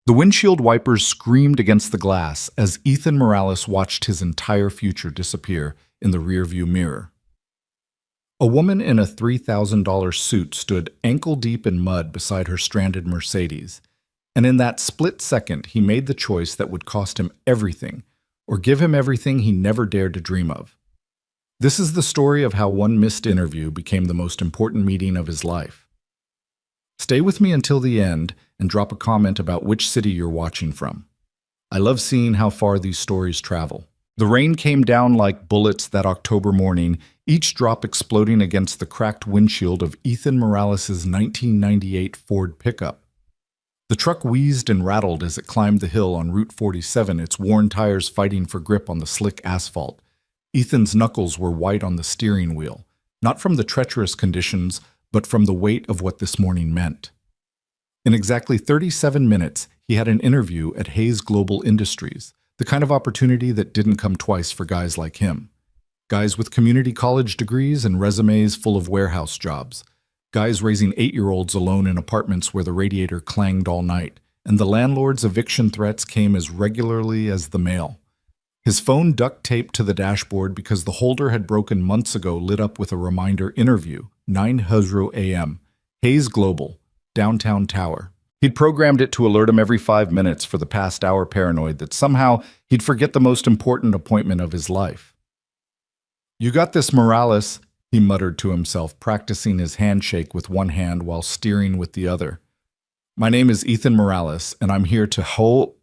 The windshield wipers screamed against the glass as Ethan Morales watched his entire future disappear in the rearview mirror. A woman in a $3,000 suit stood ankle-deep in mud beside her stranded Mercedes, and in that split second he made the choice that would cost him everything, or give him everything he never dared to dream of. This is the story of how one missed interview became the most important meeting of his life. Stay with me until the end and drop a comment about which city you're watching from. I love seeing how far these stories travel. The rain came down like bullets that October morning, each drop exploding against the cracked windshield of Ethan Morales' 1998 Ford pickup. The truck wheezed and rattled as it climbed the hill on Route 47, its worn tires fighting for grip on the slick asphalt. Ethan's knuckles were white on the steering wheel, not from the treacherous conditions, but from the weight of what this morning meant. In exactly 37 minutes, he had an interview at Hayes Global Industries, the kind of opportunity that didn't come twice for guys like him. Guys with community college degrees and resumes full of warehouse jobs. Guys raising 8-year-olds alone in apartments where the radiator clanged all night, and the landlord's eviction threats came as regularly as the mail. His phone duct-taped to the dashboard because the holder had broken months ago lit up with a reminder interview, 9:00 a.m., Hayes Global, downtown tower. He'd programmed it to alert him every 5 minutes for the past hour, paranoid that somehow he'd forget the most important appointment of his life. "You got this, Morales," he muttered to himself, practicing his handshake with one hand while steering with the other. "My name is Ethan Morales, and I'm here to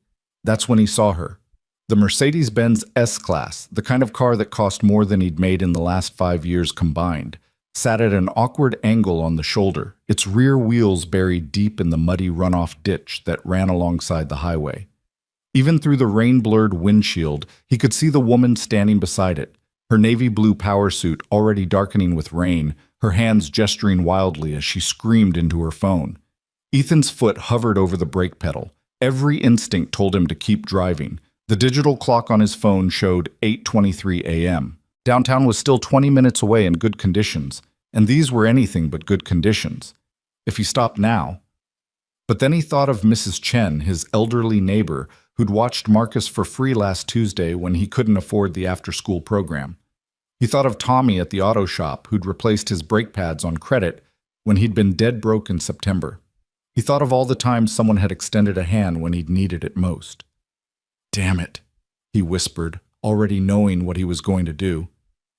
That's when he saw her. The Mercedes-Benz S-Class, the kind of car that cost more than he'd made in the last 5 years combined, sat at an awkward angle on the shoulder, its rear wheels buried deep in the muddy runoff ditch that ran alongside the highway. Even through the rain-blurred windshield, he could see the woman standing beside it, her navy blue power suit already darkening with rain, her hands gesturing wildly as she screamed into her phone. Ethan's foot hovered over the brake pedal. Every instinct told him to keep driving. The digital clock on his phone showed 8:23 a.m. Downtown was still 20 minutes away in good conditions, and these were anything but good conditions. If he stopped now. But then he thought of Mrs. Chen, his elderly neighbor, who'd watched Marcus for free last Tuesday when he couldn't afford the after-school program. He thought of Tommy at the auto shop, who'd replaced his brake pads on credit when he'd been dead broke in September. He thought of all the times someone had extended a hand when he'd needed it most. "Damn it," he whispered, already knowing what he was going to do.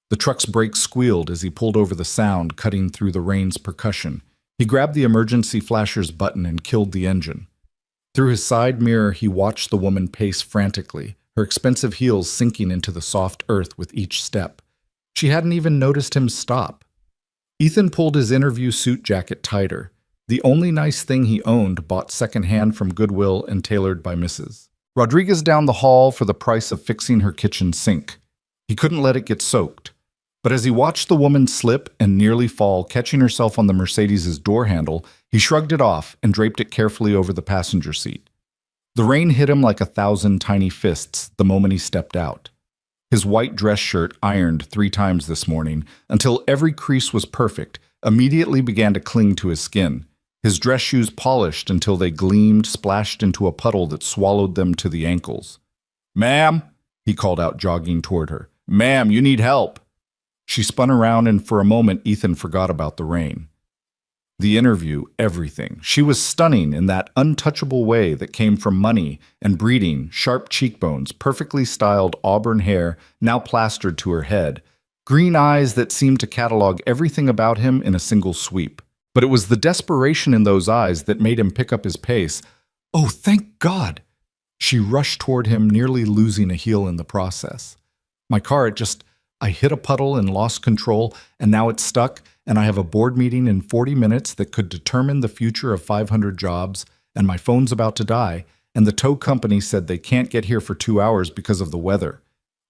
The truck's brakes squealed as he pulled over the sound cutting through the rain's percussion. He grabbed the emergency flasher's button and killed the engine. Through his side mirror, he watched the woman pace frantically, her expensive heels sinking into the soft earth with each step. She hadn't even noticed him stop. Ethan pulled his interview suit jacket tighter. The only nice thing he owned, bought secondhand from Goodwill and tailored by Mrs. Rodriguez down the hall for the price of fixing her kitchen sink. He couldn't let it get soaked. But as he watched the woman slip and nearly fall, catching herself on the Mercedes' door handle, he shrugged it off and draped it carefully over the passenger seat. The rain hit him like 1,000 tiny fists the moment he stepped out. His white dress shirt, ironed 3 times this morning, until every crease was perfect, immediately began to cling to his skin. His dress shoes polished until they gleamed, splashed into a puddle that swallowed them to the ankles. "Ma'am," he called out, jogging toward her. "Ma'am, you need help." She spun around, and for a moment Ethan forgot about the rain. The interview, everything. She was stunning in that untouchable way that came from money and breeding, sharp cheekbones, perfectly styled auburn hair now plastered to her head, green eyes that seemed to catalog everything about him in a single sweep. But it was the desperation in those eyes that made him pick up his pace. "Oh, thank God!" She rushed toward him, nearly losing a heel in the process. "My car, I hit a puddle and lost control, and now it's stuck, and I have a board meeting in 40 minutes that could determine the future of 500 jobs, and my phone's about to die, and the tow company said they can't get here for 2 hours because of the weather.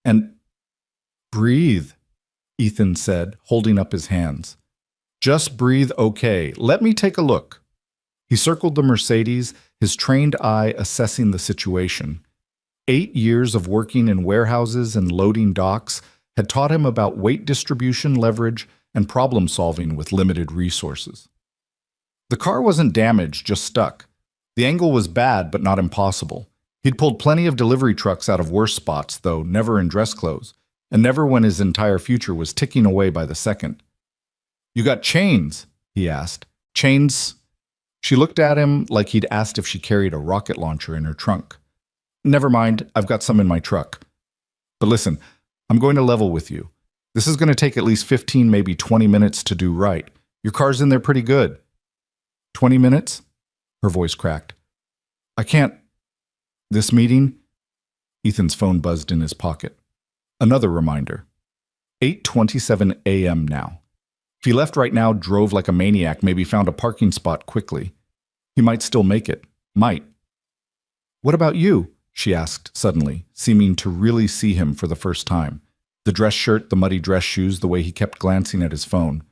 And—" "Breathe," Ethan said, holding up his hands. "Just breathe, okay. Let me take a look." He circled the Mercedes, his trained eye assessing the situation. 8 years of working in warehouses and loading docks had taught him about weight distribution, leverage, and problem-solving with limited resources. The car wasn't damaged, just stuck. The angle was bad, but not impossible. He'd pulled plenty of delivery trucks out of worse spots, though never in dress clothes, and never when his entire future was ticking away by the second. "You got chains?" he asked. "Chains?" She looked at him like he'd asked if she carried a rocket launcher in her trunk. "Never mind, I've got some in my truck. But listen, I'm going to level with you. This is going to take at least 15, maybe 20 minutes to do right. Your car's in there pretty good." 20 minutes? Her voice cracked. "I can't. This meeting?" Ethan's phone buzzed in his pocket. Another reminder. 8:27 a.m. now. If he left right now, drove like a maniac, maybe found a parking spot quickly, he might still make it. Might. "What about you?" she asked suddenly, seeming to really see him for the first time. The dress shirt, the muddy dress shoes, the way he kept glancing at his phone.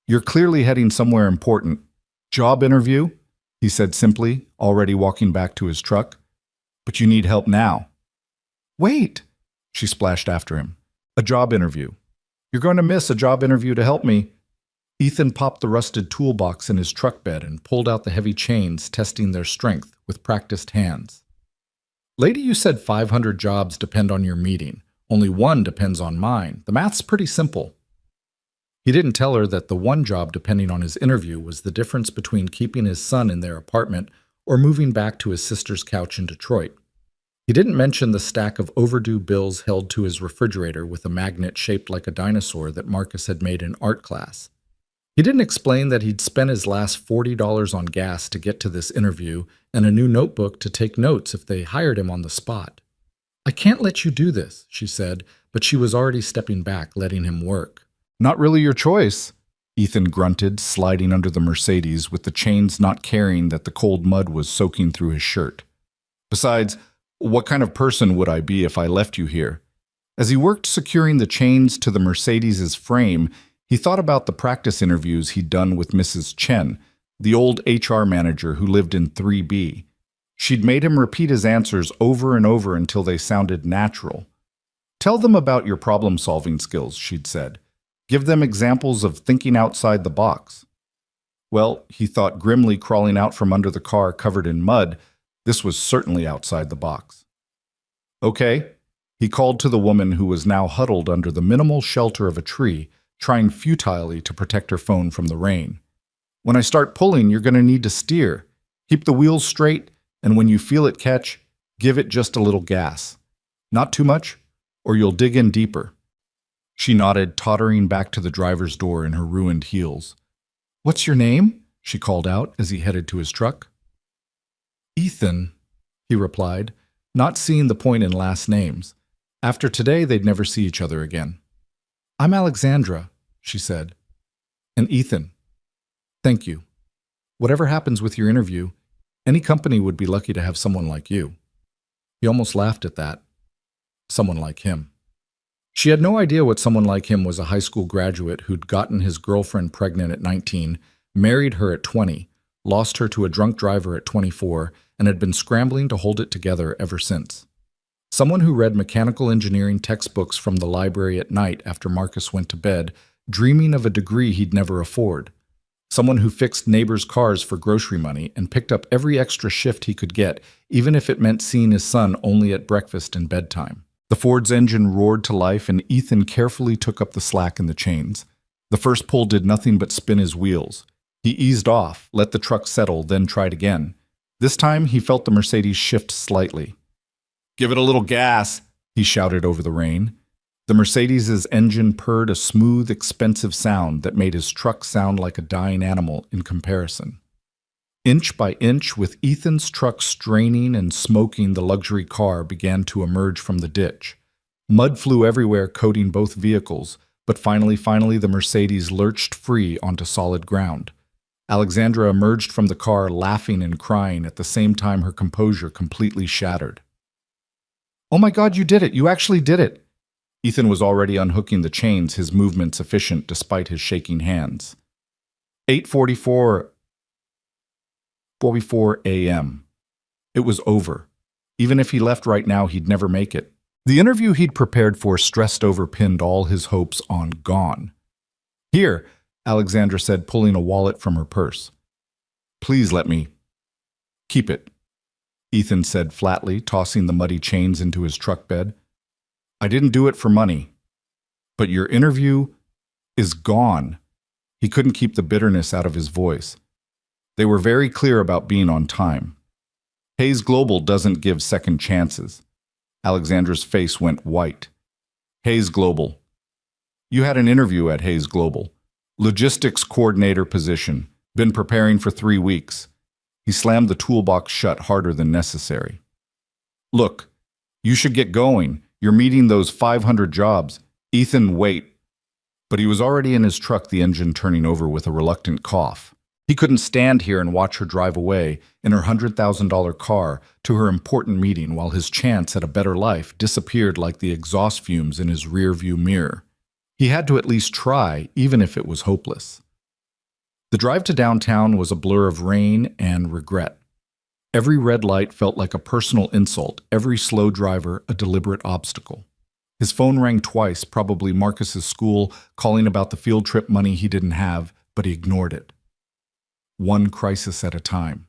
"You're clearly heading somewhere important. Job interview?" he said simply, already walking back to his truck. "But you need help now." "Wait," she splashed after him. "A job interview. You're going to miss a job interview to help me." Ethan popped the rusted toolbox in his truck bed and pulled out the heavy chains, testing their strength with practiced hands. "Lady, you said 500 jobs depend on your meeting. Only one depends on mine. The math's pretty simple." He didn't tell her that the one job depending on his interview was the difference between keeping his son in their apartment or moving back to his sister's couch in Detroit. He didn't mention the stack of overdue bills held to his refrigerator with a magnet shaped like a dinosaur that Marcus had made in art class. He didn't explain that he'd spent his last $40 on gas to get to this interview and a new notebook to take notes if they hired him on the spot. "I can't let you do this," she said, but she was already stepping back, letting him work. "Not really your choice," Ethan grunted, sliding under the Mercedes with the chains not caring that the cold mud was soaking through his shirt. "Besides, what kind of person would I be if I left you here?" As he worked securing the chains to the Mercedes's frame, he thought about the practice interviews he'd done with Mrs. Chen, the old HR manager who lived in 3B. She'd made him repeat his answers over and over until they sounded natural. "Tell them about your problem-solving skills," she'd said. "Give them examples of thinking outside the box." Well, he thought grimly, crawling out from under the car covered in mud, this was certainly outside the box. "Okay," he called to the woman who was now huddled under the minimal shelter of a tree, trying futilely to protect her phone from the rain. "When I start pulling, you're going to need to steer. Keep the wheels straight, and when you feel it catch, give it just a little gas. Not too much, or you'll dig in deeper." She nodded, tottering back to the driver's door in her ruined heels. "What's your name?" she called out as he headed to his truck. "Ethan," he replied, not seeing the point in last names. After today, they'd never see each other again. "I'm Alexandra," she said. "And Ethan. Thank you. Whatever happens with your interview, any company would be lucky to have someone like you." He almost laughed at that. Someone like him. She had no idea what someone like him was: a high school graduate who'd gotten his girlfriend pregnant at 19, married her at 20, lost her to a drunk driver at 24, and had been scrambling to hold it together ever since. Someone who read mechanical engineering textbooks from the library at night after Marcus went to bed, dreaming of a degree he'd never afford. Someone who fixed neighbors' cars for grocery money and picked up every extra shift he could get, even if it meant seeing his son only at breakfast and bedtime. The Ford's engine roared to life, and Ethan carefully took up the slack in the chains. The first pull did nothing but spin his wheels. He eased off, let the truck settle, then tried again. This time, he felt the Mercedes shift slightly. "Give it a little gas," he shouted over the rain. The Mercedes's engine purred a smooth, expensive sound that made his truck sound like a dying animal in comparison. Inch by inch, with Ethan's truck straining and smoking, the luxury car began to emerge from the ditch. Mud flew everywhere, coating both vehicles, but finally, the Mercedes lurched free onto solid ground. Alexandra emerged from the car, laughing and crying at the same time, her composure completely shattered. "Oh my God, you did it! You actually did it!" Ethan was already unhooking the chains, his movements efficient despite his shaking hands. 8:44 a.m. It was over. Even if he left right now, he'd never make it. The interview he'd prepared for, stressed over, pinned all his hopes on gone. "Here," Alexandra said, pulling a wallet from her purse. "Please let me." Keep it, Ethan said flatly, tossing the muddy chains into his truck bed. I didn't do it for money. But your interview is gone. He couldn't keep the bitterness out of his voice. They were very clear about being on time. Hayes Global doesn't give second chances. Alexandra's face went white. Hayes Global. You had an interview at Hayes Global. Logistics coordinator position. Been preparing for 3 weeks. He slammed the toolbox shut harder than necessary. Look, you should get going. You're meeting those 500 jobs. Ethan, wait. But he was already in his truck, the engine turning over with a reluctant cough. He couldn't stand here and watch her drive away in her $100,000 car to her important meeting while his chance at a better life disappeared like the exhaust fumes in his rearview mirror. He had to at least try, even if it was hopeless. The drive to downtown was a blur of rain and regret. Every red light felt like a personal insult, every slow driver a deliberate obstacle. His phone rang twice, probably Marcus's school, calling about the field trip money he didn't have, but he ignored it. One crisis at a time.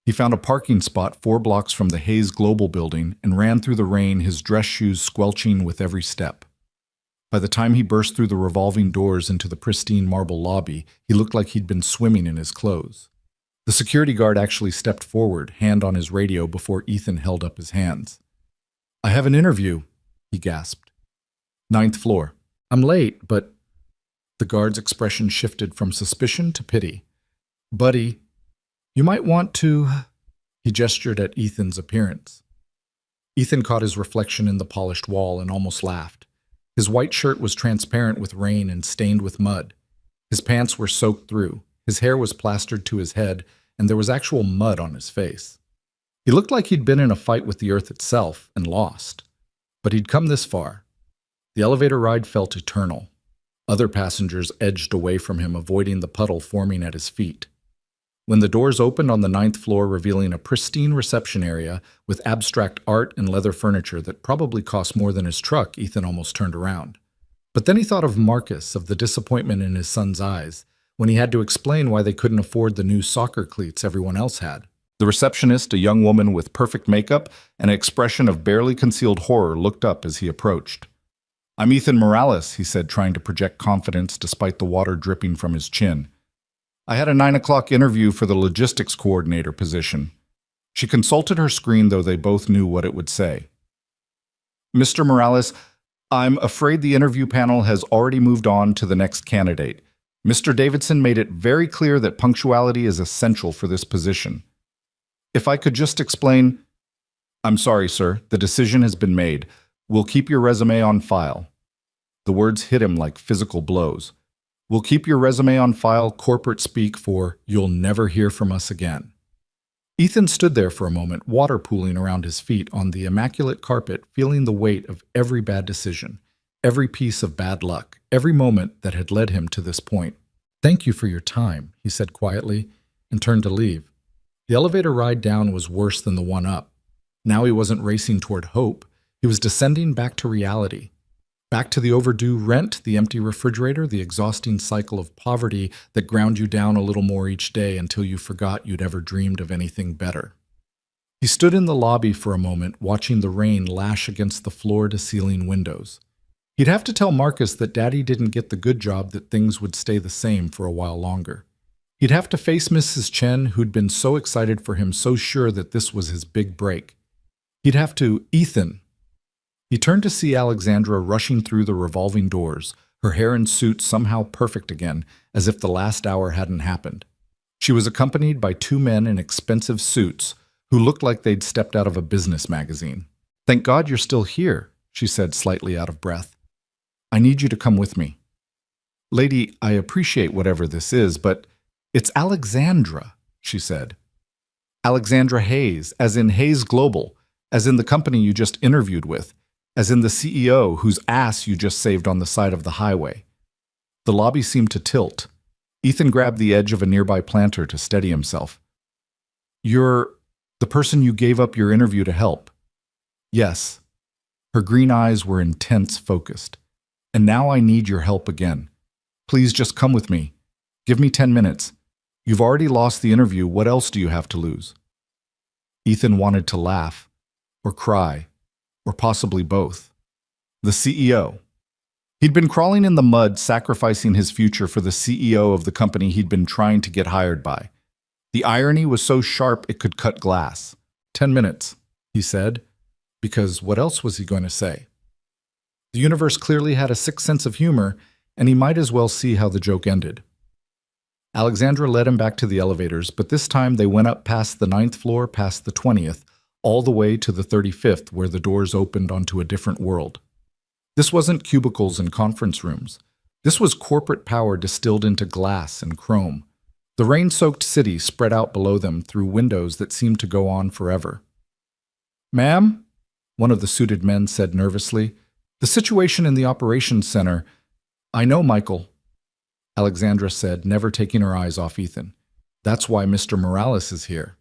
He found a parking spot 4 blocks from the Hayes Global building and ran through the rain, his dress shoes squelching with every step. By the time he burst through the revolving doors into the pristine marble lobby, he looked like he'd been swimming in his clothes. The security guard actually stepped forward, hand on his radio, before Ethan held up his hands. I have an interview, he gasped. 9th floor. I'm late, but... The guard's expression shifted from suspicion to pity. Buddy, you might want to... He gestured at Ethan's appearance. Ethan caught his reflection in the polished wall and almost laughed. His white shirt was transparent with rain and stained with mud. His pants were soaked through. His hair was plastered to his head, and there was actual mud on his face. He looked like he'd been in a fight with the earth itself and lost. But he'd come this far. The elevator ride felt eternal. Other passengers edged away from him, avoiding the puddle forming at his feet. When the doors opened on the 9th floor, revealing a pristine reception area with abstract art and leather furniture that probably cost more than his truck, Ethan almost turned around. But then he thought of Marcus, of the disappointment in his son's eyes, when he had to explain why they couldn't afford the new soccer cleats everyone else had. The receptionist, a young woman with perfect makeup and an expression of barely concealed horror, looked up as he approached. I'm Ethan Morales, he said, trying to project confidence despite the water dripping from his chin. I had a 9 o'clock interview for the logistics coordinator position. She consulted her screen, though they both knew what it would say. Mr. Morales, I'm afraid the interview panel has already moved on to the next candidate. Mr. Davidson made it very clear that punctuality is essential for this position. If I could just explain... I'm sorry, sir. The decision has been made. We'll keep your resume on file. The words hit him like physical blows. We'll keep your resume on file, corporate speak for you'll never hear from us again. Ethan stood there for a moment, water pooling around his feet on the immaculate carpet, feeling the weight of every bad decision, every piece of bad luck, every moment that had led him to this point. Thank you for your time, he said quietly, and turned to leave. The elevator ride down was worse than the one up. Now he wasn't racing toward hope. He was descending back to reality. Back to the overdue rent, the empty refrigerator, the exhausting cycle of poverty that ground you down a little more each day until you forgot you'd ever dreamed of anything better. He stood in the lobby for a moment, watching the rain lash against the floor-to-ceiling windows. He'd have to tell Marcus that Daddy didn't get the good job, that things would stay the same for a while longer. He'd have to face Mrs. Chen, who'd been so excited for him, so sure that this was his big break. He'd have to... Ethan. He turned to see Alexandra rushing through the revolving doors, her hair and suit somehow perfect again, as if the last hour hadn't happened. She was accompanied by 2 men in expensive suits who looked like they'd stepped out of a business magazine. Thank God you're still here, she said, slightly out of breath. I need you to come with me. Lady, I appreciate whatever this is, but it's Alexandra, she said. Alexandra Hayes, as in Hayes Global, as in the company you just interviewed with, as in the CEO whose ass you just saved on the side of the highway. The lobby seemed to tilt. Ethan grabbed the edge of a nearby planter to steady himself. You're the person you gave up your interview to help. Yes. Her green eyes were intense, focused. And now I need your help again. Please just come with me. Give me 10 minutes. You've already lost the interview. What else do you have to lose? Ethan wanted to laugh, or cry, or possibly both. The CEO. He'd been crawling in the mud, sacrificing his future for the CEO of the company he'd been trying to get hired by. The irony was so sharp it could cut glass. 10 minutes, he said, because what else was he going to say? The universe clearly had a sixth sense of humor, and he might as well see how the joke ended. Alexandra led him back to the elevators, but this time they went up past the 9th floor, past the 20th, all the way to the 35th, where the doors opened onto a different world. This wasn't cubicles and conference rooms. This was corporate power distilled into glass and chrome. The rain-soaked city spread out below them through windows that seemed to go on forever. "Ma'am?" one of the suited men said nervously. "The situation in the operations center—" "I know, Michael," Alexandra said, never taking her eyes off Ethan. "That's why Mr. Morales is here."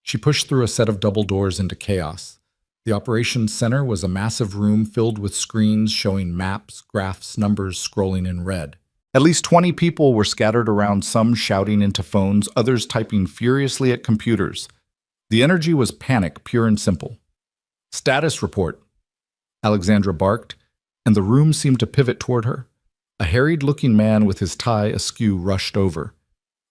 She pushed through a set of double doors into chaos. The operations center was a massive room filled with screens showing maps, graphs, numbers scrolling in red. At least 20 people were scattered around, some shouting into phones, others typing furiously at computers. The energy was panic, pure and simple. "Status report," Alexandra barked, and the room seemed to pivot toward her. A harried-looking man with his tie askew rushed over.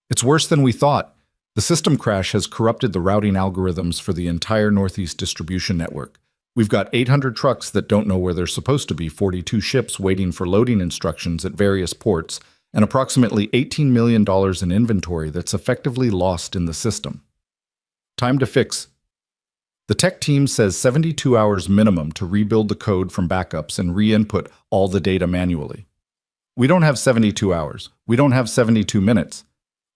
"It's worse than we thought. The system crash has corrupted the routing algorithms for the entire Northeast distribution network. We've got 800 trucks that don't know where they're supposed to be, 42 ships waiting for loading instructions at various ports, and approximately $18 million in inventory that's effectively lost in the system. Time to fix. The tech team says 72 hours minimum to rebuild the code from backups and re-input all the data manually." "We don't have 72 hours. We don't have 72 minutes.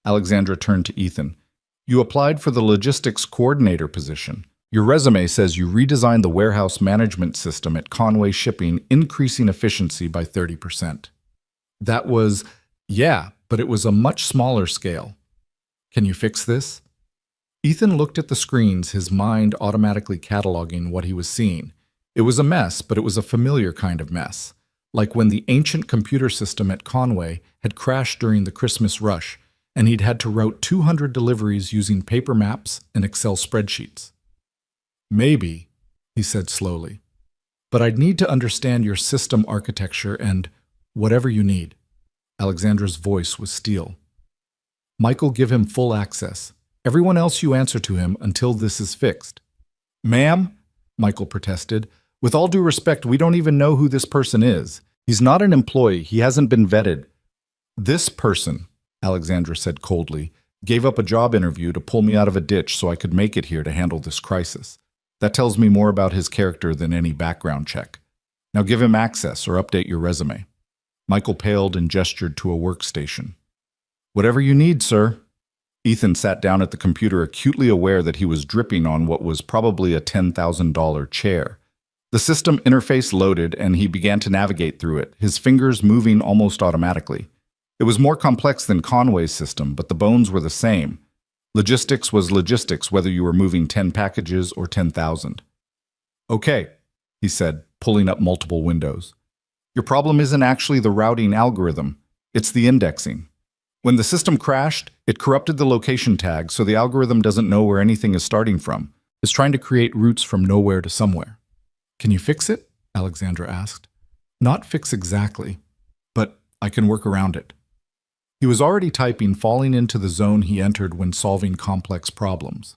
Alexandra turned to Ethan. "You applied for the logistics coordinator position. Your resume says you redesigned the warehouse management system at Conway Shipping, increasing efficiency by 30%. "That was, yeah, but it was a much smaller scale. Can you fix this?" Ethan looked at the screens, his mind automatically cataloging what he was seeing. It was a mess, but it was a familiar kind of mess. Like when the ancient computer system at Conway had crashed during the Christmas rush, and he'd had to route 200 deliveries using paper maps and Excel spreadsheets. "Maybe," he said slowly, "but I'd need to understand your system architecture and whatever you need." Alexandra's voice was steel. "Michael, give him full access. Everyone else you answer to him until this is fixed." "Ma'am," Michael protested, "with all due respect, we don't even know who this person is. He's not an employee. He hasn't been vetted." "This person," Alexandra said coldly, "gave up a job interview to pull me out of a ditch so I could make it here to handle this crisis. That tells me more about his character than any background check. Now give him access or update your resume." Michael paled and gestured to a workstation. "Whatever you need, sir." Ethan sat down at the computer, acutely aware that he was dripping on what was probably a $10,000 chair. The system interface loaded, and he began to navigate through it, his fingers moving almost automatically. It was more complex than Conway's system, but the bones were the same. Logistics was logistics, whether you were moving 10 packages or 10,000. "Okay," he said, pulling up multiple windows. "Your problem isn't actually the routing algorithm. It's the indexing. When the system crashed, it corrupted the location tag, so the algorithm doesn't know where anything is starting from. It's trying to create routes from nowhere to somewhere." "Can you fix it?" Alexandra asked. "Not fix exactly, but I can work around it." He was already typing, falling into the zone he entered when solving complex problems.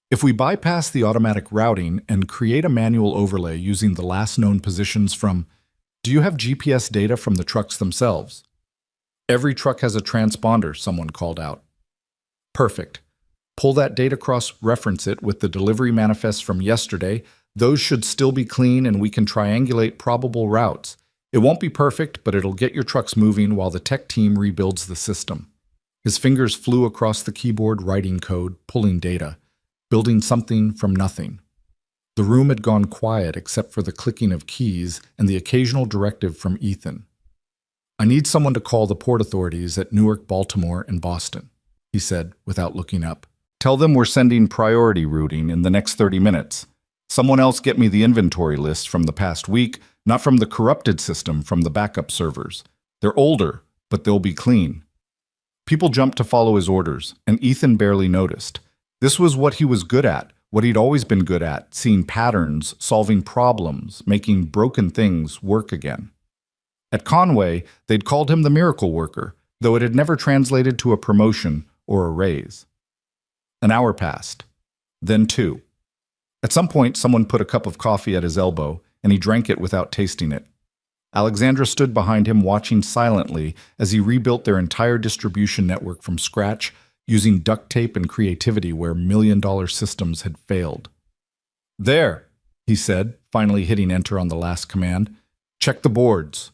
"If we bypass the automatic routing and create a manual overlay using the last known positions from— do you have GPS data from the trucks themselves?" "Every truck has a transponder," someone called out. "Perfect. Pull that data cross-reference it with the delivery manifests from yesterday. Those should still be clean, and we can triangulate probable routes. It won't be perfect, but it'll get your trucks moving while the tech team rebuilds the system." His fingers flew across the keyboard, writing code, pulling data, building something from nothing. The room had gone quiet except for the clicking of keys and the occasional directive from Ethan. "I need someone to call the port authorities at Newark, Baltimore, and Boston," he said without looking up. "Tell them we're sending priority routing in the next 30 minutes. Someone else get me the inventory list from the past week, not from the corrupted system, from the backup servers. They're older, but they'll be clean." People jumped to follow his orders, and Ethan barely noticed. This was what he was good at, what he'd always been good at, seeing patterns, solving problems, making broken things work again. At Conway, they'd called him the miracle worker, though it had never translated to a promotion or a raise. An hour passed, then two. At some point, someone put a cup of coffee at his elbow, and he drank it without tasting it. Alexandra stood behind him, watching silently as he rebuilt their entire distribution network from scratch, using duct tape and creativity where million-dollar systems had failed. "There," he said, finally hitting enter on the last command. "Check the boards."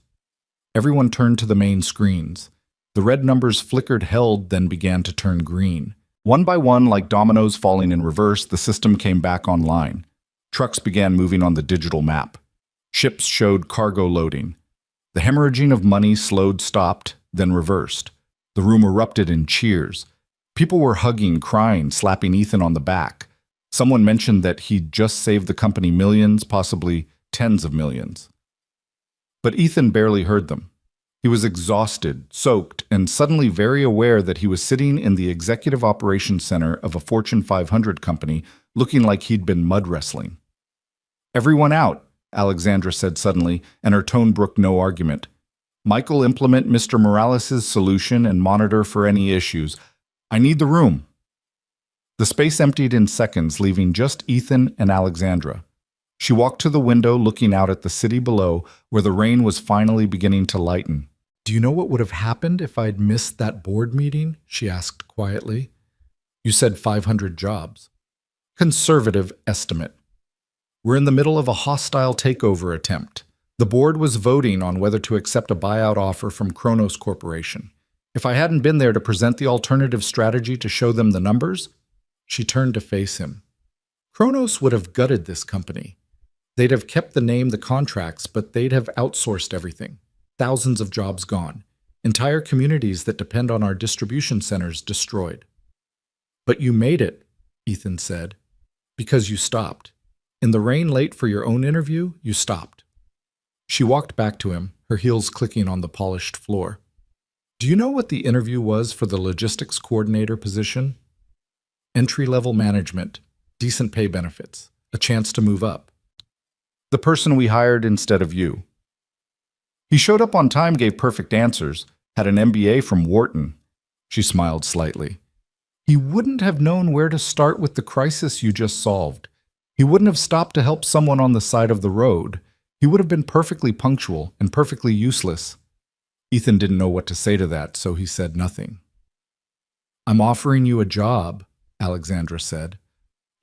Everyone turned to the main screens. The red numbers flickered, held, then began to turn green. One by one, like dominoes falling in reverse, the system came back online. Trucks began moving on the digital map. Ships showed cargo loading. The hemorrhaging of money slowed, stopped, then reversed. The room erupted in cheers. People were hugging, crying, slapping Ethan on the back. Someone mentioned that he'd just saved the company millions, possibly tens of millions. But Ethan barely heard them. He was exhausted, soaked, and suddenly very aware that he was sitting in the executive operations center of a Fortune 500 company, looking like he'd been mud wrestling. "Everyone out," Alexandra said suddenly, and her tone brooked no argument. "Michael, implement Mr. Morales' solution and monitor for any issues. I need the room." The space emptied in seconds, leaving just Ethan and Alexandra. She walked to the window, looking out at the city below, where the rain was finally beginning to lighten. "Do you know what would have happened if I'd missed that board meeting?" she asked quietly. "You said 500 jobs. Conservative estimate. We're in the middle of a hostile takeover attempt. The board was voting on whether to accept a buyout offer from Kronos Corporation. If I hadn't been there to present the alternative strategy to show them the numbers," she turned to face him, "Kronos would have gutted this company. They'd have kept the name, the contracts, but they'd have outsourced everything. Thousands of jobs gone. Entire communities that depend on our distribution centers destroyed." "But you made it," Ethan said, "because you stopped. In the rain late for your own interview, you stopped." She walked back to him, her heels clicking on the polished floor. "Do you know what the interview was for the logistics coordinator position? Entry-level management, decent pay benefits, a chance to move up. The person we hired instead of you. He showed up on time, gave perfect answers, had an MBA from Wharton." She smiled slightly. "He wouldn't have known where to start with the crisis you just solved. He wouldn't have stopped to help someone on the side of the road. He would have been perfectly punctual and perfectly useless." Ethan didn't know what to say to that, so he said nothing. "I'm offering you a job," Alexandra said.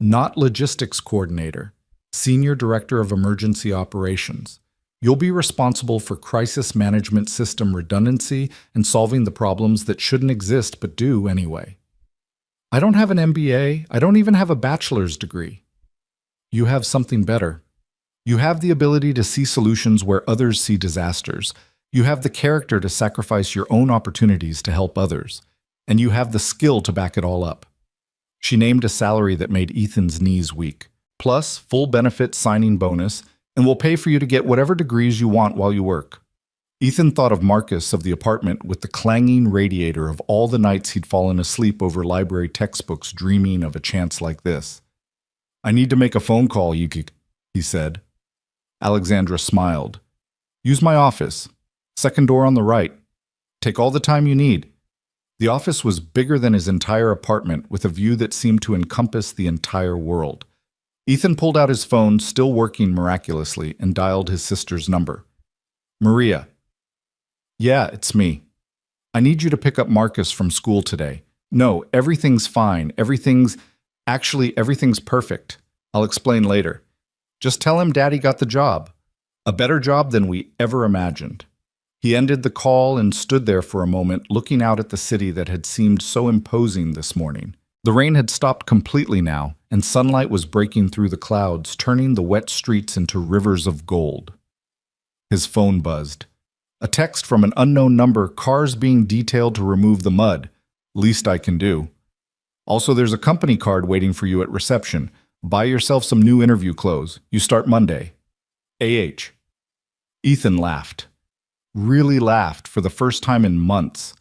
"Not logistics coordinator, senior director of emergency operations. You'll be responsible for crisis management system redundancy and solving the problems that shouldn't exist but do anyway. I don't have an MBA. I don't even have a bachelor's degree. You have something better. You have the ability to see solutions where others see disasters. You have the character to sacrifice your own opportunities to help others. And you have the skill to back it all up." She named a salary that made Ethan's knees weak, plus full benefit signing bonus, and we'll pay for you to get whatever degrees you want while you work. Ethan thought of Marcus of the apartment with the clanging radiator of all the nights he'd fallen asleep over library textbooks dreaming of a chance like this. "I need to make a phone call, Yuki," he said. Alexandra smiled. "Use my office. Second door on the right. Take all the time you need." The office was bigger than his entire apartment, with a view that seemed to encompass the entire world. Ethan pulled out his phone, still working miraculously, and dialed his sister's number. "Maria." "Yeah, it's me. I need you to pick up Marcus from school today. No, everything's fine. Everything's perfect. I'll explain later. Just tell him Daddy got the job. A better job than we ever imagined." He ended the call and stood there for a moment, looking out at the city that had seemed so imposing this morning. The rain had stopped completely now, and sunlight was breaking through the clouds, turning the wet streets into rivers of gold. His phone buzzed. A text from an unknown number, cars being detailed to remove the mud. Least I can do. Also, there's a company card waiting for you at reception. Buy yourself some new interview clothes. You start Monday. AH. Ethan laughed. Really laughed for the first time in months.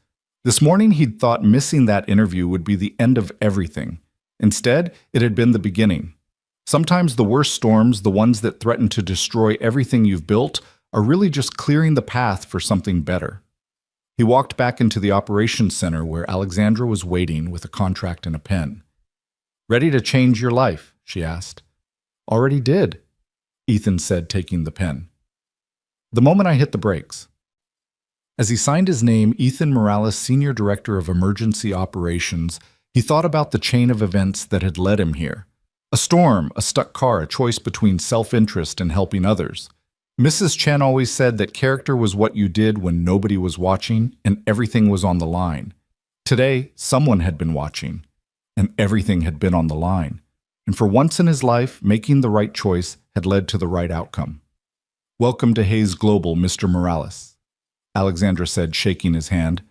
This morning he'd thought missing that interview would be the end of everything. Instead, it had been the beginning. Sometimes the worst storms, the ones that threaten to destroy everything you've built, are really just clearing the path for something better. He walked back into the operations center where Alexandra was waiting with a contract and a pen. "Ready to change your life?" she asked. "Already did," Ethan said, taking the pen. "The moment I hit the brakes." As he signed his name, Ethan Morales, Senior Director of Emergency Operations, he thought about the chain of events that had led him here. A storm, a stuck car, a choice between self-interest and helping others. Mrs. Chen always said that character was what you did when nobody was watching and everything was on the line. Today, someone had been watching, and everything had been on the line. And for once in his life, making the right choice had led to the right outcome. "Welcome to Hayes Global, Mr. Morales," Alexandra said, shaking his hand.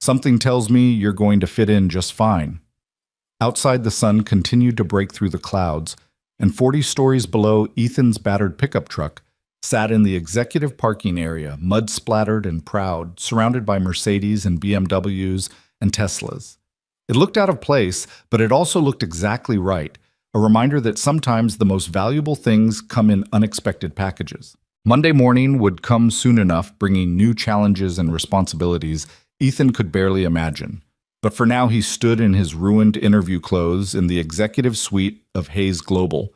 "Something tells me you're going to fit in just fine." Outside, the sun continued to break through the clouds, and 40 stories below, Ethan's battered pickup truck sat in the executive parking area, mud-splattered and proud, surrounded by Mercedes and BMWs and Teslas. It looked out of place, but it also looked exactly right, a reminder that sometimes the most valuable things come in unexpected packages. Monday morning would come soon enough, bringing new challenges and responsibilities Ethan could barely imagine. But for now, he stood in his ruined interview clothes in the executive suite of Hayes Global,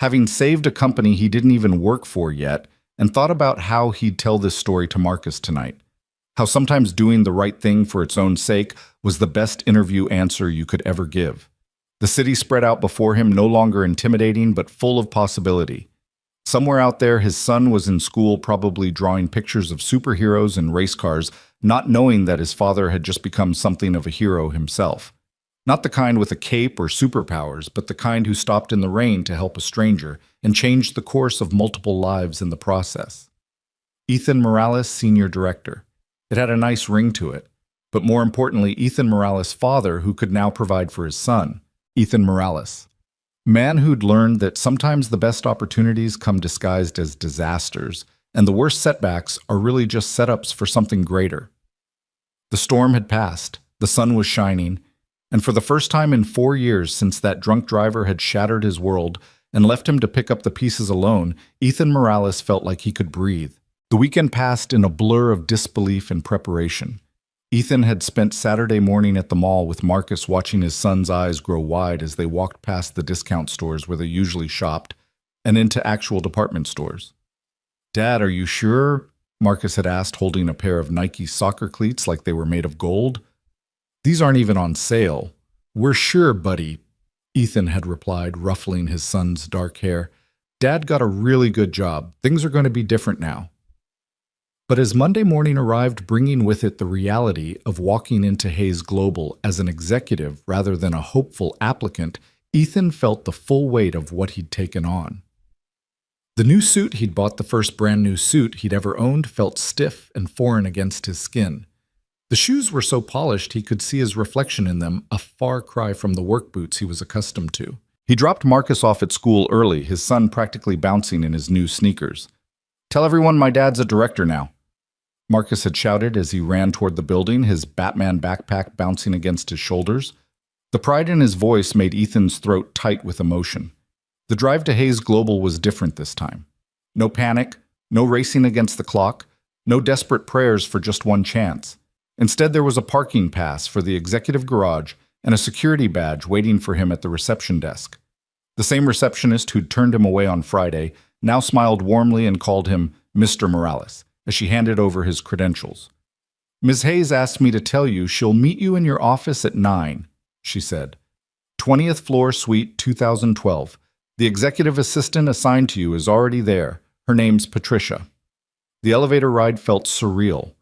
having saved a company he didn't even work for yet, and thought about how he'd tell this story to Marcus tonight. How sometimes doing the right thing for its own sake was the best interview answer you could ever give. The city spread out before him, no longer intimidating, but full of possibility. Somewhere out there, his son was in school, probably drawing pictures of superheroes and race cars, not knowing that his father had just become something of a hero himself. Not the kind with a cape or superpowers, but the kind who stopped in the rain to help a stranger and changed the course of multiple lives in the process. Ethan Morales, Senior Director. It had a nice ring to it, but more importantly, Ethan Morales' father, who could now provide for his son, Ethan Morales. Man who'd learned that sometimes the best opportunities come disguised as disasters, and the worst setbacks are really just setups for something greater. The storm had passed, the sun was shining, and for the first time in 4 years since that drunk driver had shattered his world and left him to pick up the pieces alone, Ethan Morales felt like he could breathe. The weekend passed in a blur of disbelief and preparation. Ethan had spent Saturday morning at the mall with Marcus, watching his son's eyes grow wide as they walked past the discount stores where they usually shopped and into actual department stores. "Dad, are you sure?" Marcus had asked, holding a pair of Nike soccer cleats like they were made of gold. "These aren't even on sale." "We're sure, buddy," Ethan had replied, ruffling his son's dark hair. "Dad got a really good job. Things are going to be different now." But as Monday morning arrived, bringing with it the reality of walking into Hayes Global as an executive rather than a hopeful applicant, Ethan felt the full weight of what he'd taken on. The new suit he'd bought, the first brand new suit he'd ever owned, felt stiff and foreign against his skin. The shoes were so polished he could see his reflection in them, a far cry from the work boots he was accustomed to. He dropped Marcus off at school early, his son practically bouncing in his new sneakers. "Tell everyone my dad's a director now," Marcus had shouted as he ran toward the building, his Batman backpack bouncing against his shoulders. The pride in his voice made Ethan's throat tight with emotion. The drive to Hayes Global was different this time. No panic, no racing against the clock, no desperate prayers for just one chance. Instead, there was a parking pass for the executive garage and a security badge waiting for him at the reception desk. The same receptionist who'd turned him away on Friday now smiled warmly and called him Mr. Morales as she handed over his credentials. "Ms. Hayes asked me to tell you she'll meet you in your office at 9, she said. 20th floor, suite 2012. The executive assistant assigned to you is already there. Her name's Patricia." The elevator ride felt surreal.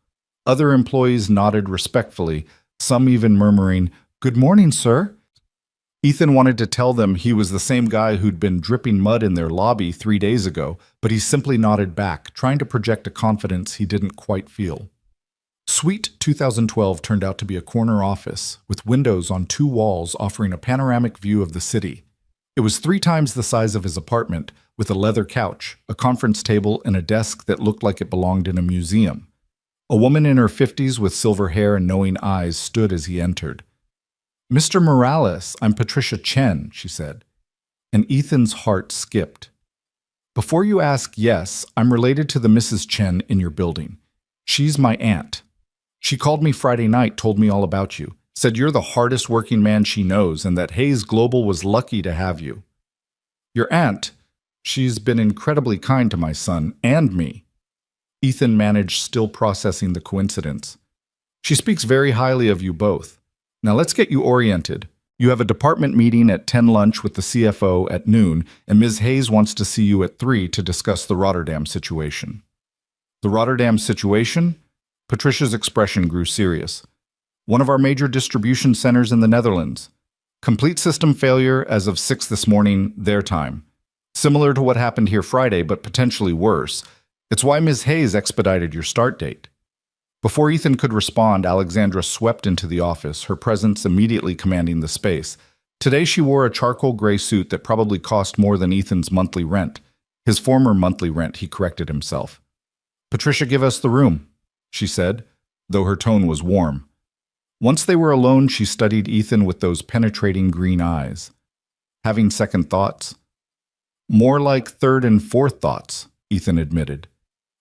Other employees nodded respectfully, some even murmuring, "Good morning, sir." Ethan wanted to tell them he was the same guy who'd been dripping mud in their lobby 3 days ago, but he simply nodded back, trying to project a confidence he didn't quite feel. Suite 2012 turned out to be a corner office, with windows on 2 walls offering a panoramic view of the city. It was 3 times the size of his apartment, with a leather couch, a conference table, and a desk that looked like it belonged in a museum. A woman in her 50s with silver hair and knowing eyes stood as he entered. "Mr. Morales, I'm Patricia Chen," she said. and Ethan's heart skipped. Before you ask, yes, I'm related to the Mrs. Chen in your building. She's my aunt. She called me Friday night, told me all about you, said you're the hardest working man she knows and that Hayes Global was lucky to have you. Your aunt, she's been incredibly kind to my son and me. Ethan managed, still processing the coincidence. She speaks very highly of you both. Now let's get you oriented. You have a department meeting at 10 lunch with the CFO at noon, and Ms. Hayes wants to see you at 3 to discuss the Rotterdam situation. The Rotterdam situation? Patricia's expression grew serious. One of our major distribution centers in the Netherlands. Complete system failure as of 6 this morning, their time. Similar to what happened here Friday, but potentially worse. It's why Ms. Hayes expedited your start date. Before Ethan could respond, Alexandra swept into the office, her presence immediately commanding the space. Today she wore a charcoal gray suit that probably cost more than Ethan's monthly rent. His former monthly rent, he corrected himself. "Patricia, give us the room," she said, though her tone was warm. Once they were alone, she studied Ethan with those penetrating green eyes. Having second thoughts? More like third and fourth thoughts, Ethan admitted.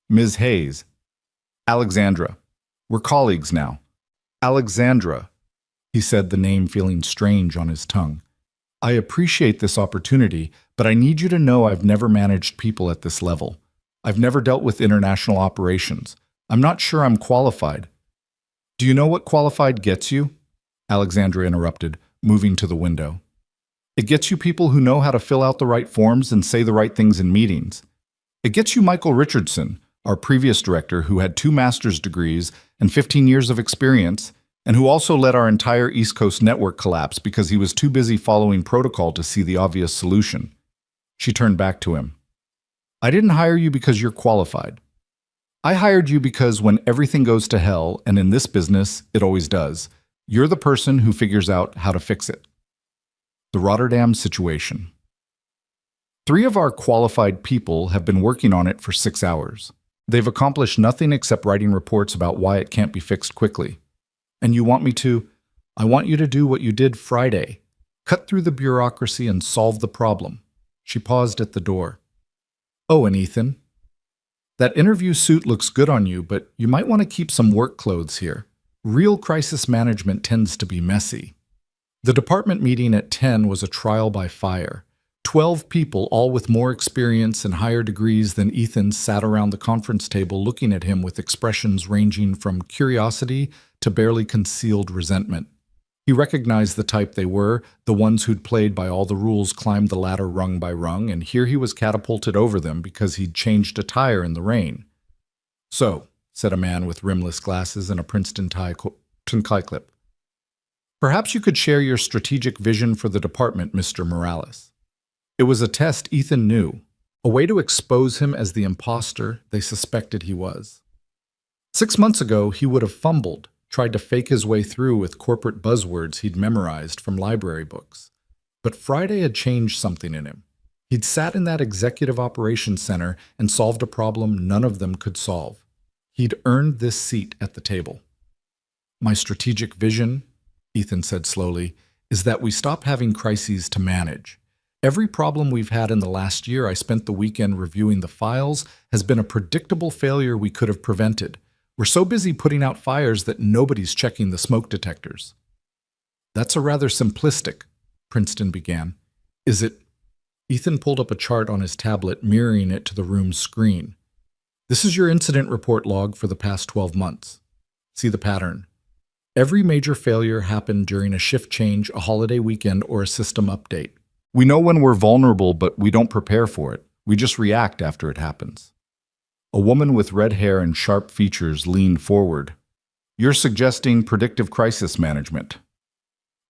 Ms. Hayes. Alexandra. We're colleagues now. Alexandra, he said, the name feeling strange on his tongue. I appreciate this opportunity, but I need you to know I've never managed people at this level. I've never dealt with international operations. I'm not sure I'm qualified. Do you know what qualified gets you? Alexandra interrupted, moving to the window. It gets you people who know how to fill out the right forms and say the right things in meetings. It gets you Michael Richardson, our previous director who had 2 master's degrees and 15 years of experience, and who also let our entire East Coast network collapse because he was too busy following protocol to see the obvious solution. She turned back to him. I didn't hire you because you're qualified. I hired you because when everything goes to hell, and in this business, it always does, you're the person who figures out how to fix it. The Rotterdam situation. 3 of our qualified people have been working on it for 6 hours. They've accomplished nothing except writing reports about why it can't be fixed quickly. And you want me to? I want you to do what you did Friday. Cut through the bureaucracy and solve the problem. She paused at the door. Oh, and Ethan? That interview suit looks good on you, but you might want to keep some work clothes here. Real crisis management tends to be messy. The department meeting at 10 was a trial by fire. 12 people, all with more experience and higher degrees than Ethan, sat around the conference table looking at him with expressions ranging from curiosity to barely concealed resentment. He recognized the type they were, the ones who'd played by all the rules, climbed the ladder rung by rung, and here he was catapulted over them because he'd changed a tire in the rain. So, said a man with rimless glasses and a Princeton tie clip, perhaps you could share your strategic vision for the department, Mr. Morales. It was a test Ethan knew, a way to expose him as the imposter they suspected he was. 6 months ago, he would have fumbled, tried to fake his way through with corporate buzzwords he'd memorized from library books. But Friday had changed something in him. He'd sat in that executive operations center and solved a problem none of them could solve. He'd earned this seat at the table. My strategic vision, Ethan said slowly, is that we stop having crises to manage. Every problem we've had in the last year I spent the weekend reviewing the files has been a predictable failure we could have prevented. We're so busy putting out fires that nobody's checking the smoke detectors. That's a rather simplistic, Princeton began. Is it? Ethan pulled up a chart on his tablet, mirroring it to the room's screen. This is your incident report log for the past 12 months. See the pattern. Every major failure happened during a shift change, a holiday weekend, or a system update. We know when we're vulnerable, but we don't prepare for it. We just react after it happens. A woman with red hair and sharp features leaned forward. You're suggesting predictive crisis management.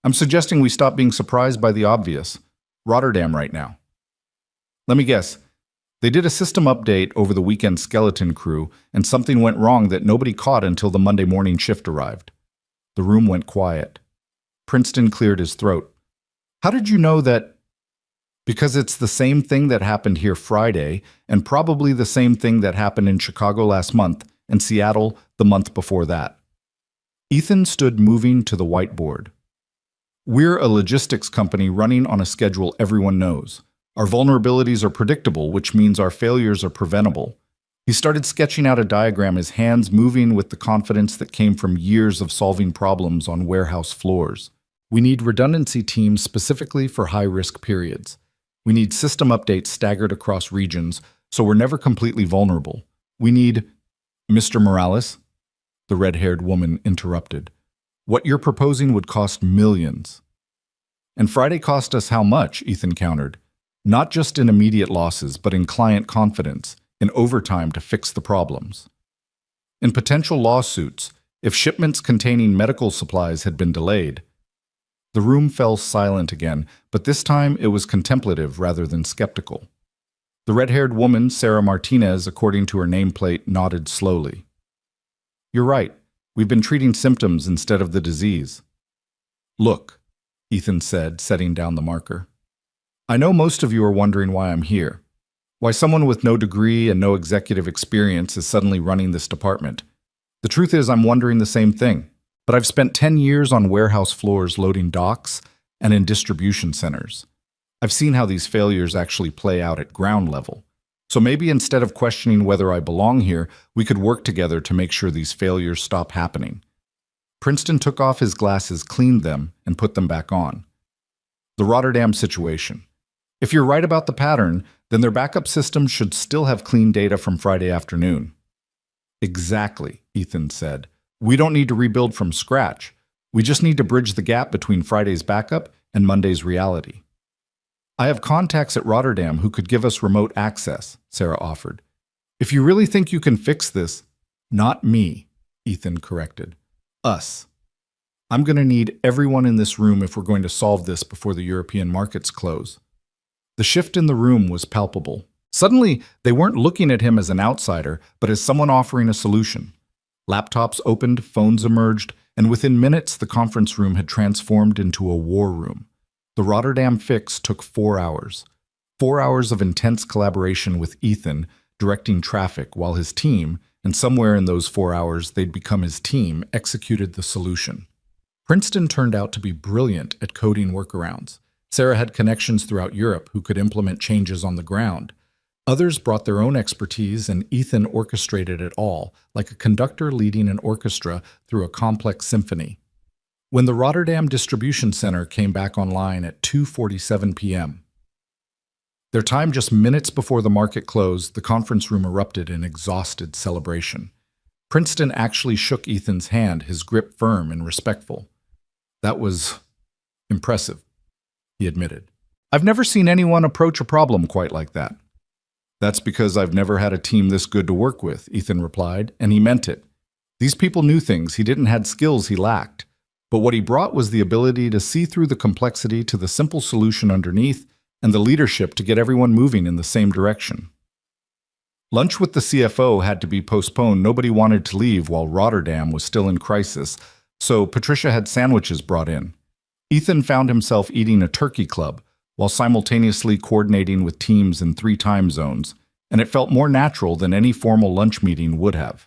I'm suggesting we stop being surprised by the obvious. Rotterdam right now. Let me guess. They did a system update over the weekend skeleton crew, and something went wrong that nobody caught until the Monday morning shift arrived. The room went quiet. Princeton cleared his throat. How did you know that? Because it's the same thing that happened here Friday, and probably the same thing that happened in Chicago last month, and Seattle the month before that. Ethan stood moving to the whiteboard. We're a logistics company running on a schedule everyone knows. Our vulnerabilities are predictable, which means our failures are preventable. He started sketching out a diagram, his hands moving with the confidence that came from years of solving problems on warehouse floors. We need redundancy teams specifically for high-risk periods. We need system updates staggered across regions, so we're never completely vulnerable. We need... Mr. Morales, the red-haired woman interrupted. What you're proposing would cost millions. And Friday cost us how much? Ethan countered. Not just in immediate losses, but in client confidence, in overtime to fix the problems. In potential lawsuits, if shipments containing medical supplies had been delayed. The room fell silent again, but this time it was contemplative rather than skeptical. The red-haired woman, Sarah Martinez, according to her nameplate, nodded slowly. You're right. We've been treating symptoms instead of the disease. Look, Ethan said, setting down the marker. I know most of you are wondering why I'm here. Why someone with no degree and no executive experience is suddenly running this department. The truth is, I'm wondering the same thing. But I've spent 10 years on warehouse floors loading docks and in distribution centers. I've seen how these failures actually play out at ground level. So maybe instead of questioning whether I belong here, we could work together to make sure these failures stop happening. Princeton took off his glasses, cleaned them, and put them back on. The Rotterdam situation. If you're right about the pattern, then their backup system should still have clean data from Friday afternoon. Exactly, Ethan said. We don't need to rebuild from scratch. We just need to bridge the gap between Friday's backup and Monday's reality. I have contacts at Rotterdam who could give us remote access, Sarah offered. If you really think you can fix this, not me, Ethan corrected. Us. I'm going to need everyone in this room if we're going to solve this before the European markets close. The shift in the room was palpable. Suddenly, they weren't looking at him as an outsider, but as someone offering a solution. Laptops opened, phones emerged, and within minutes the conference room had transformed into a war room. The Rotterdam fix took 4 hours. 4 hours of intense collaboration with Ethan, directing traffic, while his team, and somewhere in those 4 hours they'd become his team, executed the solution. Princeton turned out to be brilliant at coding workarounds. Sarah had connections throughout Europe who could implement changes on the ground. Others brought their own expertise, and Ethan orchestrated it all, like a conductor leading an orchestra through a complex symphony. When the Rotterdam distribution center came back online at 2:47 p.m., their time just minutes before the market closed, the conference room erupted in exhausted celebration. Princeton actually shook Ethan's hand, his grip firm and respectful. That was impressive, he admitted. I've never seen anyone approach a problem quite like that. That's because I've never had a team this good to work with, Ethan replied, and he meant it. These people knew things, he didn't have skills he lacked. But what he brought was the ability to see through the complexity to the simple solution underneath and the leadership to get everyone moving in the same direction. Lunch with the CFO had to be postponed. Nobody wanted to leave while Rotterdam was still in crisis, so Patricia had sandwiches brought in. Ethan found himself eating a turkey club while simultaneously coordinating with teams in 3 time zones, and it felt more natural than any formal lunch meeting would have.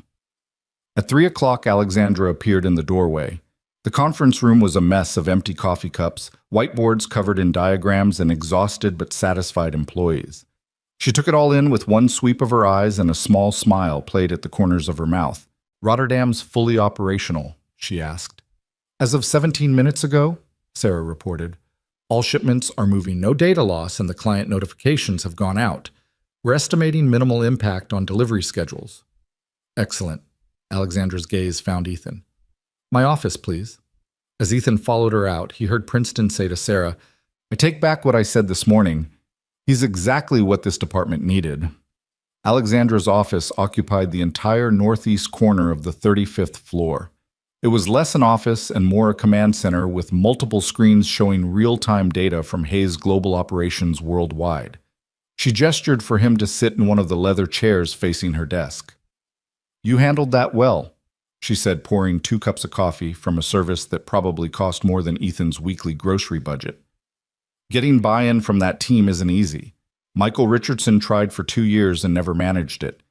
At 3 o'clock, Alexandra appeared in the doorway. The conference room was a mess of empty coffee cups, whiteboards covered in diagrams, and exhausted but satisfied employees. She took it all in with one sweep of her eyes, and a small smile played at the corners of her mouth. Rotterdam's fully operational, she asked. As of 17 minutes ago, Sarah reported, all shipments are moving, no data loss, and the client notifications have gone out. We're estimating minimal impact on delivery schedules. Excellent. Alexandra's gaze found Ethan. My office, please. As Ethan followed her out, he heard Princeton say to Sarah, I take back what I said this morning. He's exactly what this department needed. Alexandra's office occupied the entire northeast corner of the 35th floor. It was less an office and more a command center with multiple screens showing real-time data from Hayes' global operations worldwide. She gestured for him to sit in one of the leather chairs facing her desk. You handled that well, she said, pouring 2 cups of coffee from a service that probably cost more than Ethan's weekly grocery budget. Getting buy-in from that team isn't easy. Michael Richardson tried for 2 years and never managed it.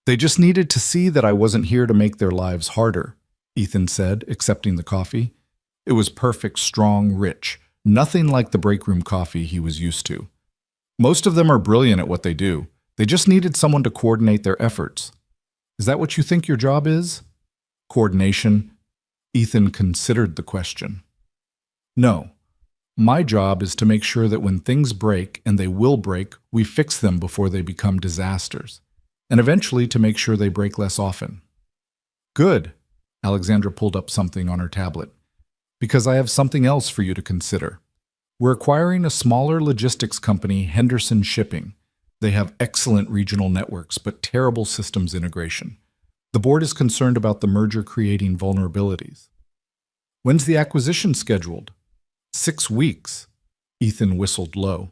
They just needed to see that I wasn't here to make their lives harder, Ethan said, accepting the coffee. It was perfect, strong, rich, nothing like the break room coffee he was used to. Most of them are brilliant at what they do. They just needed someone to coordinate their efforts. Is that what you think your job is? Coordination? Ethan considered the question. No. My job is to make sure that when things break, and they will break, we fix them before they become disasters, and eventually to make sure they break less often. Good. Alexandra pulled up something on her tablet. Because I have something else for you to consider. We're acquiring a smaller logistics company, Henderson Shipping. They have excellent regional networks, but terrible systems integration. The board is concerned about the merger creating vulnerabilities. When's the acquisition scheduled? 6 weeks. Ethan whistled low.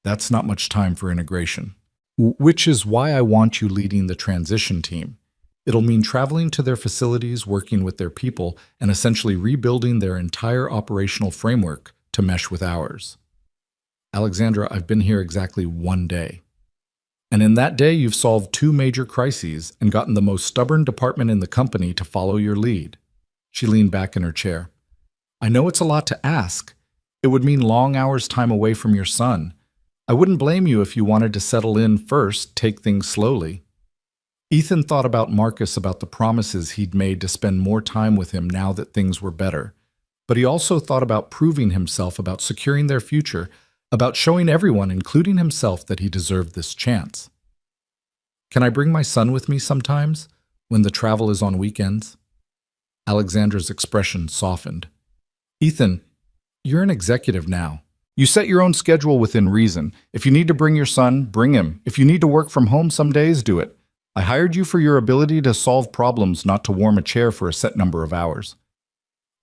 That's not much time for integration. Which is why I want you leading the transition team. It'll mean traveling to their facilities, working with their people, and essentially rebuilding their entire operational framework to mesh with ours. Alexandra, I've been here exactly 1 day. And in that day, you've solved 2 major crises and gotten the most stubborn department in the company to follow your lead. She leaned back in her chair. I know it's a lot to ask. It would mean long hours time away from your son. I wouldn't blame you if you wanted to settle in first, take things slowly. Ethan thought about Marcus, about the promises he'd made to spend more time with him now that things were better. But he also thought about proving himself, about securing their future, about showing everyone, including himself, that he deserved this chance. Can I bring my son with me sometimes, when the travel is on weekends? Alexandra's expression softened. Ethan, you're an executive now. You set your own schedule within reason. If you need to bring your son, bring him. If you need to work from home some days, do it. I hired you for your ability to solve problems, not to warm a chair for a set number of hours.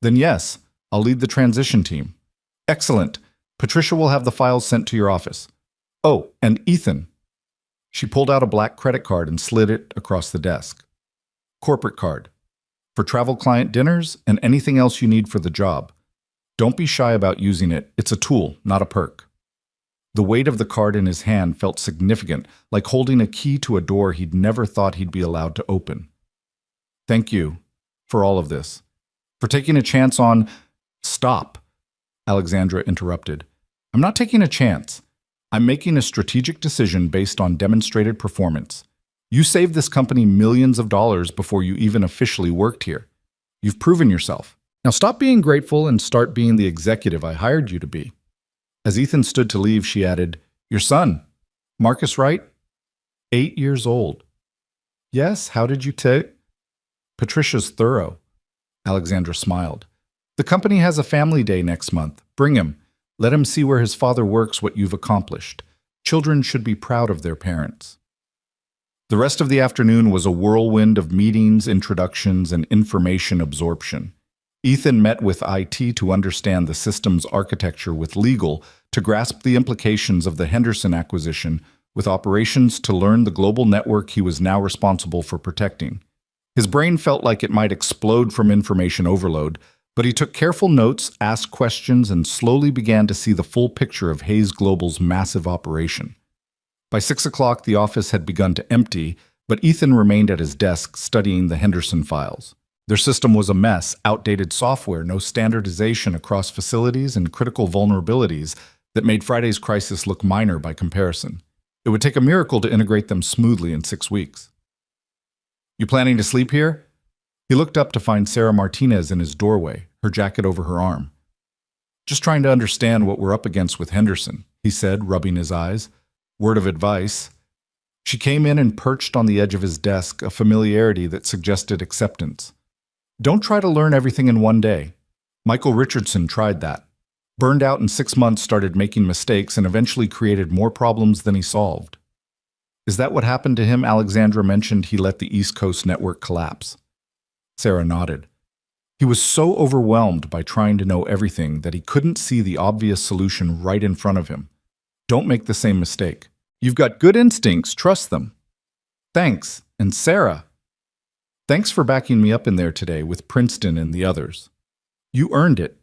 Then yes, I'll lead the transition team. Excellent. Patricia will have the files sent to your office. Oh, and Ethan. She pulled out a black credit card and slid it across the desk. Corporate card. For travel client dinners and anything else you need for the job. Don't be shy about using it. It's a tool, not a perk. The weight of the card in his hand felt significant, like holding a key to a door he'd never thought he'd be allowed to open. Thank you for all of this. For taking a chance on... Stop, Alexandra interrupted. I'm not taking a chance. I'm making a strategic decision based on demonstrated performance. You saved this company millions of dollars before you even officially worked here. You've proven yourself. Now stop being grateful and start being the executive I hired you to be. As Ethan stood to leave, she added, Your son, Marcus, right? 8 years old. Yes, how did you take? Patricia's thorough. Alexandra smiled. The company has a family day next month. Bring him. Let him see where his father works, what you've accomplished. Children should be proud of their parents. The rest of the afternoon was a whirlwind of meetings, introductions, and information absorption. Ethan met with IT to understand the system's architecture, with legal to grasp the implications of the Henderson acquisition, with operations to learn the global network he was now responsible for protecting. His brain felt like it might explode from information overload, but he took careful notes, asked questions, and slowly began to see the full picture of Hayes Global's massive operation. By 6 o'clock, the office had begun to empty, but Ethan remained at his desk studying the Henderson files. Their system was a mess, outdated software, no standardization across facilities, and critical vulnerabilities that made Friday's crisis look minor by comparison. It would take a miracle to integrate them smoothly in 6 weeks. You planning to sleep here? He looked up to find Sarah Martinez in his doorway, her jacket over her arm. Just trying to understand what we're up against with Henderson, he said, rubbing his eyes. Word of advice. She came in and perched on the edge of his desk, a familiarity that suggested acceptance. Don't try to learn everything in 1 day. Michael Richardson tried that. Burned out in 6 months, started making mistakes, and eventually created more problems than he solved. Is that what happened to him? Alexandra mentioned he let the East Coast network collapse. Sarah nodded. He was so overwhelmed by trying to know everything that he couldn't see the obvious solution right in front of him. Don't make the same mistake. You've got good instincts, trust them. Thanks. And Sarah, thanks for backing me up in there today with Princeton and the others. You earned it.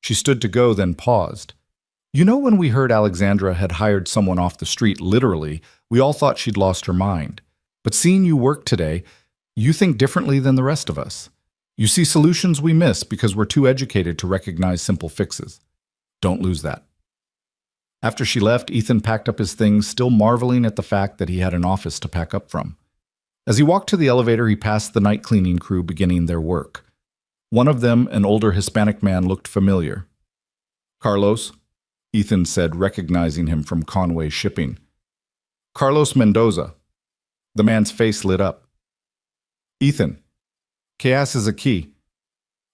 She stood to go, then paused. You know, when we heard Alexandra had hired someone off the street, literally, we all thought she'd lost her mind. But seeing you work today, you think differently than the rest of us. You see solutions we miss because we're too educated to recognize simple fixes. Don't lose that. After she left, Ethan packed up his things, still marveling at the fact that he had an office to pack up from. As he walked to the elevator, he passed the night cleaning crew beginning their work. One of them, an older Hispanic man, looked familiar. "Carlos," Ethan said, recognizing him from Conway Shipping. "Carlos Mendoza." The man's face lit up. "Ethan, chaos is a key.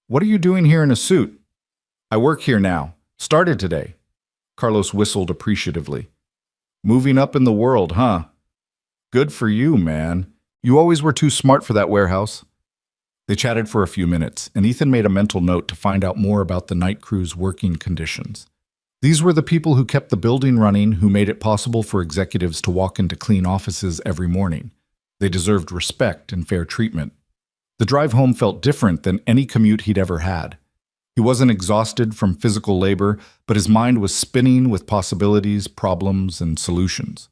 What are you doing here in a suit?" "I work here now. Started today." Carlos whistled appreciatively. "Moving up in the world, huh? Good for you, man. You always were too smart for that warehouse." They chatted for a few minutes, and Ethan made a mental note to find out more about the night crew's working conditions. These were the people who kept the building running, who made it possible for executives to walk into clean offices every morning. They deserved respect and fair treatment. The drive home felt different than any commute he'd ever had. He wasn't exhausted from physical labor, but his mind was spinning with possibilities, problems, and solutions.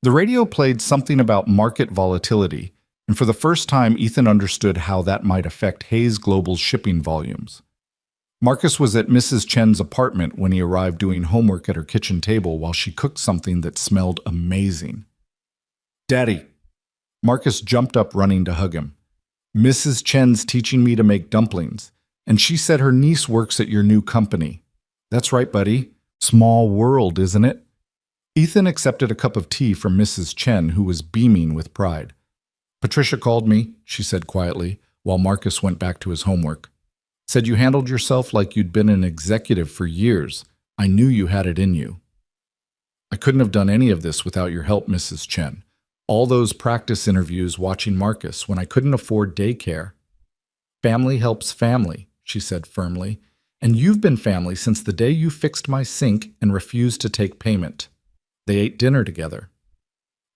The radio played something about market volatility, and for the first time, Ethan understood how that might affect Hayes Global's shipping volumes. Marcus was at Mrs. Chen's apartment when he arrived doing homework at her kitchen table while she cooked something that smelled amazing. "Daddy." Marcus jumped up, running to hug him. "Mrs. Chen's teaching me to make dumplings, and she said her niece works at your new company." "That's right, buddy. Small world, isn't it?" Ethan accepted a cup of tea from Mrs. Chen, who was beaming with pride. "Patricia called me," she said quietly, while Marcus went back to his homework. "Said you handled yourself like you'd been an executive for years. I knew you had it in you." "I couldn't have done any of this without your help, Mrs. Chen. All those practice interviews watching Marcus when I couldn't afford daycare." "Family helps family," she said firmly, "and you've been family since the day you fixed my sink and refused to take payment." They ate dinner together.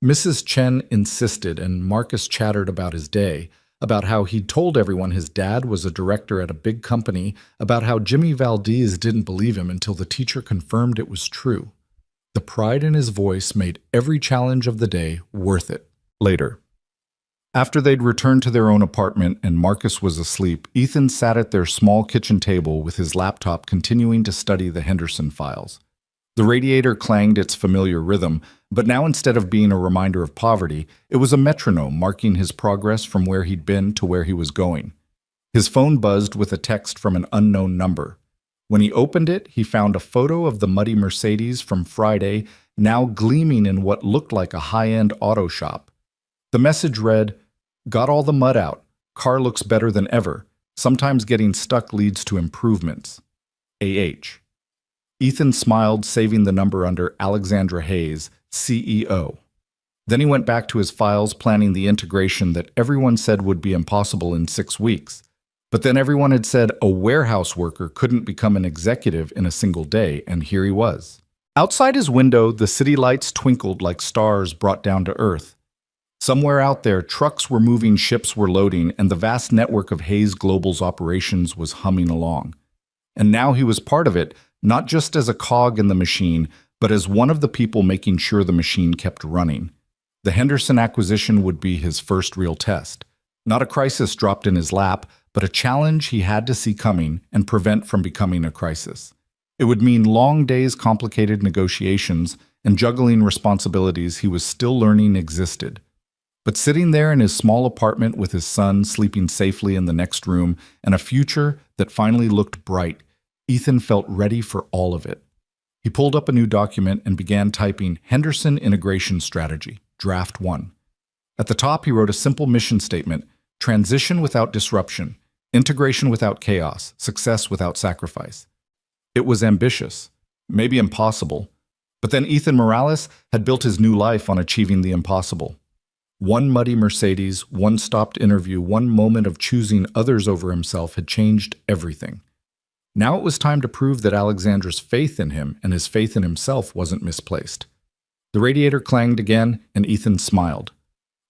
Mrs. Chen insisted, and Marcus chattered about his day, about how he'd told everyone his dad was a director at a big company, about how Jimmy Valdez didn't believe him until the teacher confirmed it was true. The pride in his voice made every challenge of the day worth it. Later, after they'd returned to their own apartment and Marcus was asleep, Ethan sat at their small kitchen table with his laptop continuing to study the Henderson files. The radiator clanged its familiar rhythm, but now instead of being a reminder of poverty, it was a metronome marking his progress from where he'd been to where he was going. His phone buzzed with a text from an unknown number. When he opened it, he found a photo of the muddy Mercedes from Friday, now gleaming in what looked like a high-end auto shop. The message read, "Got all the mud out. Car looks better than ever. Sometimes getting stuck leads to improvements. AH." Ethan smiled, saving the number under Alexandra Hayes, CEO. Then he went back to his files, planning the integration that everyone said would be impossible in 6 weeks. But then everyone had said a warehouse worker couldn't become an executive in a single day, and here he was. Outside his window, the city lights twinkled like stars brought down to earth. Somewhere out there, trucks were moving, ships were loading, and the vast network of Hayes Global's operations was humming along. And now he was part of it, not just as a cog in the machine, but as one of the people making sure the machine kept running. The Henderson acquisition would be his first real test. Not a crisis dropped in his lap, but a challenge he had to see coming and prevent from becoming a crisis. It would mean long days, complicated negotiations, and juggling responsibilities he was still learning existed. But sitting there in his small apartment with his son sleeping safely in the next room and a future that finally looked bright, Ethan felt ready for all of it. He pulled up a new document and began typing Henderson Integration Strategy, Draft 1. At the top, he wrote a simple mission statement: transition without disruption, integration without chaos, success without sacrifice. It was ambitious, maybe impossible, but then Ethan Morales had built his new life on achieving the impossible. One muddy Mercedes, one stopped interview, one moment of choosing others over himself had changed everything. Now it was time to prove that Alexandra's faith in him and his faith in himself wasn't misplaced. The radiator clanged again, and Ethan smiled.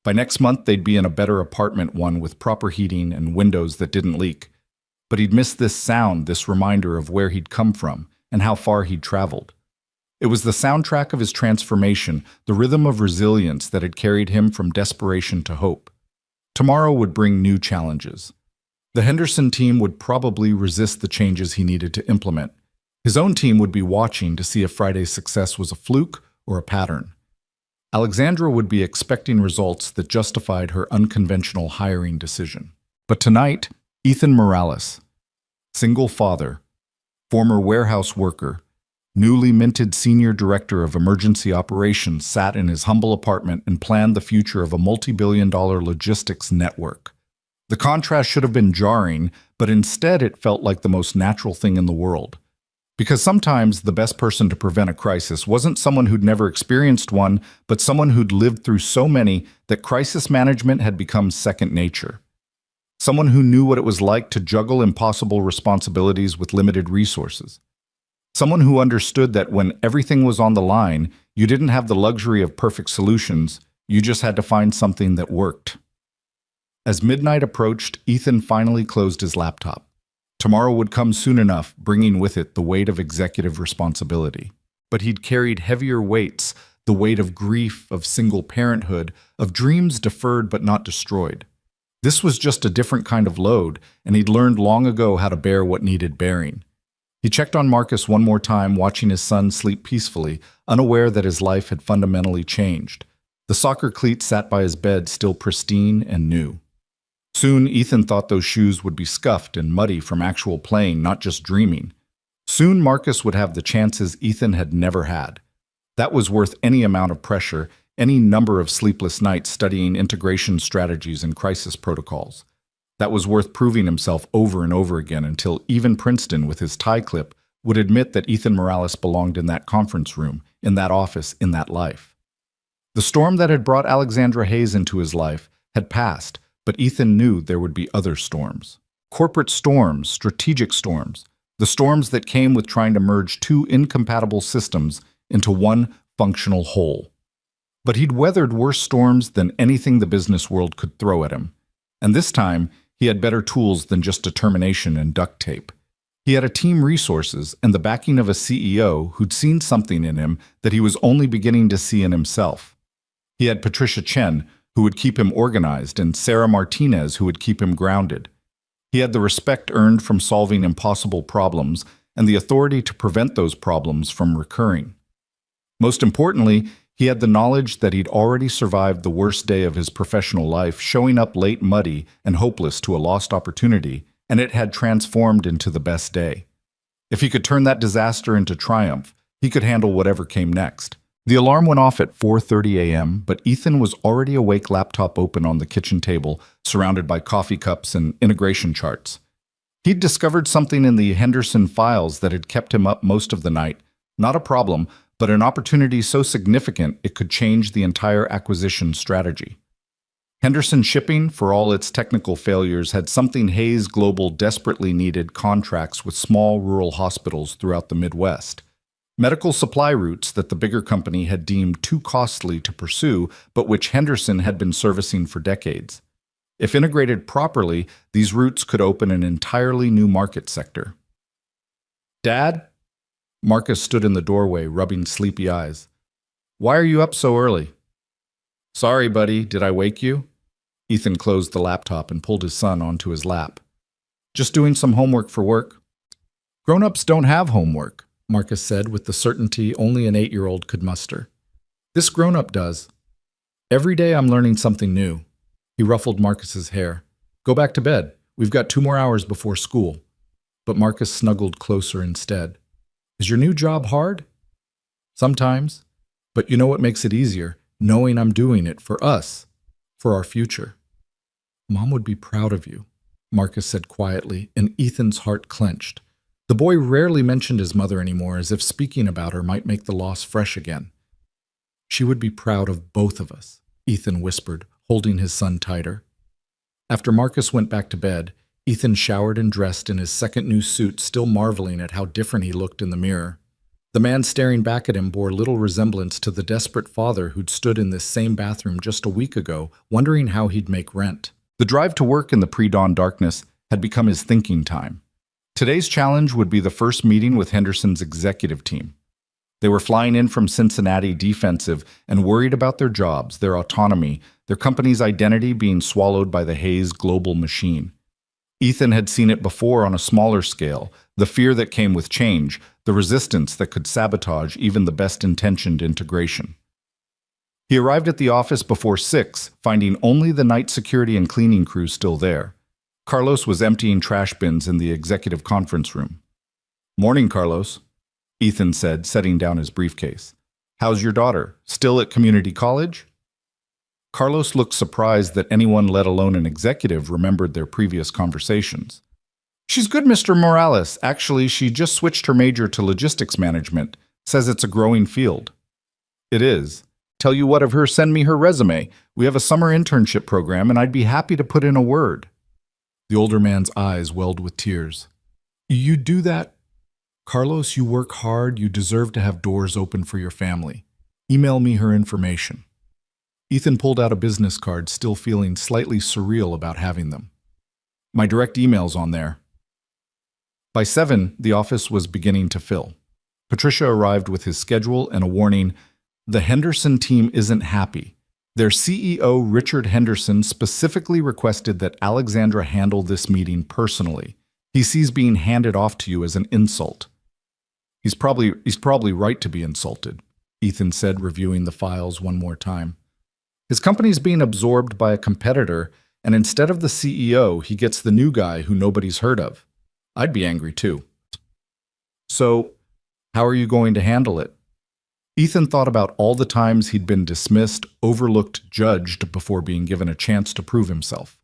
By next month, they'd be in a better apartment, one with proper heating and windows that didn't leak. But he'd missed this sound, this reminder of where he'd come from and how far he'd traveled. It was the soundtrack of his transformation, the rhythm of resilience that had carried him from desperation to hope. Tomorrow would bring new challenges. The Henderson team would probably resist the changes he needed to implement. His own team would be watching to see if Friday's success was a fluke or a pattern. Alexandra would be expecting results that justified her unconventional hiring decision. But tonight, Ethan Morales, single father, former warehouse worker, newly minted senior director of emergency operations, sat in his humble apartment and planned the future of a multi-billion-dollar logistics network. The contrast should have been jarring, but instead it felt like the most natural thing in the world. Because sometimes the best person to prevent a crisis wasn't someone who'd never experienced one, but someone who'd lived through so many that crisis management had become second nature. Someone who knew what it was like to juggle impossible responsibilities with limited resources. Someone who understood that when everything was on the line, you didn't have the luxury of perfect solutions, you just had to find something that worked. As midnight approached, Ethan finally closed his laptop. Tomorrow would come soon enough, bringing with it the weight of executive responsibility. But he'd carried heavier weights, the weight of grief, of single parenthood, of dreams deferred but not destroyed. This was just a different kind of load, and he'd learned long ago how to bear what needed bearing. He checked on Marcus one more time, watching his son sleep peacefully, unaware that his life had fundamentally changed. The soccer cleats sat by his bed, still pristine and new. Soon, Ethan thought those shoes would be scuffed and muddy from actual playing, not just dreaming. Soon, Marcus would have the chances Ethan had never had. That was worth any amount of pressure, any number of sleepless nights studying integration strategies and crisis protocols. That was worth proving himself over and over again until even Princeton, with his tie clip, would admit that Ethan Morales belonged in that conference room, in that office, in that life. The storm that had brought Alexandra Hayes into his life had passed, but Ethan knew there would be other storms. Corporate storms, strategic storms, the storms that came with trying to merge two incompatible systems into one functional whole. But he'd weathered worse storms than anything the business world could throw at him. And this time, he had better tools than just determination and duct tape. He had a team, resources, and the backing of a CEO who'd seen something in him that he was only beginning to see in himself. He had Patricia Chen, who would keep him organized, and Sarah Martinez, who would keep him grounded. He had the respect earned from solving impossible problems and the authority to prevent those problems from recurring. Most importantly, he had the knowledge that he'd already survived the worst day of his professional life, showing up late, muddy, and hopeless to a lost opportunity, and it had transformed into the best day. If he could turn that disaster into triumph, he could handle whatever came next. The alarm went off at 4:30 a.m., but Ethan was already awake, laptop open on the kitchen table, surrounded by coffee cups and integration charts. He'd discovered something in the Henderson files that had kept him up most of the night. Not a problem, but an opportunity so significant it could change the entire acquisition strategy. Henderson Shipping, for all its technical failures, had something Hayes Global desperately needed: contracts with small rural hospitals throughout the Midwest. Medical supply routes that the bigger company had deemed too costly to pursue, but which Henderson had been servicing for decades. If integrated properly, these routes could open an entirely new market sector. "Dad?" Marcus stood in the doorway, rubbing sleepy eyes. "Why are you up so early?" "Sorry, buddy, did I wake you?" Ethan closed the laptop and pulled his son onto his lap. "Just doing some homework for work." "Grown-ups don't have homework," Marcus said with the certainty only an 8-year-old could muster. "This grown-up does. Every day I'm learning something new." He ruffled Marcus's hair. "Go back to bed. We've got 2 more hours before school." But Marcus snuggled closer instead. "Is your new job hard?" "Sometimes. But you know what makes it easier? Knowing I'm doing it for us, for our future." "Mom would be proud of you," Marcus said quietly, and Ethan's heart clenched. The boy rarely mentioned his mother anymore, as if speaking about her might make the loss fresh again. "She would be proud of both of us," Ethan whispered, holding his son tighter. After Marcus went back to bed, Ethan showered and dressed in his second new suit, still marveling at how different he looked in the mirror. The man staring back at him bore little resemblance to the desperate father who'd stood in this same bathroom just a week ago, wondering how he'd make rent. The drive to work in the pre-dawn darkness had become his thinking time. Today's challenge would be the first meeting with Henderson's executive team. They were flying in from Cincinnati, defensive and worried about their jobs, their autonomy, their company's identity being swallowed by the Hayes Global machine. Ethan had seen it before on a smaller scale, the fear that came with change, the resistance that could sabotage even the best-intentioned integration. He arrived at the office before 6, finding only the night security and cleaning crews still there. Carlos was emptying trash bins in the executive conference room. "Morning, Carlos," Ethan said, setting down his briefcase. "How's your daughter? Still at community college?" Carlos looked surprised that anyone, let alone an executive, remembered their previous conversations. "She's good, Mr. Morales. Actually, she just switched her major to logistics management. Says it's a growing field." "It is. Tell you what, of her, send me her resume. We have a summer internship program, and I'd be happy to put in a word." The older man's eyes welled with tears. "You do that? Carlos, you work hard. You deserve to have doors open for your family. Email me her information." Ethan pulled out a business card, still feeling slightly surreal about having them. "My direct email's on there." By 7, the office was beginning to fill. Patricia arrived with his schedule and a warning: "The Henderson team isn't happy. Their CEO, Richard Henderson, specifically requested that Alexandra handle this meeting personally. He sees being handed off to you as an insult." He's probably right to be insulted," Ethan said, reviewing the files one more time. "His company's being absorbed by a competitor, and instead of the CEO, he gets the new guy who nobody's heard of. I'd be angry too." "So, how are you going to handle it?" Ethan thought about all the times he'd been dismissed, overlooked, judged before being given a chance to prove himself.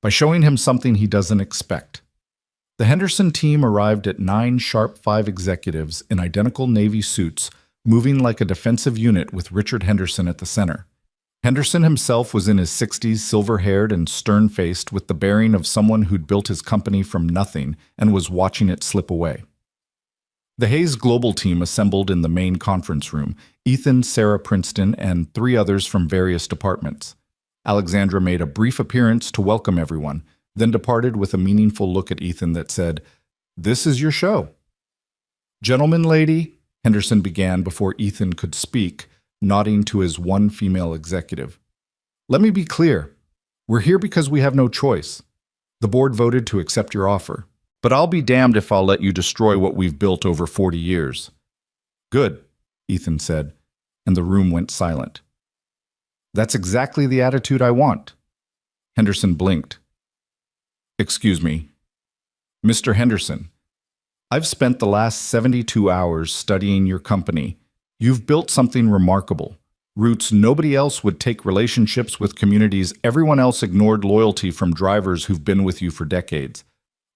By showing him something he doesn't expect. The Henderson team arrived at 9 sharp 5 executives in identical Navy suits, moving like a defensive unit with Richard Henderson at the center. Henderson himself was in his 60s, silver-haired and stern-faced, with the bearing of someone who'd built his company from nothing and was watching it slip away. The Hayes Global team assembled in the main conference room: Ethan, Sarah Princeton, and 3 others from various departments. Alexandra made a brief appearance to welcome everyone, then departed with a meaningful look at Ethan that said, "This is your show." "Gentlemen, lady," Henderson began before Ethan could speak, nodding to his one female executive. "Let me be clear. We're here because we have no choice. The board voted to accept your offer. But I'll be damned if I'll let you destroy what we've built over 40 years. "Good," Ethan said, and the room went silent. "That's exactly the attitude I want." Henderson blinked. "Excuse me. Mr. Henderson, I've spent the last 72 hours studying your company. You've built something remarkable. Roots nobody else would take, relationships with communities everyone else ignored, loyalty from drivers who've been with you for decades.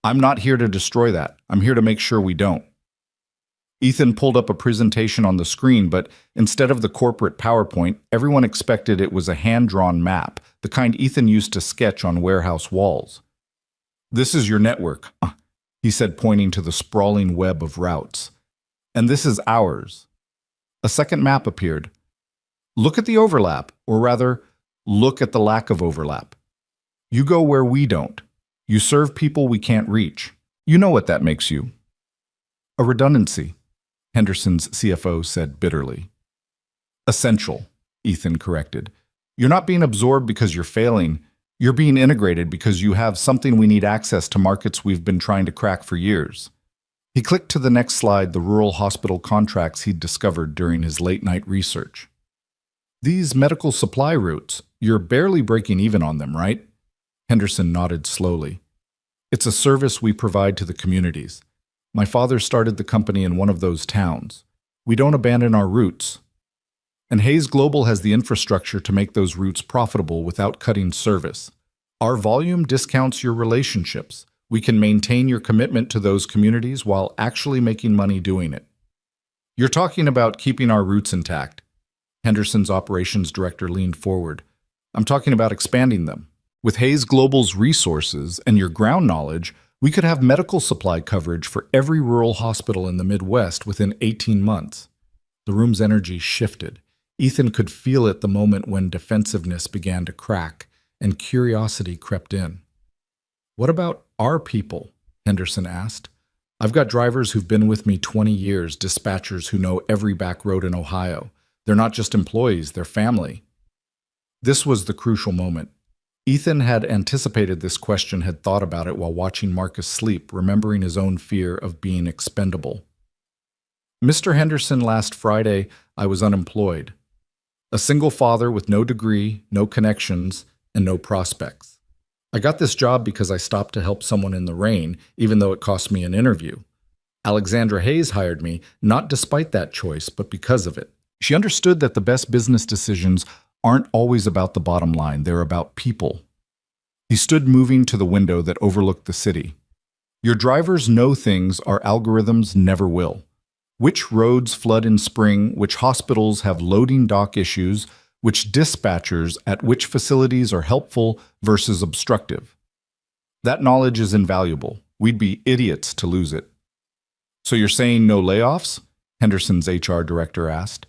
I'm not here to destroy that. I'm here to make sure we don't." Ethan pulled up a presentation on the screen, but instead of the corporate PowerPoint, everyone expected it was a hand-drawn map, the kind Ethan used to sketch on warehouse walls. "This is your network," he said, pointing to the sprawling web of routes. "And this is ours." A second map appeared. "Look at the overlap, or rather, look at the lack of overlap. You go where we don't. You serve people we can't reach. You know what that makes you." "A redundancy," Henderson's CFO said bitterly. "Essential," Ethan corrected. "You're not being absorbed because you're failing. You're being integrated because you have something we need access to, markets we've been trying to crack for years." He clicked to the next slide, the rural hospital contracts he'd discovered during his late-night research. "These medical supply routes, you're barely breaking even on them, right?" Henderson nodded slowly. "It's a service we provide to the communities. My father started the company in one of those towns. We don't abandon our roots. And Hayes Global has the infrastructure to make those routes profitable without cutting service. Our volume discounts your relationships. We can maintain your commitment to those communities while actually making money doing it." "You're talking about keeping our roots intact." Henderson's operations director leaned forward. "I'm talking about expanding them. With Hayes Global's resources and your ground knowledge, we could have medical supply coverage for every rural hospital in the Midwest within 18 months. The room's energy shifted. Ethan could feel it the moment when defensiveness began to crack and curiosity crept in. "What about our people?" Henderson asked. "I've got drivers who've been with me 20 years, dispatchers who know every back road in Ohio. They're not just employees, they're family." This was the crucial moment. Ethan had anticipated this question, had thought about it while watching Marcus sleep, remembering his own fear of being expendable. Mr. Henderson, last Friday, I was unemployed. A single father with no degree, no connections, and no prospects. I got this job because I stopped to help someone in the rain, even though it cost me an interview. Alexandra Hayes hired me, not despite that choice, but because of it. She understood that the best business decisions aren't always about the bottom line, they're about people. He stood moving to the window that overlooked the city. Your drivers know things our algorithms never will. Which roads flood in spring, which hospitals have loading dock issues, which dispatchers at which facilities are helpful versus obstructive. That knowledge is invaluable. We'd be idiots to lose it. So you're saying no layoffs? Henderson's HR director asked.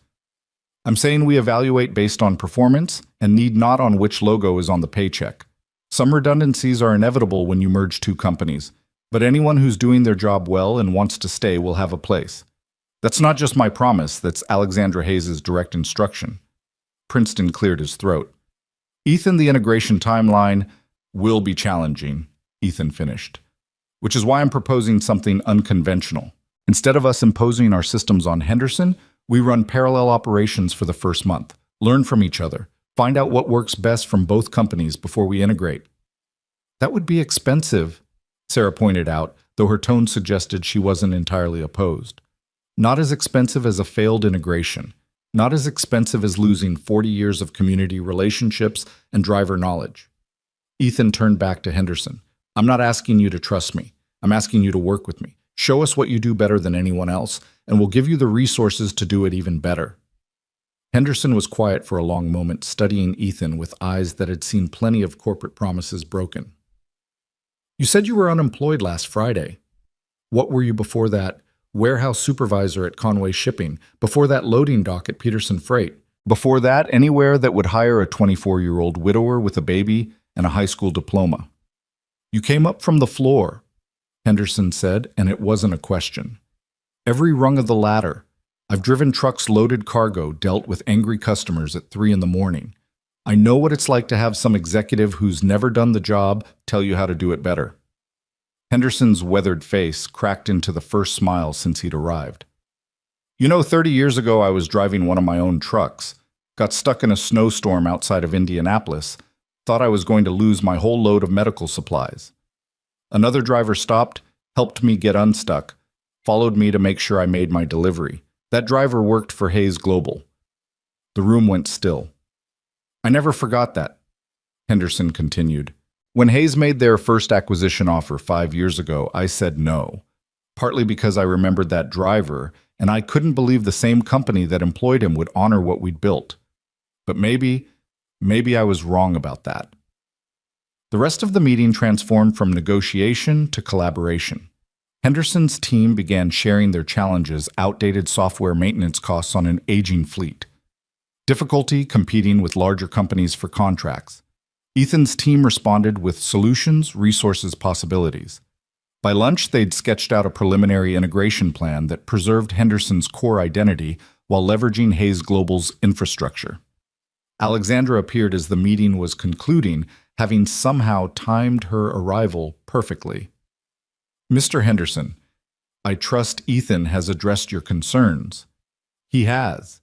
I'm saying we evaluate based on performance and need not on which logo is on the paycheck. Some redundancies are inevitable when you merge two companies, but anyone who's doing their job well and wants to stay will have a place. That's not just my promise, that's Alexandra Hayes' direct instruction. Princeton cleared his throat. Ethan, the integration timeline will be challenging, Ethan finished, which is why I'm proposing something unconventional. Instead of us imposing our systems on Henderson, we run parallel operations for the first month, learn from each other, find out what works best from both companies before we integrate. That would be expensive, Sarah pointed out, though her tone suggested she wasn't entirely opposed. Not as expensive as a failed integration, not as expensive as losing 40 years of community relationships and driver knowledge. Ethan turned back to Henderson. I'm not asking you to trust me. I'm asking you to work with me. Show us what you do better than anyone else, and we'll give you the resources to do it even better. Henderson was quiet for a long moment, studying Ethan with eyes that had seen plenty of corporate promises broken. You said you were unemployed last Friday. What were you before that? Warehouse supervisor at Conway Shipping. Before that, loading dock at Peterson Freight. Before that, anywhere that would hire a 24-year-old widower with a baby and a high school diploma. You came up from the floor, Henderson said, and it wasn't a question. Every rung of the ladder. I've driven trucks loaded cargo, dealt with angry customers at 3 a.m. I know what it's like to have some executive who's never done the job tell you how to do it better. Henderson's weathered face cracked into the first smile since he'd arrived. 30 years ago I was driving one of my own trucks, got stuck in a snowstorm outside of Indianapolis, thought I was going to lose my whole load of medical supplies. Another driver stopped, helped me get unstuck, followed me to make sure I made my delivery. That driver worked for Hayes Global. The room went still. I never forgot that, Henderson continued. When Hayes made their first acquisition offer 5 years ago, I said no, partly because I remembered that driver, and I couldn't believe the same company that employed him would honor what we'd built. But maybe I was wrong about that. The rest of the meeting transformed from negotiation to collaboration. Henderson's team began sharing their challenges, outdated software maintenance costs on an aging fleet, difficulty competing with larger companies for contracts. Ethan's team responded with solutions, resources, possibilities. By lunch, they'd sketched out a preliminary integration plan that preserved Henderson's core identity while leveraging Hayes Global's infrastructure. Alexandra appeared as the meeting was concluding, having somehow timed her arrival perfectly. Mr. Henderson, I trust Ethan has addressed your concerns. He has,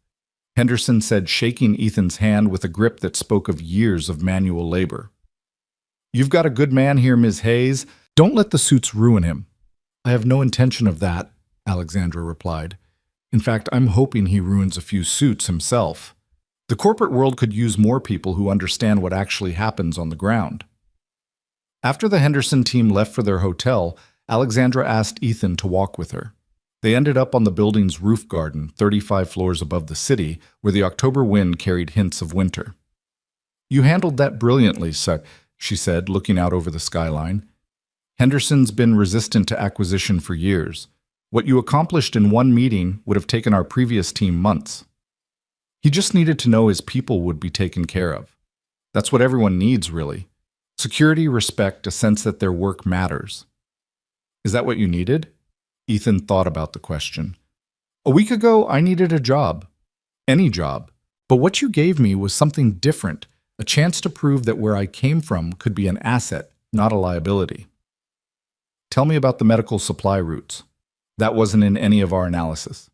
Henderson said, shaking Ethan's hand with a grip that spoke of years of manual labor. You've got a good man here, Ms. Hayes. Don't let the suits ruin him. I have no intention of that, Alexandra replied. In fact, I'm hoping he ruins a few suits himself. The corporate world could use more people who understand what actually happens on the ground. After the Henderson team left for their hotel, Alexandra asked Ethan to walk with her. They ended up on the building's roof garden, 35 floors above the city, where the October wind carried hints of winter. You handled that brilliantly, she said, looking out over the skyline. Henderson's been resistant to acquisition for years. What you accomplished in one meeting would have taken our previous team months. He just needed to know his people would be taken care of. That's what everyone needs, really. Security, respect, a sense that their work matters. Is that what you needed? Ethan thought about the question. A week ago, I needed a job. Any job. But what you gave me was something different. A chance to prove that where I came from could be an asset, not a liability. Tell me about the medical supply routes. That wasn't in any of our analysis.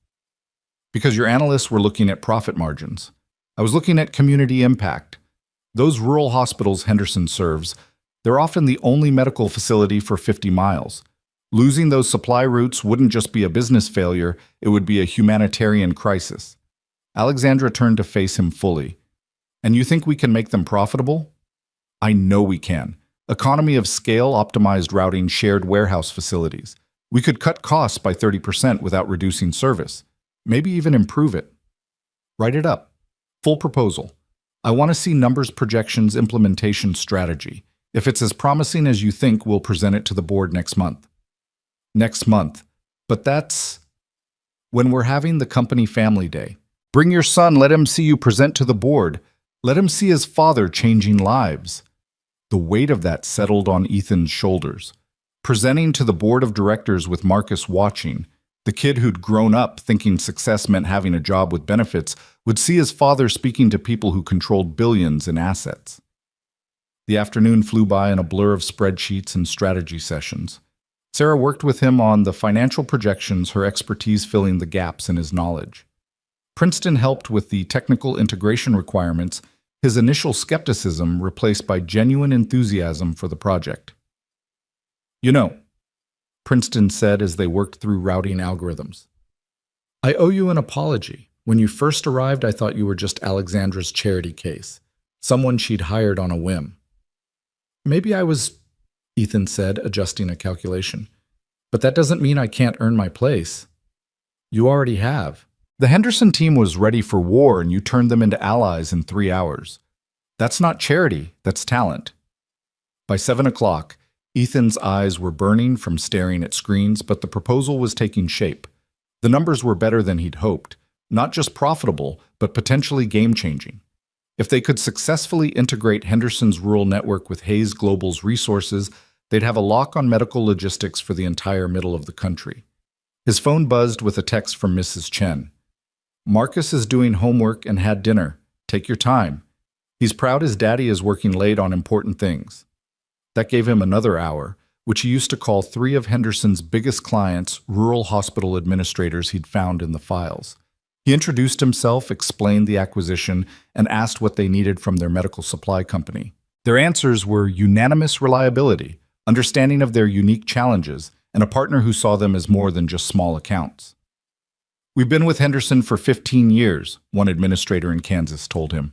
Because your analysts were looking at profit margins. I was looking at community impact. Those rural hospitals Henderson serves, they're often the only medical facility for 50 miles. Losing those supply routes wouldn't just be a business failure, it would be a humanitarian crisis. Alexandra turned to face him fully. And you think we can make them profitable? I know we can. Economy of scale optimized routing shared warehouse facilities. We could cut costs by 30% without reducing service. Maybe even improve it. Write it up. Full proposal. I want to see numbers, projections, implementation strategy. If it's as promising as you think, we'll present it to the board next month. Next month. But that's when we're having the company family day. Bring your son, let him see you present to the board. Let him see his father changing lives. The weight of that settled on Ethan's shoulders. Presenting to the board of directors with Marcus watching, the kid who'd grown up thinking success meant having a job with benefits would see his father speaking to people who controlled billions in assets. The afternoon flew by in a blur of spreadsheets and strategy sessions. Sarah worked with him on the financial projections, her expertise filling the gaps in his knowledge. Princeton helped with the technical integration requirements, his initial skepticism replaced by genuine enthusiasm for the project. You know, Princeton said as they worked through routing algorithms, I owe you an apology. When you first arrived, I thought you were just Alexandra's charity case, someone she'd hired on a whim. Maybe I was, Ethan said, adjusting a calculation. But that doesn't mean I can't earn my place. You already have. The Henderson team was ready for war and you turned them into allies in 3 hours. That's not charity, that's talent. By 7 o'clock, Ethan's eyes were burning from staring at screens, but the proposal was taking shape. The numbers were better than he'd hoped, not just profitable, but potentially game-changing. If they could successfully integrate Henderson's rural network with Hayes Global's resources, they'd have a lock on medical logistics for the entire middle of the country. His phone buzzed with a text from Mrs. Chen. Marcus is doing homework and had dinner. Take your time. He's proud his daddy is working late on important things. That gave him another hour, which he used to call 3 of Henderson's biggest clients, rural hospital administrators he'd found in the files. He introduced himself, explained the acquisition, and asked what they needed from their medical supply company. Their answers were unanimous reliability, understanding of their unique challenges, and a partner who saw them as more than just small accounts. We've been with Henderson for 15 years, one administrator in Kansas told him.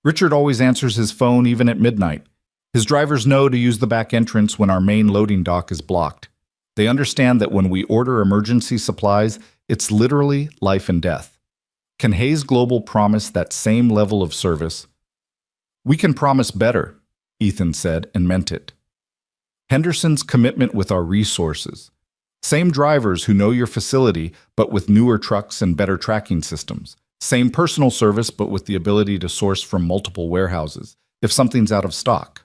Richard always answers his phone even at midnight. His drivers know to use the back entrance when our main loading dock is blocked. They understand that when we order emergency supplies, it's literally life and death. Can Hayes Global promise that same level of service? We can promise better, Ethan said, and meant it. Henderson's commitment with our resources. Same drivers who know your facility, but with newer trucks and better tracking systems. Same personal service, but with the ability to source from multiple warehouses, if something's out of stock.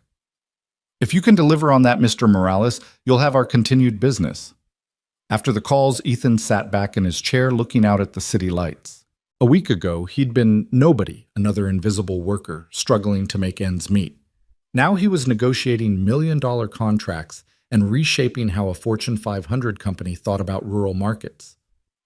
If you can deliver on that, Mr. Morales, you'll have our continued business. After the calls, Ethan sat back in his chair looking out at the city lights. A week ago, he'd been nobody, another invisible worker, struggling to make ends meet. Now he was negotiating million-dollar contracts and reshaping how a Fortune 500 company thought about rural markets.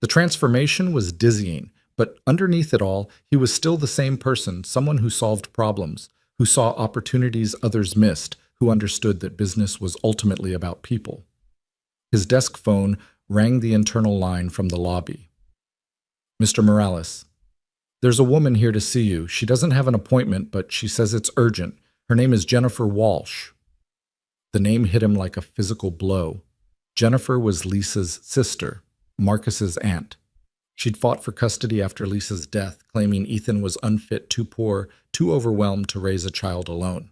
The transformation was dizzying, but underneath it all, he was still the same person, someone who solved problems, who saw opportunities others missed, who understood that business was ultimately about people. His desk phone rang the internal line from the lobby. Mr. Morales, there's a woman here to see you. She doesn't have an appointment, but she says it's urgent. Her name is Jennifer Walsh. The name hit him like a physical blow. Jennifer was Lisa's sister, Marcus's aunt. She'd fought for custody after Lisa's death, claiming Ethan was unfit, too poor, too overwhelmed to raise a child alone.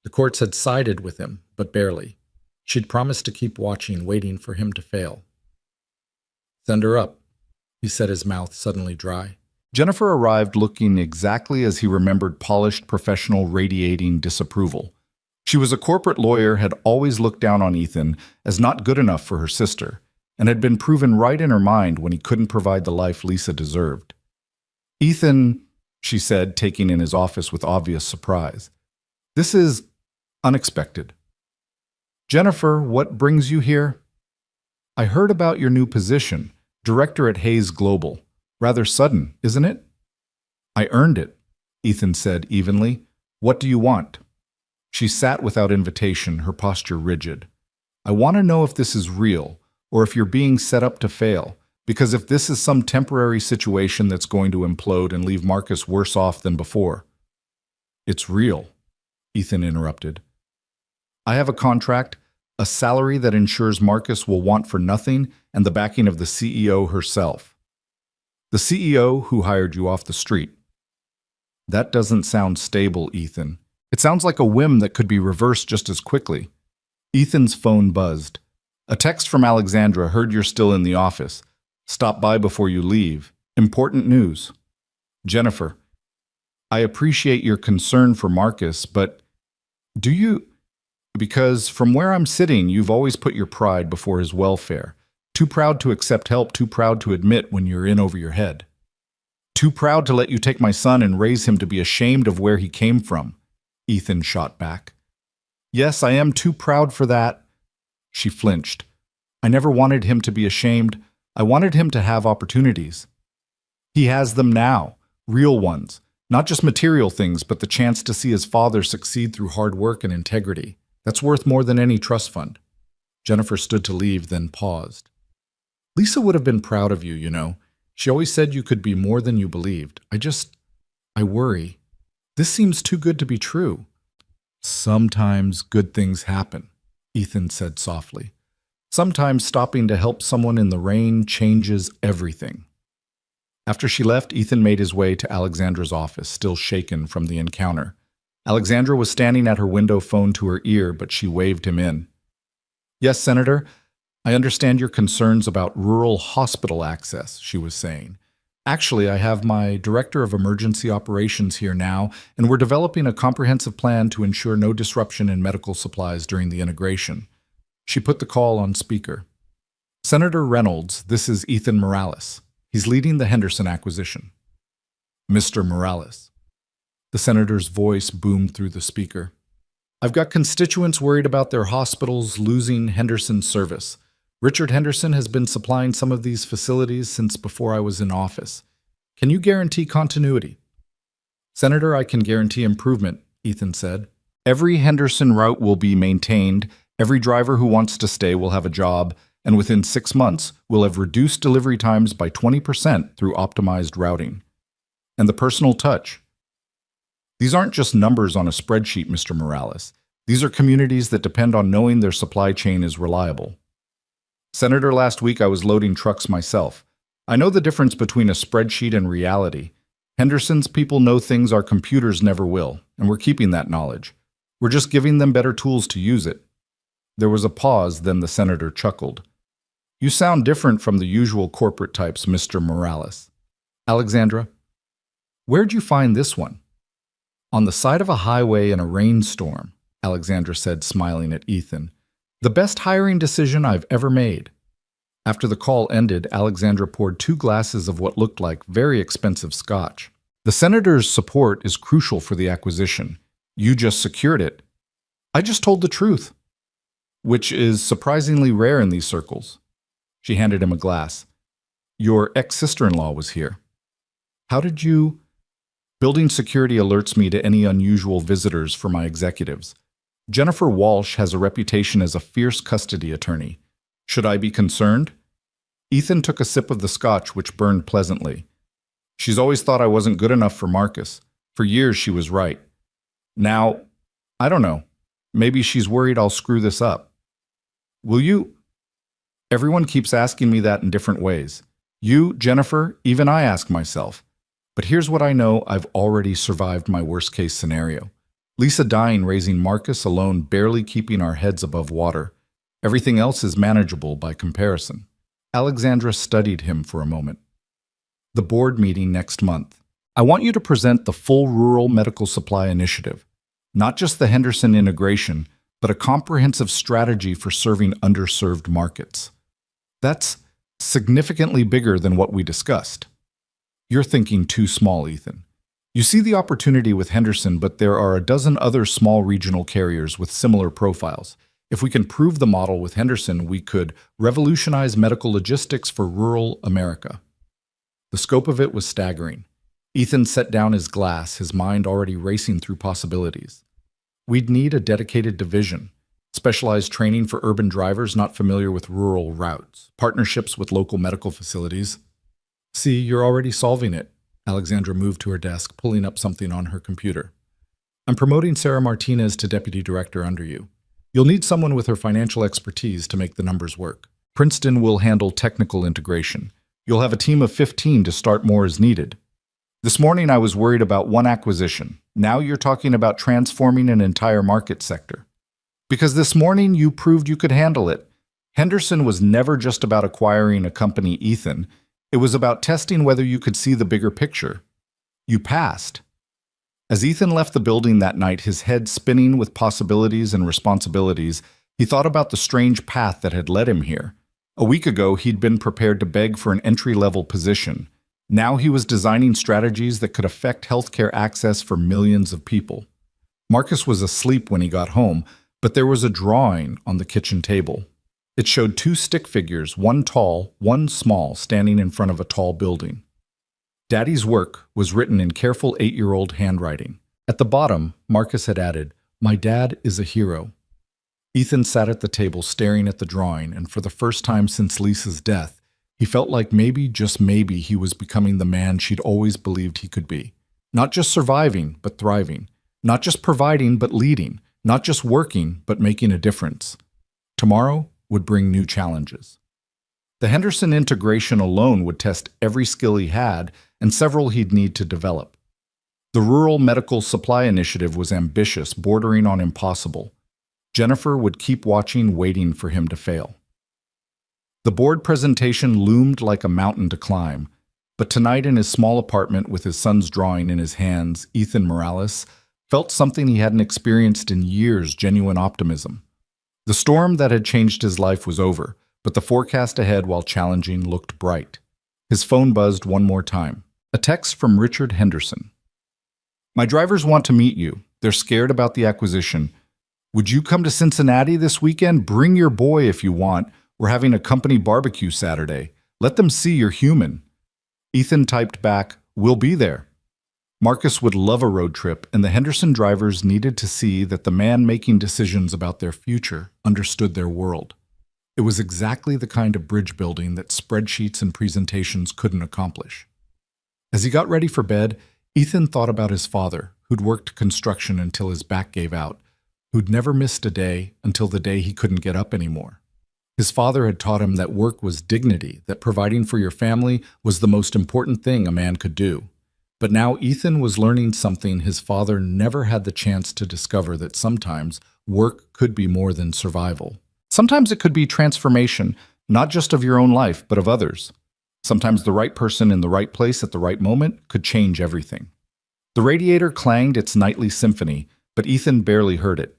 The courts had sided with him, but barely. She'd promised to keep watching, waiting for him to fail. Send her up, he said, his mouth suddenly dry. Jennifer arrived looking exactly as he remembered, polished, professional, radiating disapproval. She was a corporate lawyer, had always looked down on Ethan as not good enough for her sister, and had been proven right in her mind when he couldn't provide the life Lisa deserved. Ethan, she said, taking in his office with obvious surprise. This is unexpected. Jennifer, what brings you here? I heard about your new position, director at Hayes Global. Rather sudden, isn't it? I earned it, Ethan said evenly. What do you want? She sat without invitation, her posture rigid. I want to know if this is real, or if you're being set up to fail, because if this is some temporary situation that's going to implode and leave Marcus worse off than before. It's real, Ethan interrupted. I have a contract, a salary that ensures Marcus will want for nothing, and the backing of the CEO herself. The CEO who hired you off the street. That doesn't sound stable, Ethan. It sounds like a whim that could be reversed just as quickly. Ethan's phone buzzed. A text from Alexandra. Heard you're still in the office. Stop by before you leave. Important news. Jennifer, I appreciate your concern for Marcus, but do you... Because from where I'm sitting, you've always put your pride before his welfare. Too proud to accept help, too proud to admit when you're in over your head. Too proud to let you take my son and raise him to be ashamed of where he came from, Ethan shot back. Yes, I am too proud for that. She flinched. I never wanted him to be ashamed. I wanted him to have opportunities. He has them now, real ones, not just material things, but the chance to see his father succeed through hard work and integrity. That's worth more than any trust fund. Jennifer stood to leave, then paused. Lisa would have been proud of you, you know. She always said you could be more than you believed. I worry. This seems too good to be true. Sometimes good things happen, Ethan said softly. Sometimes stopping to help someone in the rain changes everything. After she left, Ethan made his way to Alexandra's office, still shaken from the encounter. Alexandra was standing at her window, phone to her ear, but she waved him in. Yes, Senator, I understand your concerns about rural hospital access, she was saying. Actually, I have my Director of Emergency Operations here now, and we're developing a comprehensive plan to ensure no disruption in medical supplies during the integration. She put the call on speaker. Senator Reynolds, this is Ethan Morales. He's leading the Henderson acquisition. Mr. Morales. The senator's voice boomed through the speaker. I've got constituents worried about their hospitals losing Henderson's service. Richard Henderson has been supplying some of these facilities since before I was in office. Can you guarantee continuity? Senator, I can guarantee improvement, Ethan said. Every Henderson route will be maintained, every driver who wants to stay will have a job, and within 6 months, we'll have reduced delivery times by 20% through optimized routing. And the personal touch. These aren't just numbers on a spreadsheet, Mr. Morales. These are communities that depend on knowing their supply chain is reliable. Senator, last week I was loading trucks myself. I know the difference between a spreadsheet and reality. Henderson's people know things our computers never will, and we're keeping that knowledge. We're just giving them better tools to use it. There was a pause, then the senator chuckled. You sound different from the usual corporate types, Mr. Morales. Alexandra, where'd you find this one? On the side of a highway in a rainstorm, Alexandra said, smiling at Ethan. The best hiring decision I've ever made. After the call ended, Alexandra poured 2 glasses of what looked like very expensive scotch. The senator's support is crucial for the acquisition. You just secured it. I just told the truth, which is surprisingly rare in these circles. She handed him a glass. Your ex-sister-in-law was here. How did you... Building security alerts me to any unusual visitors for my executives. Jennifer Walsh has a reputation as a fierce custody attorney. Should I be concerned? Ethan took a sip of the scotch, which burned pleasantly. She's always thought I wasn't good enough for Marcus. For years, she was right. Now, I don't know. Maybe she's worried I'll screw this up. Will you? Everyone keeps asking me that in different ways. You, Jennifer, even I ask myself. But here's what I know, I've already survived my worst-case scenario. Lisa dying, raising Marcus alone, barely keeping our heads above water. Everything else is manageable by comparison. Alexandra studied him for a moment. The board meeting next month. I want you to present the full Rural Medical Supply Initiative. Not just the Henderson integration, but a comprehensive strategy for serving underserved markets. That's significantly bigger than what we discussed. You're thinking too small, Ethan. You see the opportunity with Henderson, but there are a dozen other small regional carriers with similar profiles. If we can prove the model with Henderson, we could revolutionize medical logistics for rural America. The scope of it was staggering. Ethan set down his glass, his mind already racing through possibilities. We'd need a dedicated division, specialized training for urban drivers not familiar with rural routes, partnerships with local medical facilities. See, you're already solving it. Alexandra moved to her desk, pulling up something on her computer. I'm promoting Sarah Martinez to deputy director under you. You'll need someone with her financial expertise to make the numbers work. Princeton will handle technical integration. You'll have a team of 15 to start more as needed. This morning I was worried about one acquisition. Now you're talking about transforming an entire market sector. Because this morning you proved you could handle it. Henderson was never just about acquiring a company, Ethan. It was about testing whether you could see the bigger picture. You passed. As Ethan left the building that night, his head spinning with possibilities and responsibilities, he thought about the strange path that had led him here. A week ago, he'd been prepared to beg for an entry-level position. Now he was designing strategies that could affect healthcare access for millions of people. Marcus was asleep when he got home, but there was a drawing on the kitchen table. It showed two stick figures, one tall, one small, standing in front of a tall building. Daddy's work was written in careful 8-year-old handwriting. At the bottom, Marcus had added, "My dad is a hero." Ethan sat at the table staring at the drawing, and for the first time since Lisa's death, he felt like maybe, just maybe, he was becoming the man she'd always believed he could be. Not just surviving, but thriving. Not just providing, but leading. Not just working, but making a difference. Tomorrow would bring new challenges. The Henderson integration alone would test every skill he had and several he'd need to develop. The Rural Medical Supply Initiative was ambitious, bordering on impossible. Jennifer would keep watching, waiting for him to fail. The board presentation loomed like a mountain to climb, but tonight in his small apartment with his son's drawing in his hands, Ethan Morales felt something he hadn't experienced in years, genuine optimism. The storm that had changed his life was over, but the forecast ahead, while challenging, looked bright. His phone buzzed one more time. A text from Richard Henderson. "My drivers want to meet you. They're scared about the acquisition. Would you come to Cincinnati this weekend? Bring your boy if you want. We're having a company barbecue Saturday. Let them see you're human." Ethan typed back, "We'll be there." Marcus would love a road trip, and the Henderson drivers needed to see that the man making decisions about their future understood their world. It was exactly the kind of bridge building that spreadsheets and presentations couldn't accomplish. As he got ready for bed, Ethan thought about his father, who'd worked construction until his back gave out, who'd never missed a day until the day he couldn't get up anymore. His father had taught him that work was dignity, that providing for your family was the most important thing a man could do. But now Ethan was learning something his father never had the chance to discover, that sometimes work could be more than survival. Sometimes it could be transformation, not just of your own life, but of others. Sometimes the right person in the right place at the right moment could change everything. The radiator clanged its nightly symphony, but Ethan barely heard it.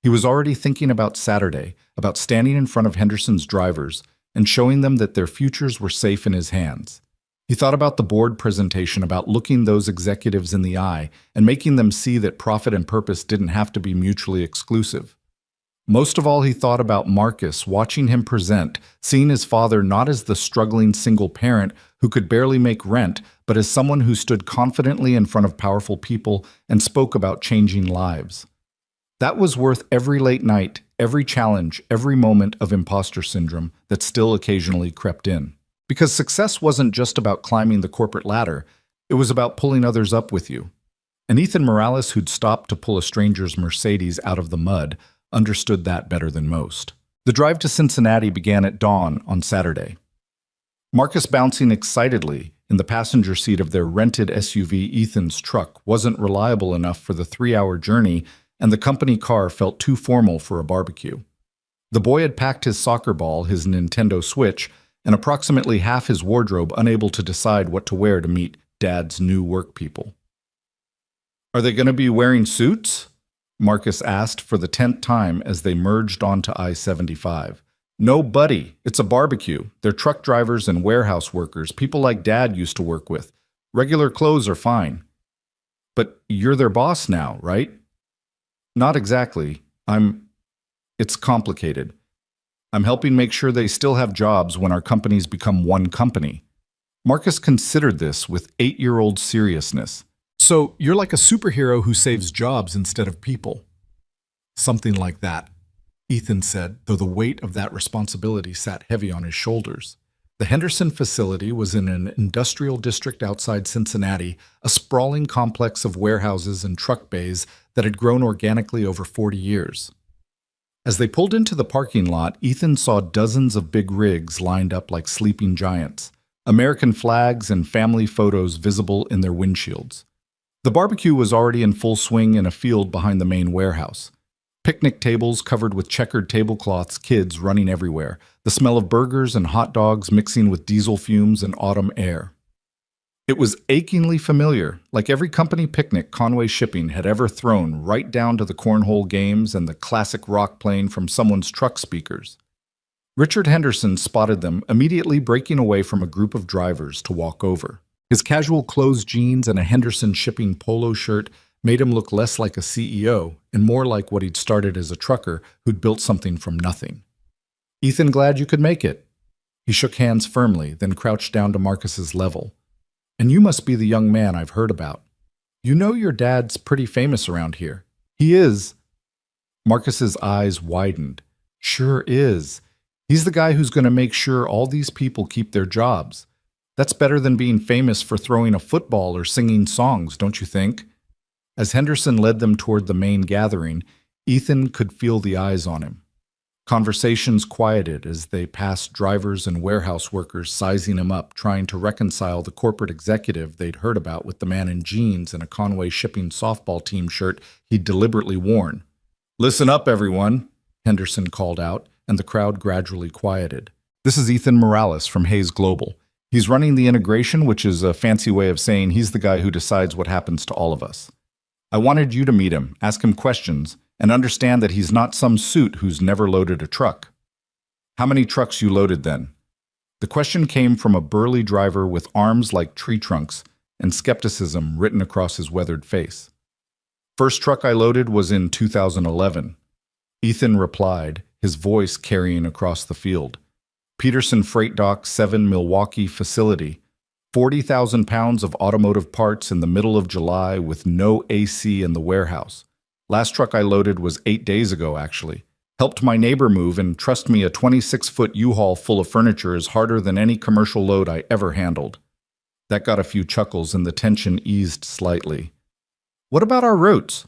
He was already thinking about Saturday, about standing in front of Henderson's drivers and showing them that their futures were safe in his hands. He thought about the board presentation, about looking those executives in the eye and making them see that profit and purpose didn't have to be mutually exclusive. Most of all, he thought about Marcus, watching him present, seeing his father not as the struggling single parent who could barely make rent, but as someone who stood confidently in front of powerful people and spoke about changing lives. That was worth every late night, every challenge, every moment of imposter syndrome that still occasionally crept in. Because success wasn't just about climbing the corporate ladder, it was about pulling others up with you. And Ethan Morales, who'd stopped to pull a stranger's Mercedes out of the mud, understood that better than most. The drive to Cincinnati began at dawn on Saturday. Marcus, bouncing excitedly in the passenger seat of their rented SUV, Ethan's truck wasn't reliable enough for the 3-hour journey, and the company car felt too formal for a barbecue. The boy had packed his soccer ball, his Nintendo Switch, and approximately half his wardrobe, unable to decide what to wear to meet Dad's new work people. "Are they going to be wearing suits?" Marcus asked for the 10th time as they merged onto I-75. "No, buddy. It's a barbecue. They're truck drivers and warehouse workers, people like Dad used to work with. Regular clothes are fine." But you're their boss now, right? Not exactly. It's complicated. I'm helping make sure they still have jobs when our companies become one company. Marcus considered this with 8-year-old seriousness. So you're like a superhero who saves jobs instead of people. Something like that, Ethan said, though the weight of that responsibility sat heavy on his shoulders. The Henderson facility was in an industrial district outside Cincinnati, a sprawling complex of warehouses and truck bays that had grown organically over 40 years. As they pulled into the parking lot, Ethan saw dozens of big rigs lined up like sleeping giants, American flags and family photos visible in their windshields. The barbecue was already in full swing in a field behind the main warehouse. Picnic tables covered with checkered tablecloths, kids running everywhere, the smell of burgers and hot dogs mixing with diesel fumes and autumn air. It was achingly familiar, like every company picnic Conway Shipping had ever thrown, right down to the cornhole games and the classic rock playing from someone's truck speakers. Richard Henderson spotted them, immediately breaking away from a group of drivers to walk over. His casual clothes jeans and a Henderson Shipping polo shirt made him look less like a CEO and more like what he'd started as a trucker who'd built something from nothing. "Ethan, glad you could make it." He shook hands firmly, then crouched down to Marcus's level. "And you must be the young man I've heard about. You know your dad's pretty famous around here." "He is." Marcus's eyes widened. "Sure is. He's the guy who's going to make sure all these people keep their jobs. That's better than being famous for throwing a football or singing songs, don't you think?" As Henderson led them toward the main gathering, Ethan could feel the eyes on him. Conversations quieted as they passed drivers and warehouse workers sizing him up, trying to reconcile the corporate executive they'd heard about with the man in jeans and a Conway Shipping softball team shirt he'd deliberately worn. "Listen up, everyone," Henderson called out, and the crowd gradually quieted. "This is Ethan Morales from Hayes Global. He's running the integration, which is a fancy way of saying he's the guy who decides what happens to all of us. I wanted you to meet him, ask him questions, and understand that he's not some suit who's never loaded a truck." "How many trucks you loaded then?" The question came from a burly driver with arms like tree trunks and skepticism written across his weathered face. "First truck I loaded was in 2011. Ethan replied, his voice carrying across the field. "Peterson Freight Dock 7 Milwaukee facility. 40,000 pounds of automotive parts in the middle of July with no AC in the warehouse. Last truck I loaded was 8 days ago, actually. Helped my neighbor move, and trust me, a 26-foot U-Haul full of furniture is harder than any commercial load I ever handled." That got a few chuckles, and the tension eased slightly. "What about our routes?"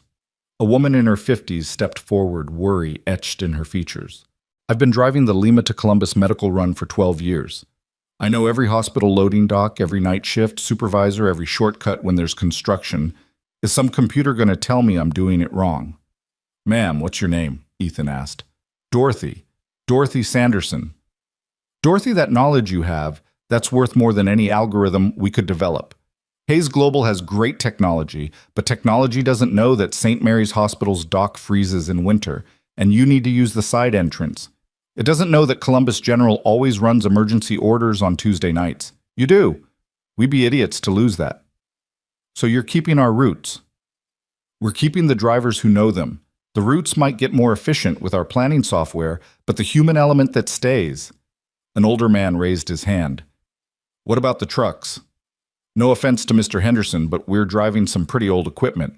A woman in her 50s stepped forward, worry etched in her features. "I've been driving the Lima to Columbus medical run for 12 years. I know every hospital loading dock, every night shift supervisor, every shortcut when there's construction. Is some computer going to tell me I'm doing it wrong?" "Ma'am, what's your name?" Ethan asked. "Dorothy. Dorothy Sanderson." "Dorothy, that knowledge you have, that's worth more than any algorithm we could develop. Hayes Global has great technology, but technology doesn't know that St. Mary's Hospital's dock freezes in winter, and you need to use the side entrance. It doesn't know that Columbus General always runs emergency orders on Tuesday nights. You do. We'd be idiots to lose that. So you're keeping our routes." "We're keeping the drivers who know them. The routes might get more efficient with our planning software, but the human element that stays." An older man raised his hand. "What about the trucks? No offense to Mr. Henderson, but we're driving some pretty old equipment."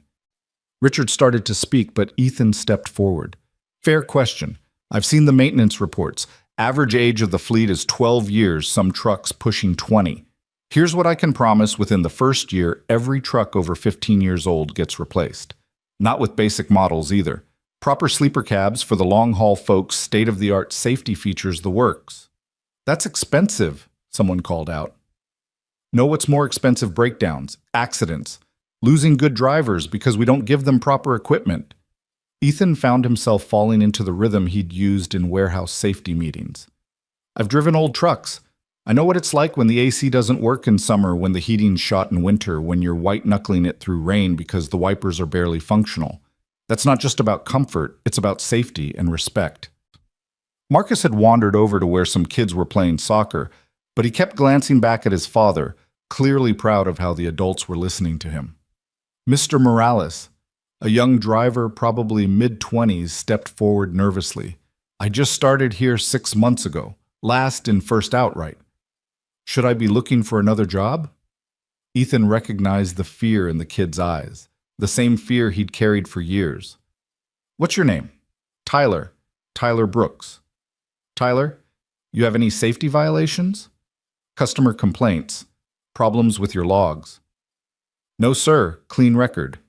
Richard started to speak, but Ethan stepped forward. "Fair question. I've seen the maintenance reports. Average age of the fleet is 12 years, some trucks pushing 20. Here's what I can promise: within the first year, every truck over 15 years old gets replaced. Not with basic models either. Proper sleeper cabs for the long-haul folks, state-of-the-art safety features, the works." "That's expensive," someone called out. "Know what's more expensive? Breakdowns, accidents, losing good drivers because we don't give them proper equipment." Ethan found himself falling into the rhythm he'd used in warehouse safety meetings. "I've driven old trucks. I know what it's like when the AC doesn't work in summer, when the heating's shot in winter, when you're white-knuckling it through rain because the wipers are barely functional. That's not just about comfort, it's about safety and respect." Marcus had wandered over to where some kids were playing soccer, but he kept glancing back at his father, clearly proud of how the adults were listening to him. Mr. Morales, a young driver, probably mid-20s, stepped forward nervously. I just started here 6 months ago, last in first outright. Should I be looking for another job? Ethan recognized the fear in the kid's eyes, the same fear he'd carried for years. What's your name? Tyler. Tyler Brooks. Tyler, you have any safety violations? Customer complaints? Problems with your logs? No, sir. Clean record.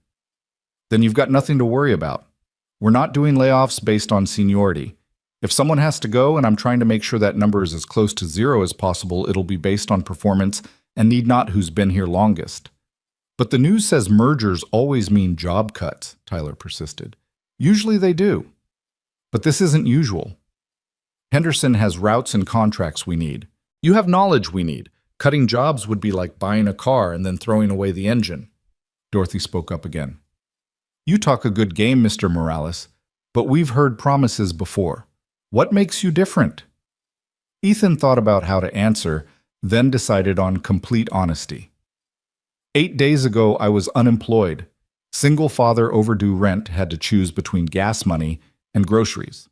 Then you've got nothing to worry about. We're not doing layoffs based on seniority. If someone has to go and I'm trying to make sure that number is as close to zero as possible, it'll be based on performance and need not who's been here longest. But the news says mergers always mean job cuts, Tyler persisted. Usually they do. But this isn't usual. Henderson has routes and contracts we need. You have knowledge we need. Cutting jobs would be like buying a car and then throwing away the engine. Dorothy spoke up again. You talk a good game, Mr. Morales, but we've heard promises before. What makes you different? Ethan thought about how to answer, then decided on complete honesty. 8 days ago, I was unemployed. Single father, overdue rent, had to choose between gas money and groceries.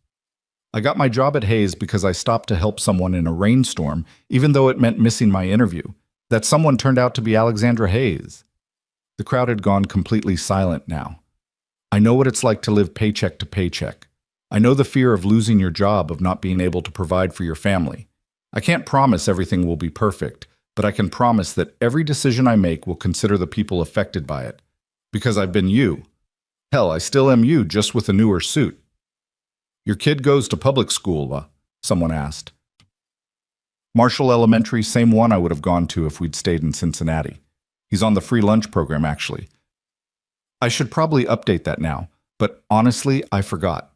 I got my job at Hayes because I stopped to help someone in a rainstorm, even though it meant missing my interview. That someone turned out to be Alexandra Hayes. The crowd had gone completely silent now. I know what it's like to live paycheck to paycheck. I know the fear of losing your job, of not being able to provide for your family. I can't promise everything will be perfect, but I can promise that every decision I make will consider the people affected by it. Because I've been you. Hell, I still am you, just with a newer suit. Your kid goes to public school, someone asked. Marshall Elementary, same one I would have gone to if we'd stayed in Cincinnati. He's on the free lunch program, actually. I should probably update that now, but honestly, I forgot.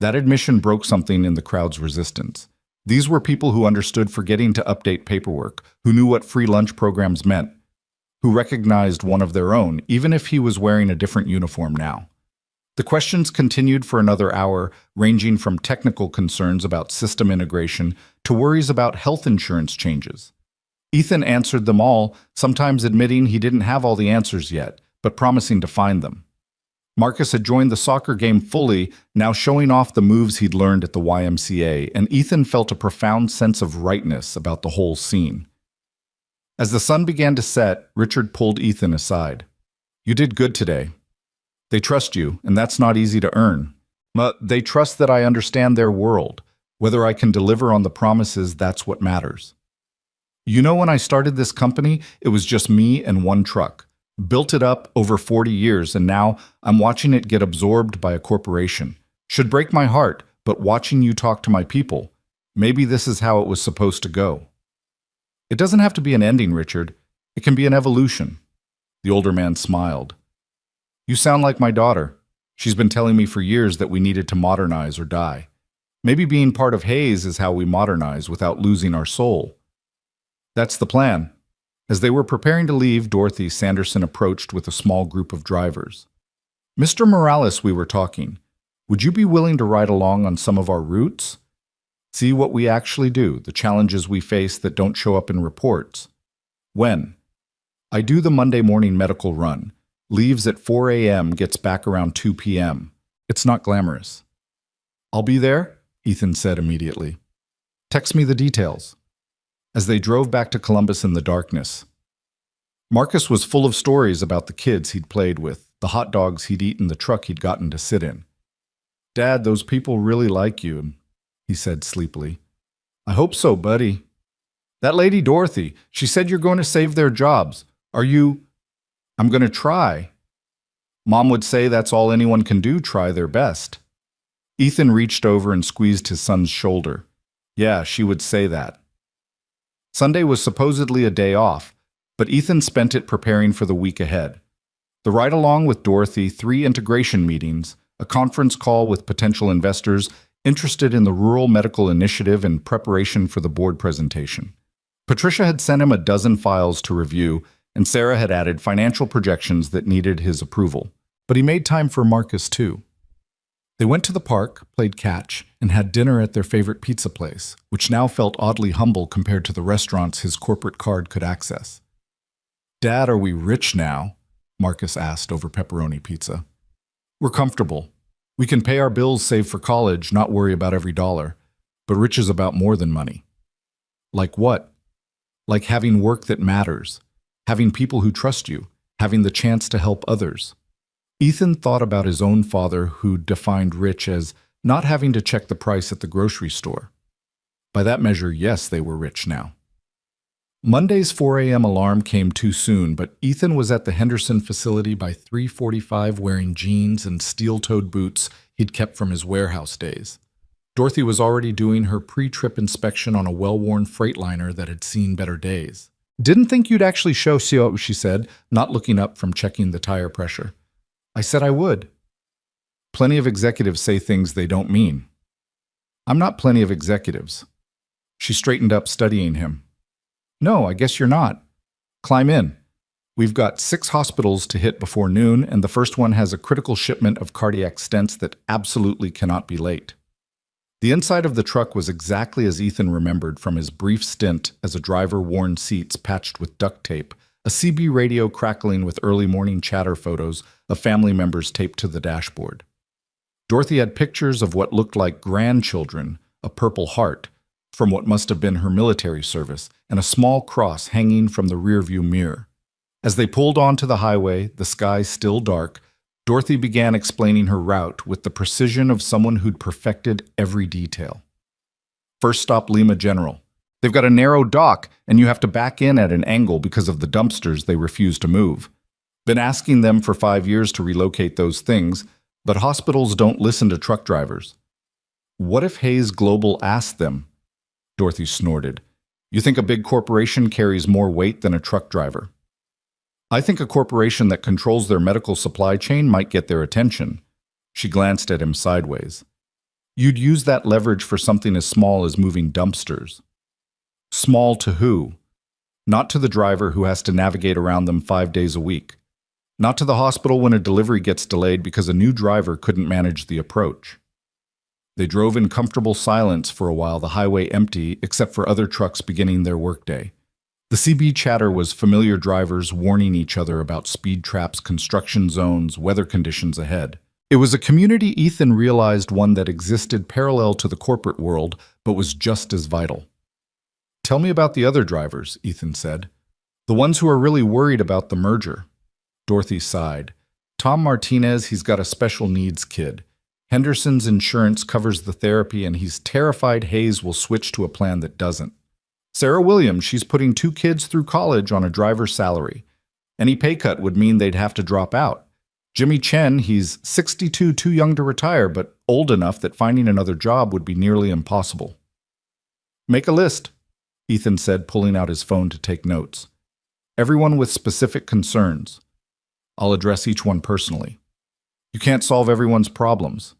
That admission broke something in the crowd's resistance. These were people who understood forgetting to update paperwork, who knew what free lunch programs meant, who recognized one of their own, even if he was wearing a different uniform now. The questions continued for another hour, ranging from technical concerns about system integration to worries about health insurance changes. Ethan answered them all, sometimes admitting he didn't have all the answers yet, but promising to find them. Marcus had joined the soccer game fully, now showing off the moves he'd learned at the YMCA, and Ethan felt a profound sense of rightness about the whole scene. As the sun began to set, Richard pulled Ethan aside. You did good today. They trust you, and that's not easy to earn. But they trust that I understand their world. Whether I can deliver on the promises, that's what matters. You know, when I started this company, it was just me and one truck. Built it up over 40 years, and now I'm watching it get absorbed by a corporation. Should break my heart, but watching you talk to my people, maybe this is how it was supposed to go. It doesn't have to be an ending, Richard. It can be an evolution. The older man smiled. You sound like my daughter. She's been telling me for years that we needed to modernize or die. Maybe being part of Hayes is how we modernize without losing our soul. That's the plan. As they were preparing to leave, Dorothy Sanderson approached with a small group of drivers. Mr. Morales, we were talking. Would you be willing to ride along on some of our routes? See what we actually do, the challenges we face that don't show up in reports. When? I do the Monday morning medical run. Leaves at 4 a.m., gets back around 2 p.m. It's not glamorous. I'll be there, Ethan said immediately. Text me the details. As they drove back to Columbus in the darkness, Marcus was full of stories about the kids he'd played with, the hot dogs he'd eaten, the truck he'd gotten to sit in. Dad, those people really like you, he said sleepily. I hope so, buddy. That lady Dorothy, she said you're going to save their jobs. Are you... I'm going to try. Mom would say that's all anyone can do, try their best. Ethan reached over and squeezed his son's shoulder. Yeah, she would say that. Sunday was supposedly a day off, but Ethan spent it preparing for the week ahead. The ride-along with Dorothy, 3 integration meetings, a conference call with potential investors interested in the Rural Medical Initiative and preparation for the board presentation. Patricia had sent him a dozen files to review, and Sarah had added financial projections that needed his approval. But he made time for Marcus, too. They went to the park, played catch, and had dinner at their favorite pizza place, which now felt oddly humble compared to the restaurants his corporate card could access. Dad, are we rich now? Marcus asked over pepperoni pizza. We're comfortable. We can pay our bills, save for college, not worry about every dollar. But rich is about more than money. Like what? Like having work that matters, having people who trust you, having the chance to help others. Ethan thought about his own father, who defined rich as not having to check the price at the grocery store. By that measure, yes, they were rich now. Monday's 4 a.m. alarm came too soon, but Ethan was at the Henderson facility by 3:45 wearing jeans and steel-toed boots he'd kept from his warehouse days. Dorothy was already doing her pre-trip inspection on a well-worn Freightliner that had seen better days. Didn't think you'd actually show, she said, not looking up from checking the tire pressure. I said I would. Plenty of executives say things they don't mean. I'm not plenty of executives. She straightened up, studying him. No, I guess you're not. Climb in. We've got 6 hospitals to hit before noon, and the first one has a critical shipment of cardiac stents that absolutely cannot be late. The inside of the truck was exactly as Ethan remembered from his brief stint as a driver, worn seats patched with duct tape, a CB radio crackling with early morning chatter photos of family members taped to the dashboard. Dorothy had pictures of what looked like grandchildren, a Purple Heart, from what must have been her military service, and a small cross hanging from the rearview mirror. As they pulled onto the highway, the sky still dark, Dorothy began explaining her route with the precision of someone who'd perfected every detail. First stop, Lima General. They've got a narrow dock, and you have to back in at an angle because of the dumpsters they refuse to move. Been asking them for 5 years to relocate those things, but hospitals don't listen to truck drivers. What if Hayes Global asked them? Dorothy snorted. You think a big corporation carries more weight than a truck driver? I think a corporation that controls their medical supply chain might get their attention. She glanced at him sideways. You'd use that leverage for something as small as moving dumpsters. Small to who? Not to the driver who has to navigate around them 5 days a week. Not to the hospital when a delivery gets delayed because a new driver couldn't manage the approach. They drove in comfortable silence for a while, the highway empty except for other trucks beginning their workday. The CB chatter was familiar drivers warning each other about speed traps, construction zones, weather conditions ahead. It was a community Ethan realized, one that existed parallel to the corporate world, but was just as vital. Tell me about the other drivers, Ethan said. The ones who are really worried about the merger. Dorothy sighed. Tom Martinez, he's got a special needs kid. Henderson's insurance covers the therapy, and he's terrified Hayes will switch to a plan that doesn't. Sarah Williams, she's putting 2 kids through college on a driver's salary. Any pay cut would mean they'd have to drop out. Jimmy Chen, he's 62, too young to retire, but old enough that finding another job would be nearly impossible. Make a list, Ethan said, pulling out his phone to take notes. Everyone with specific concerns. I'll address each one personally. You can't solve everyone's problems.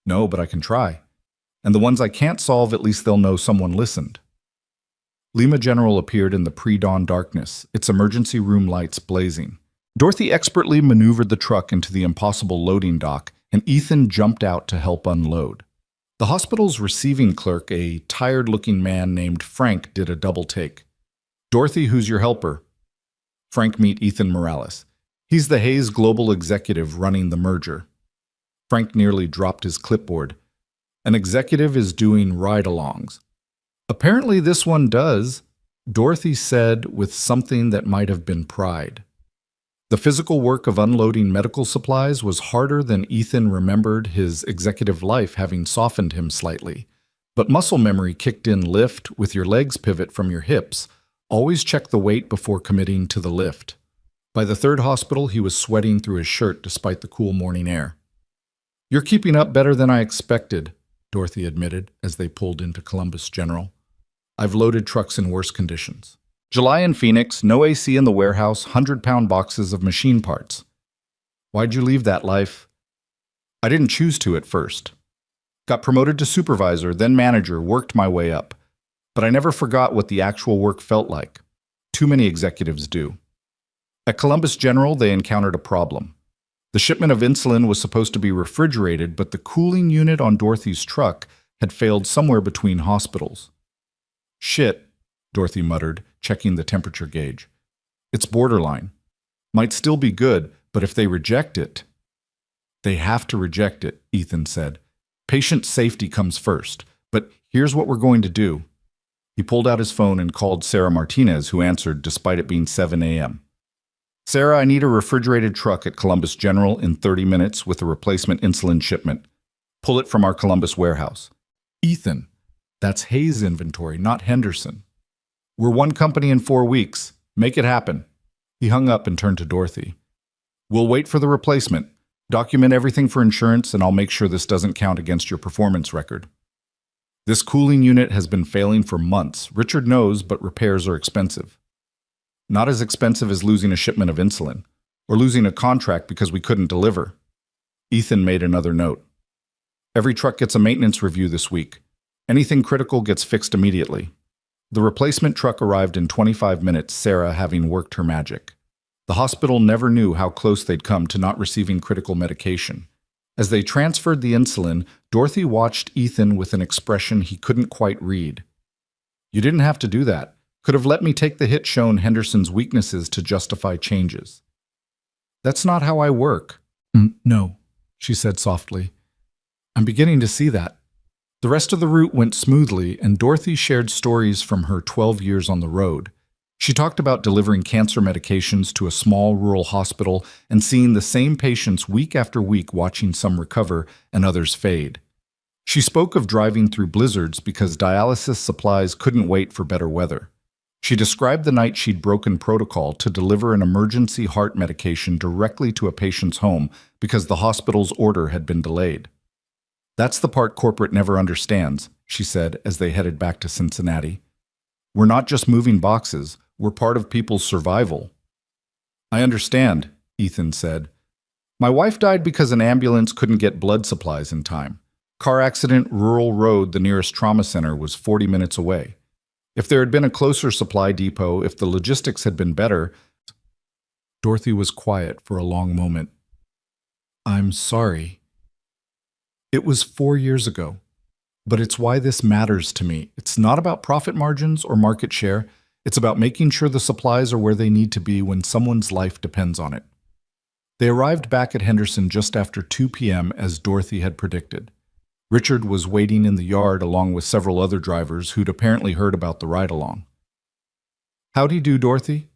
No, but I can try. And the ones I can't solve, at least they'll know someone listened. Lima General appeared in the pre-dawn darkness, its emergency room lights blazing. Dorothy expertly maneuvered the truck into the impossible loading dock, and Ethan jumped out to help unload. The hospital's receiving clerk, a tired-looking man named Frank, did a double take. Dorothy, who's your helper? Frank, meet Ethan Morales. He's the Hayes Global executive running the merger. Frank nearly dropped his clipboard. An executive is doing ride-alongs. Apparently this one does, Dorothy said with something that might have been pride. The physical work of unloading medical supplies was harder than Ethan remembered, his executive life having softened him slightly. But muscle memory kicked in. Lift with your legs pivot from your hips. Always check the weight before committing to the lift. By the 3rd hospital, he was sweating through his shirt despite the cool morning air. You're keeping up better than I expected, Dorothy admitted as they pulled into Columbus General. I've loaded trucks in worse conditions. July in Phoenix, no AC in the warehouse, 100-pound boxes of machine parts. Why'd you leave that life? I didn't choose to at first. Got promoted to supervisor, then manager, worked my way up. But I never forgot what the actual work felt like. Too many executives do. At Columbus General, they encountered a problem. The shipment of insulin was supposed to be refrigerated, but the cooling unit on Dorothy's truck had failed somewhere between hospitals. Shit, Dorothy muttered, checking the temperature gauge. It's borderline. Might still be good, But if they reject it, they have to reject it, Ethan said. Patient safety comes first, but here's what we're going to do. He pulled out his phone and called Sarah Martinez, who answered despite it being 7 a.m. Sarah, I need a refrigerated truck at Columbus General in 30 minutes with a replacement insulin shipment. Pull it from our Columbus warehouse. Ethan, that's Hayes' inventory, not Henderson. We're one company in 4 weeks. Make it happen. He hung up and turned to Dorothy. We'll wait for the replacement. Document everything for insurance, and I'll make sure this doesn't count against your performance record. This cooling unit has been failing for months. Richard knows, but repairs are expensive. Not as expensive as losing a shipment of insulin, or losing a contract because we couldn't deliver. Ethan made another note. Every truck gets a maintenance review this week. Anything critical gets fixed immediately. The replacement truck arrived in 25 minutes, Sarah having worked her magic. The hospital never knew how close they'd come to not receiving critical medication. As they transferred the insulin, Dorothy watched Ethan with an expression he couldn't quite read. You didn't have to do that. Could have let me take the hit shown Henderson's weaknesses to justify changes. That's not how I work. No, she said softly. I'm beginning to see that. The rest of the route went smoothly, and Dorothy shared stories from her 12 years on the road. She talked about delivering cancer medications to a small rural hospital and seeing the same patients week after week, watching some recover and others fade. She spoke of driving through blizzards because dialysis supplies couldn't wait for better weather. She described the night she'd broken protocol to deliver an emergency heart medication directly to a patient's home because the hospital's order had been delayed. That's the part corporate never understands, she said as they headed back to Cincinnati. We're not just moving boxes, we're part of people's survival. I understand, Ethan said. My wife died because an ambulance couldn't get blood supplies in time. Car accident, rural road, the nearest trauma center was 40 minutes away. If there had been a closer supply depot, if the logistics had been better... Dorothy was quiet for a long moment. I'm sorry. It was 4 years ago. But it's why this matters to me. It's not about profit margins or market share. It's about making sure the supplies are where they need to be when someone's life depends on it. They arrived back at Henderson just after 2 p.m. as Dorothy had predicted. Richard was waiting in the yard along with several other drivers who'd apparently heard about the ride-along. How'd he do, Dorothy?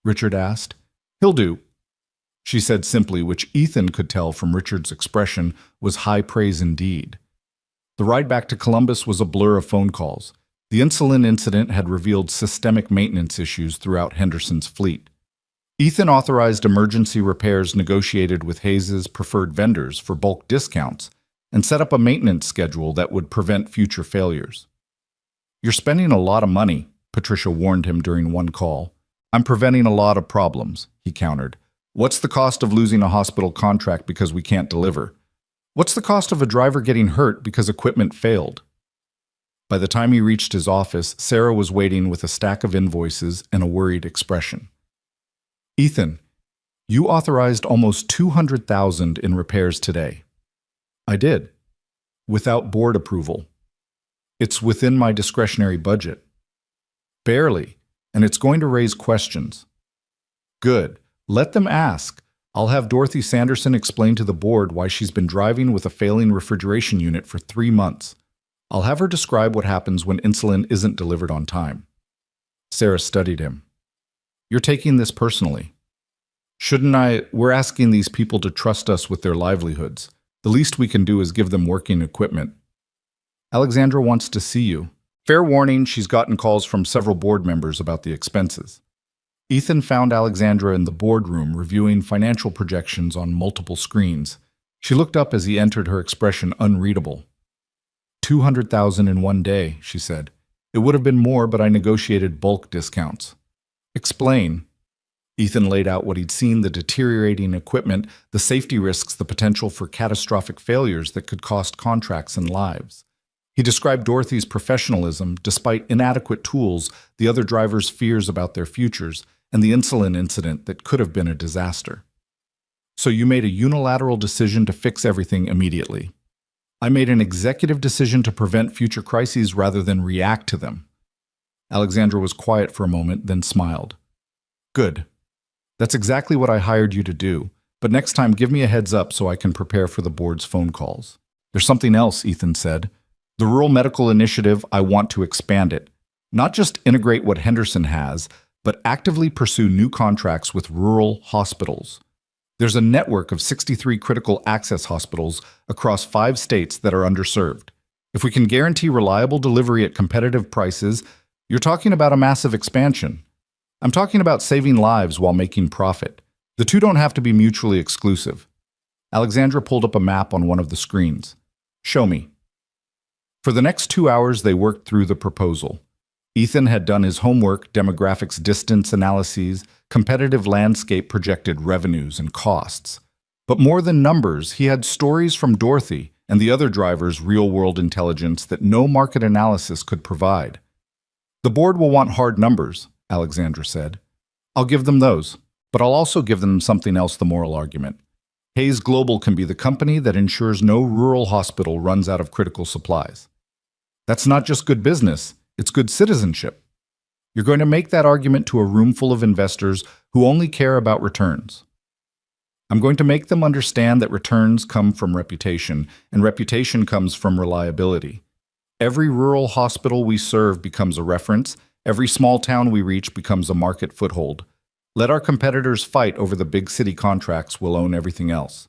Richard asked. He'll do, she said simply, which Ethan could tell from Richard's expression was high praise indeed. The ride back to Columbus was a blur of phone calls. The insulin incident had revealed systemic maintenance issues throughout Henderson's fleet. Ethan authorized emergency repairs, negotiated with Hayes' preferred vendors for bulk discounts, and set up a maintenance schedule that would prevent future failures. You're spending a lot of money, Patricia warned him during one call. I'm preventing a lot of problems, he countered. What's the cost of losing a hospital contract because we can't deliver? What's the cost of a driver getting hurt because equipment failed? By the time he reached his office, Sarah was waiting with a stack of invoices and a worried expression. Ethan, you authorized almost $200,000 in repairs today. I did. Without board approval. It's within my discretionary budget. Barely, and it's going to raise questions. Good. Let them ask. I'll have Dorothy Sanderson explain to the board why she's been driving with a failing refrigeration unit for 3 months. I'll have her describe what happens when insulin isn't delivered on time. Sarah studied him. You're taking this personally. Shouldn't I? We're asking these people to trust us with their livelihoods. The least we can do is give them working equipment. Alexandra wants to see you. Fair warning, she's gotten calls from several board members about the expenses. Ethan found Alexandra in the boardroom reviewing financial projections on multiple screens. She looked up as he entered, her expression unreadable. $200,000 in 1 day, she said. It would have been more, but I negotiated bulk discounts. Explain. Ethan laid out what he'd seen, the deteriorating equipment, the safety risks, the potential for catastrophic failures that could cost contracts and lives. He described Dorothy's professionalism, despite inadequate tools, the other drivers' fears about their futures, and the insulin incident that could have been a disaster. So you made a unilateral decision to fix everything immediately. I made an executive decision to prevent future crises rather than react to them. Alexandra was quiet for a moment, then smiled. Good. That's exactly what I hired you to do. But next time, give me a heads up so I can prepare for the board's phone calls. There's something else, Ethan said. The Rural Medical Initiative, I want to expand it. Not just integrate what Henderson has, but actively pursue new contracts with rural hospitals. There's a network of 63 critical access hospitals across 5 states that are underserved. If we can guarantee reliable delivery at competitive prices, you're talking about a massive expansion. I'm talking about saving lives while making profit. The two don't have to be mutually exclusive. Alexandra pulled up a map on one of the screens. Show me. For the next 2 hours, they worked through the proposal. Ethan had done his homework, demographics, distance analyses, competitive landscape projected revenues and costs. But more than numbers, he had stories from Dorothy and the other drivers' real-world intelligence that no market analysis could provide. The board will want hard numbers, Alexandra said. I'll give them those, but I'll also give them something else, the moral argument. Hayes Global can be the company that ensures no rural hospital runs out of critical supplies. That's not just good business, it's good citizenship. You're going to make that argument to a room full of investors who only care about returns. I'm going to make them understand that returns come from reputation, and reputation comes from reliability. Every rural hospital we serve becomes a reference. Every small town we reach becomes a market foothold. Let our competitors fight over the big city contracts. We'll own everything else.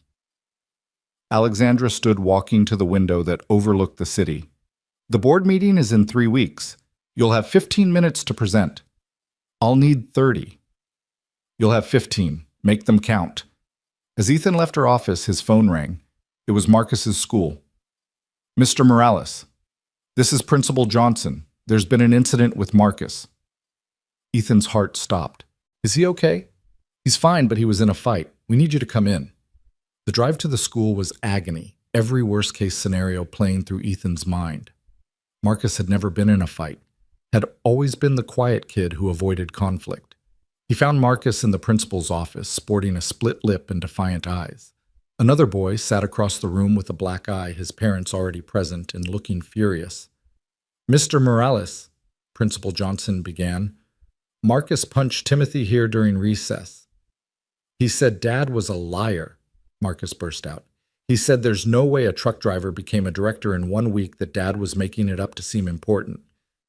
Alexandra stood walking to the window that overlooked the city. The board meeting is in 3 weeks. You'll have 15 minutes to present. I'll need 30. You'll have 15. Make them count. As Ethan left her office, his phone rang. It was Marcus's school. Mr. Morales, this is Principal Johnson. There's been an incident with Marcus. Ethan's heart stopped. Is he okay? He's fine, but he was in a fight. We need you to come in. The drive to the school was agony, every worst-case scenario playing through Ethan's mind. Marcus had never been in a fight, had always been the quiet kid who avoided conflict. He found Marcus in the principal's office, sporting a split lip and defiant eyes. Another boy sat across the room with a black eye, his parents already present and looking furious. Mr. Morales, Principal Johnson began, Marcus punched Timothy here during recess. He said Dad was a liar, Marcus burst out. He said there's no way a truck driver became a director in 1 week, that Dad was making it up to seem important.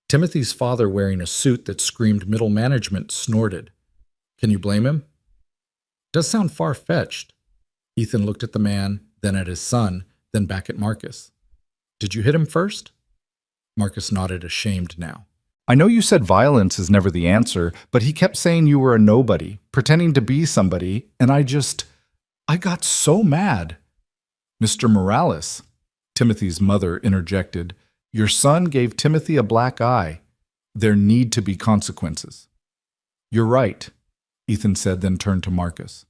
Timothy's father, wearing a suit that screamed middle management, snorted. Can you blame him? Does sound far-fetched. Ethan looked at the man, then at his son, then back at Marcus. Did you hit him first? Marcus nodded, ashamed now. I know you said violence is never the answer, but he kept saying you were a nobody, pretending to be somebody, and I got so mad. Mr. Morales, Timothy's mother interjected, your son gave Timothy a black eye. There need to be consequences. You're right, Ethan said, then turned to Marcus.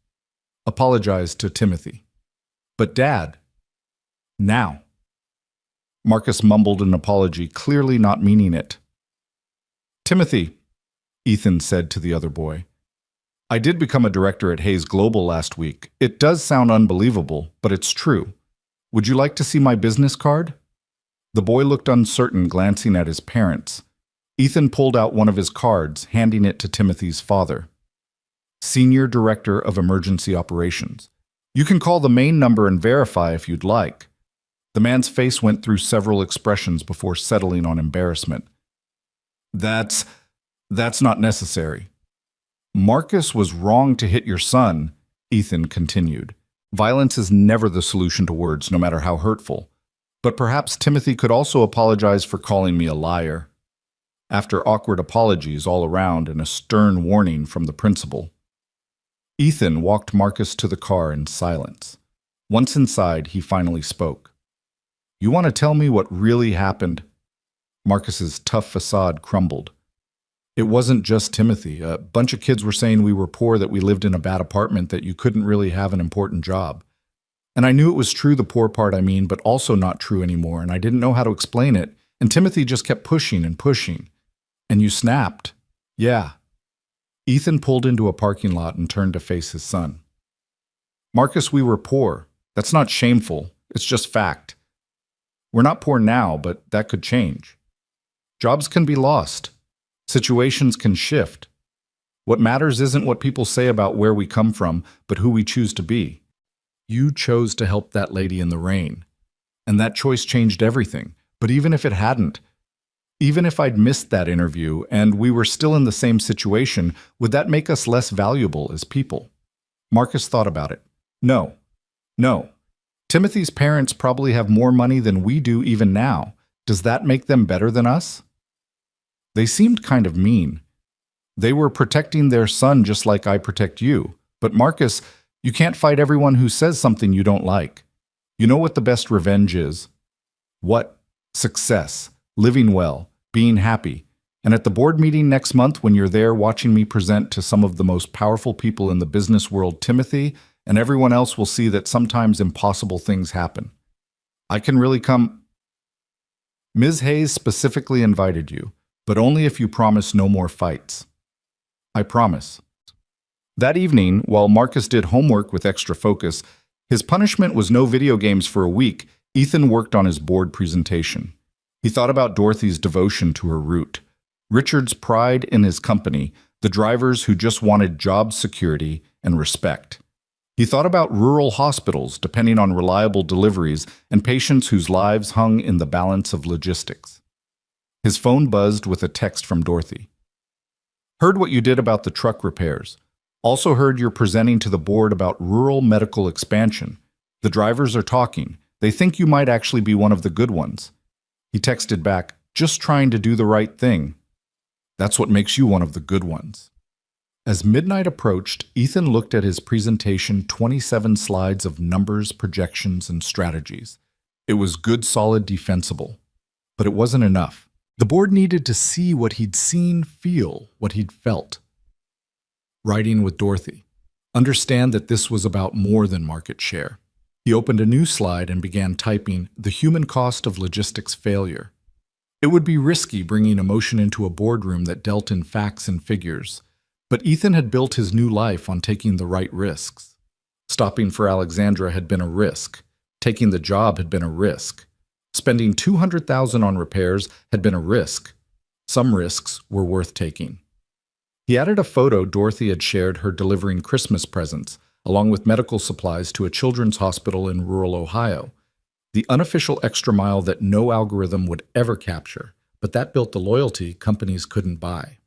Apologize to Timothy. But Dad, now. Marcus mumbled an apology, clearly not meaning it. Timothy, Ethan said to the other boy, I did become a director at Hayes Global last week. It does sound unbelievable, but it's true. Would you like to see my business card? The boy looked uncertain, glancing at his parents. Ethan pulled out one of his cards, handing it to Timothy's father. Senior Director of Emergency Operations. You can call the main number and verify if you'd like. The man's face went through several expressions before settling on embarrassment. That's not necessary. Marcus was wrong to hit your son, Ethan continued. Violence is never the solution to words, no matter how hurtful. But perhaps Timothy could also apologize for calling me a liar. After awkward apologies all around and a stern warning from the principal, Ethan walked Marcus to the car in silence. Once inside, he finally spoke. You want to tell me what really happened? Marcus's tough facade crumbled. It wasn't just Timothy. A bunch of kids were saying we were poor, that we lived in a bad apartment, that you couldn't really have an important job. And I knew it was true, the poor part, but also not true anymore, and I didn't know how to explain it, and Timothy just kept pushing and pushing. And you snapped. Yeah. Ethan pulled into a parking lot and turned to face his son. Marcus, we were poor. That's not shameful. It's just fact. We're not poor now, but that could change. Jobs can be lost. Situations can shift. What matters isn't what people say about where we come from, but who we choose to be. You chose to help that lady in the rain. And that choice changed everything. But even if it hadn't, even if I'd missed that interview and we were still in the same situation, would that make us less valuable as people? Marcus thought about it. No, no. Timothy's parents probably have more money than we do even now. Does that make them better than us? They seemed kind of mean. They were protecting their son just like I protect you. But Marcus, you can't fight everyone who says something you don't like. You know what the best revenge is? What? Success, living well, being happy. And at the board meeting next month when you're there watching me present to some of the most powerful people in the business world, Timothy, and everyone else will see that sometimes impossible things happen. I can really come. Ms. Hayes specifically invited you, but only if you promise no more fights. I promise. That evening, while Marcus did homework with extra focus, his punishment was no video games for a week. Ethan worked on his board presentation. He thought about Dorothy's devotion to her route, Richard's pride in his company, the drivers who just wanted job security and respect. He thought about rural hospitals depending on reliable deliveries and patients whose lives hung in the balance of logistics. His phone buzzed with a text from Dorothy. Heard what you did about the truck repairs. Also heard you're presenting to the board about rural medical expansion. The drivers are talking. They think you might actually be one of the good ones. He texted back, just trying to do the right thing. That's what makes you one of the good ones. As midnight approached, Ethan looked at his presentation, 27 slides of numbers, projections, and strategies. It was good, solid, defensible. But it wasn't enough. The board needed to see what he'd seen, feel what he'd felt. Writing with Dorothy. Understand that this was about more than market share. He opened a new slide and began typing, the human cost of logistics failure. It would be risky bringing emotion into a boardroom that dealt in facts and figures. But Ethan had built his new life on taking the right risks. Stopping for Alexandra had been a risk. Taking the job had been a risk. Spending $200,000 on repairs had been a risk. Some risks were worth taking. He added a photo Dorothy had shared her delivering Christmas presents, along with medical supplies to a children's hospital in rural Ohio. The unofficial extra mile that no algorithm would ever capture, but that built the loyalty companies couldn't buy.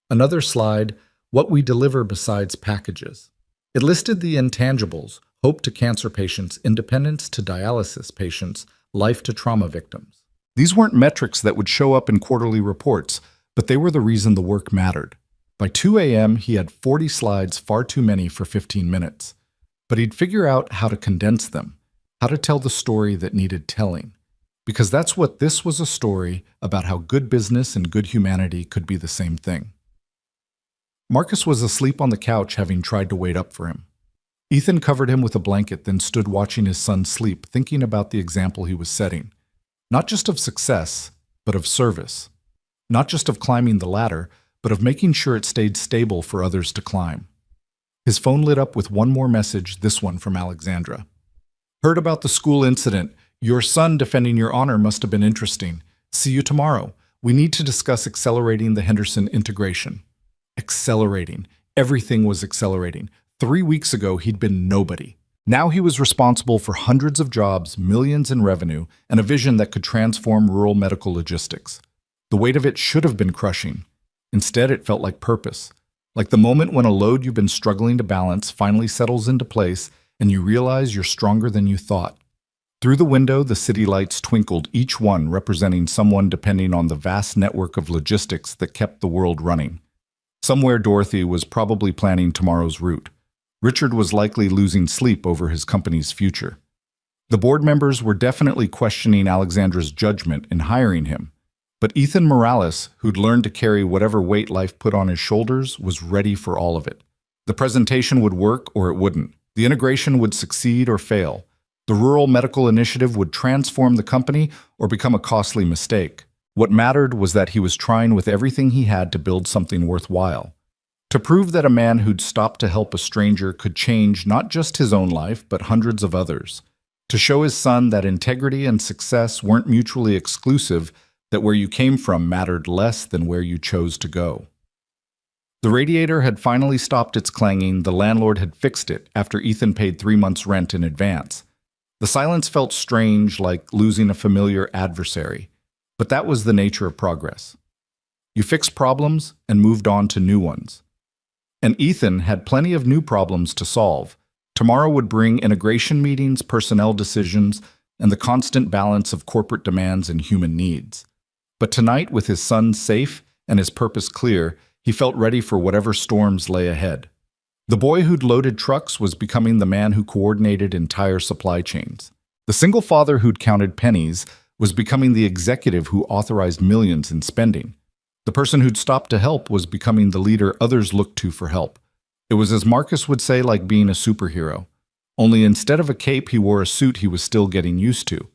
Another slide, what we deliver besides packages. It listed the intangibles, hope to cancer patients, independence to dialysis patients, life to trauma victims. These weren't metrics that would show up in quarterly reports, but they were the reason the work mattered. By 2 a.m., he had 40 slides, far too many for 15 minutes. But he'd figure out how to condense them, how to tell the story that needed telling. Because that's what this was, a story about how good business and good humanity could be the same thing. Marcus was asleep on the couch, having tried to wait up for him. Ethan covered him with a blanket, then stood watching his son sleep, thinking about the example he was setting. Not just of success, but of service. Not just of climbing the ladder, but of making sure it stayed stable for others to climb. His phone lit up with one more message, this one from Alexandra. Heard about the school incident. Your son defending your honor must have been interesting. See you tomorrow. We need to discuss accelerating the Henderson integration. Accelerating. Everything was accelerating. 3 weeks ago, he'd been nobody. Now he was responsible for hundreds of jobs, millions in revenue, and a vision that could transform rural medical logistics. The weight of it should have been crushing. Instead, it felt like purpose, like the moment when a load you've been struggling to balance finally settles into place and you realize you're stronger than you thought. Through the window, the city lights twinkled, each one representing someone depending on the vast network of logistics that kept the world running. Somewhere Dorothy was probably planning tomorrow's route. Richard was likely losing sleep over his company's future. The board members were definitely questioning Alexandra's judgment in hiring him. But Ethan Morales, who'd learned to carry whatever weight life put on his shoulders, was ready for all of it. The presentation would work or it wouldn't. The integration would succeed or fail. The rural medical initiative would transform the company or become a costly mistake. What mattered was that he was trying with everything he had to build something worthwhile. To prove that a man who'd stopped to help a stranger could change not just his own life, but hundreds of others. To show his son that integrity and success weren't mutually exclusive, that where you came from mattered less than where you chose to go. The radiator had finally stopped its clanging. The landlord had fixed it after Ethan paid 3 months' rent in advance. The silence felt strange, like losing a familiar adversary. But that was the nature of progress. You fixed problems and moved on to new ones. And Ethan had plenty of new problems to solve. Tomorrow would bring integration meetings, personnel decisions, and the constant balance of corporate demands and human needs. But tonight, with his son safe and his purpose clear, he felt ready for whatever storms lay ahead. The boy who'd loaded trucks was becoming the man who coordinated entire supply chains. The single father who'd counted pennies was becoming the executive who authorized millions in spending. The person who'd stopped to help was becoming the leader others looked to for help. It was, as Marcus would say, like being a superhero. Only instead of a cape, he wore a suit he was still getting used to.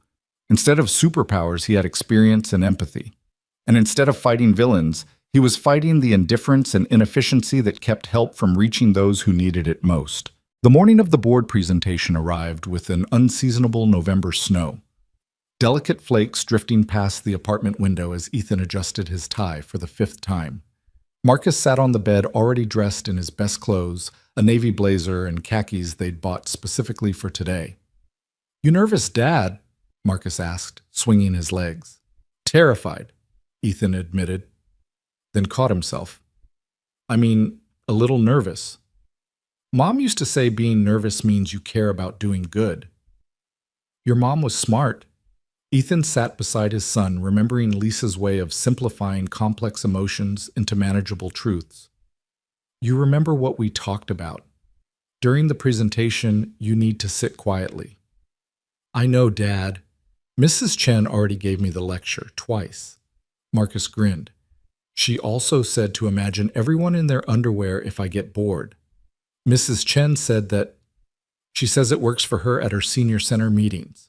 Instead of superpowers, he had experience and empathy. And instead of fighting villains, he was fighting the indifference and inefficiency that kept help from reaching those who needed it most. The morning of the board presentation arrived with an unseasonable November snow. Delicate flakes drifting past the apartment window as Ethan adjusted his tie for the 5th time. Marcus sat on the bed already dressed in his best clothes, a navy blazer and khakis they'd bought specifically for today. "You nervous, Dad?" Marcus asked, swinging his legs. "Terrified," Ethan admitted, then caught himself. "I mean, a little nervous. Mom used to say being nervous means you care about doing good." "Your mom was smart." Ethan sat beside his son, remembering Lisa's way of simplifying complex emotions into manageable truths. "You remember what we talked about. During the presentation, you need to sit quietly." "I know, Dad. Mrs. Chen already gave me the lecture twice." Marcus grinned. "She also said to imagine everyone in their underwear if I get bored. Mrs. Chen said that she says it works for her at her senior center meetings."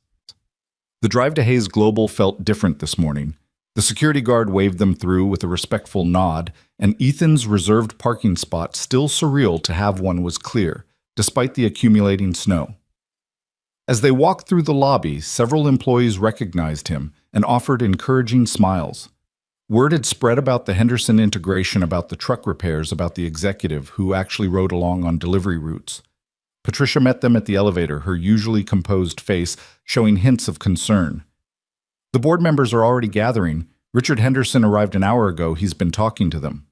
The drive to Hayes Global felt different this morning. The security guard waved them through with a respectful nod, and Ethan's reserved parking spot, still surreal to have one, was clear, despite the accumulating snow. As they walked through the lobby, several employees recognized him and offered encouraging smiles. Word had spread about the Henderson integration, about the truck repairs, about the executive who actually rode along on delivery routes. Patricia met them at the elevator, her usually composed face showing hints of concern. "The board members are already gathering. Richard Henderson arrived an hour ago. He's been talking to them."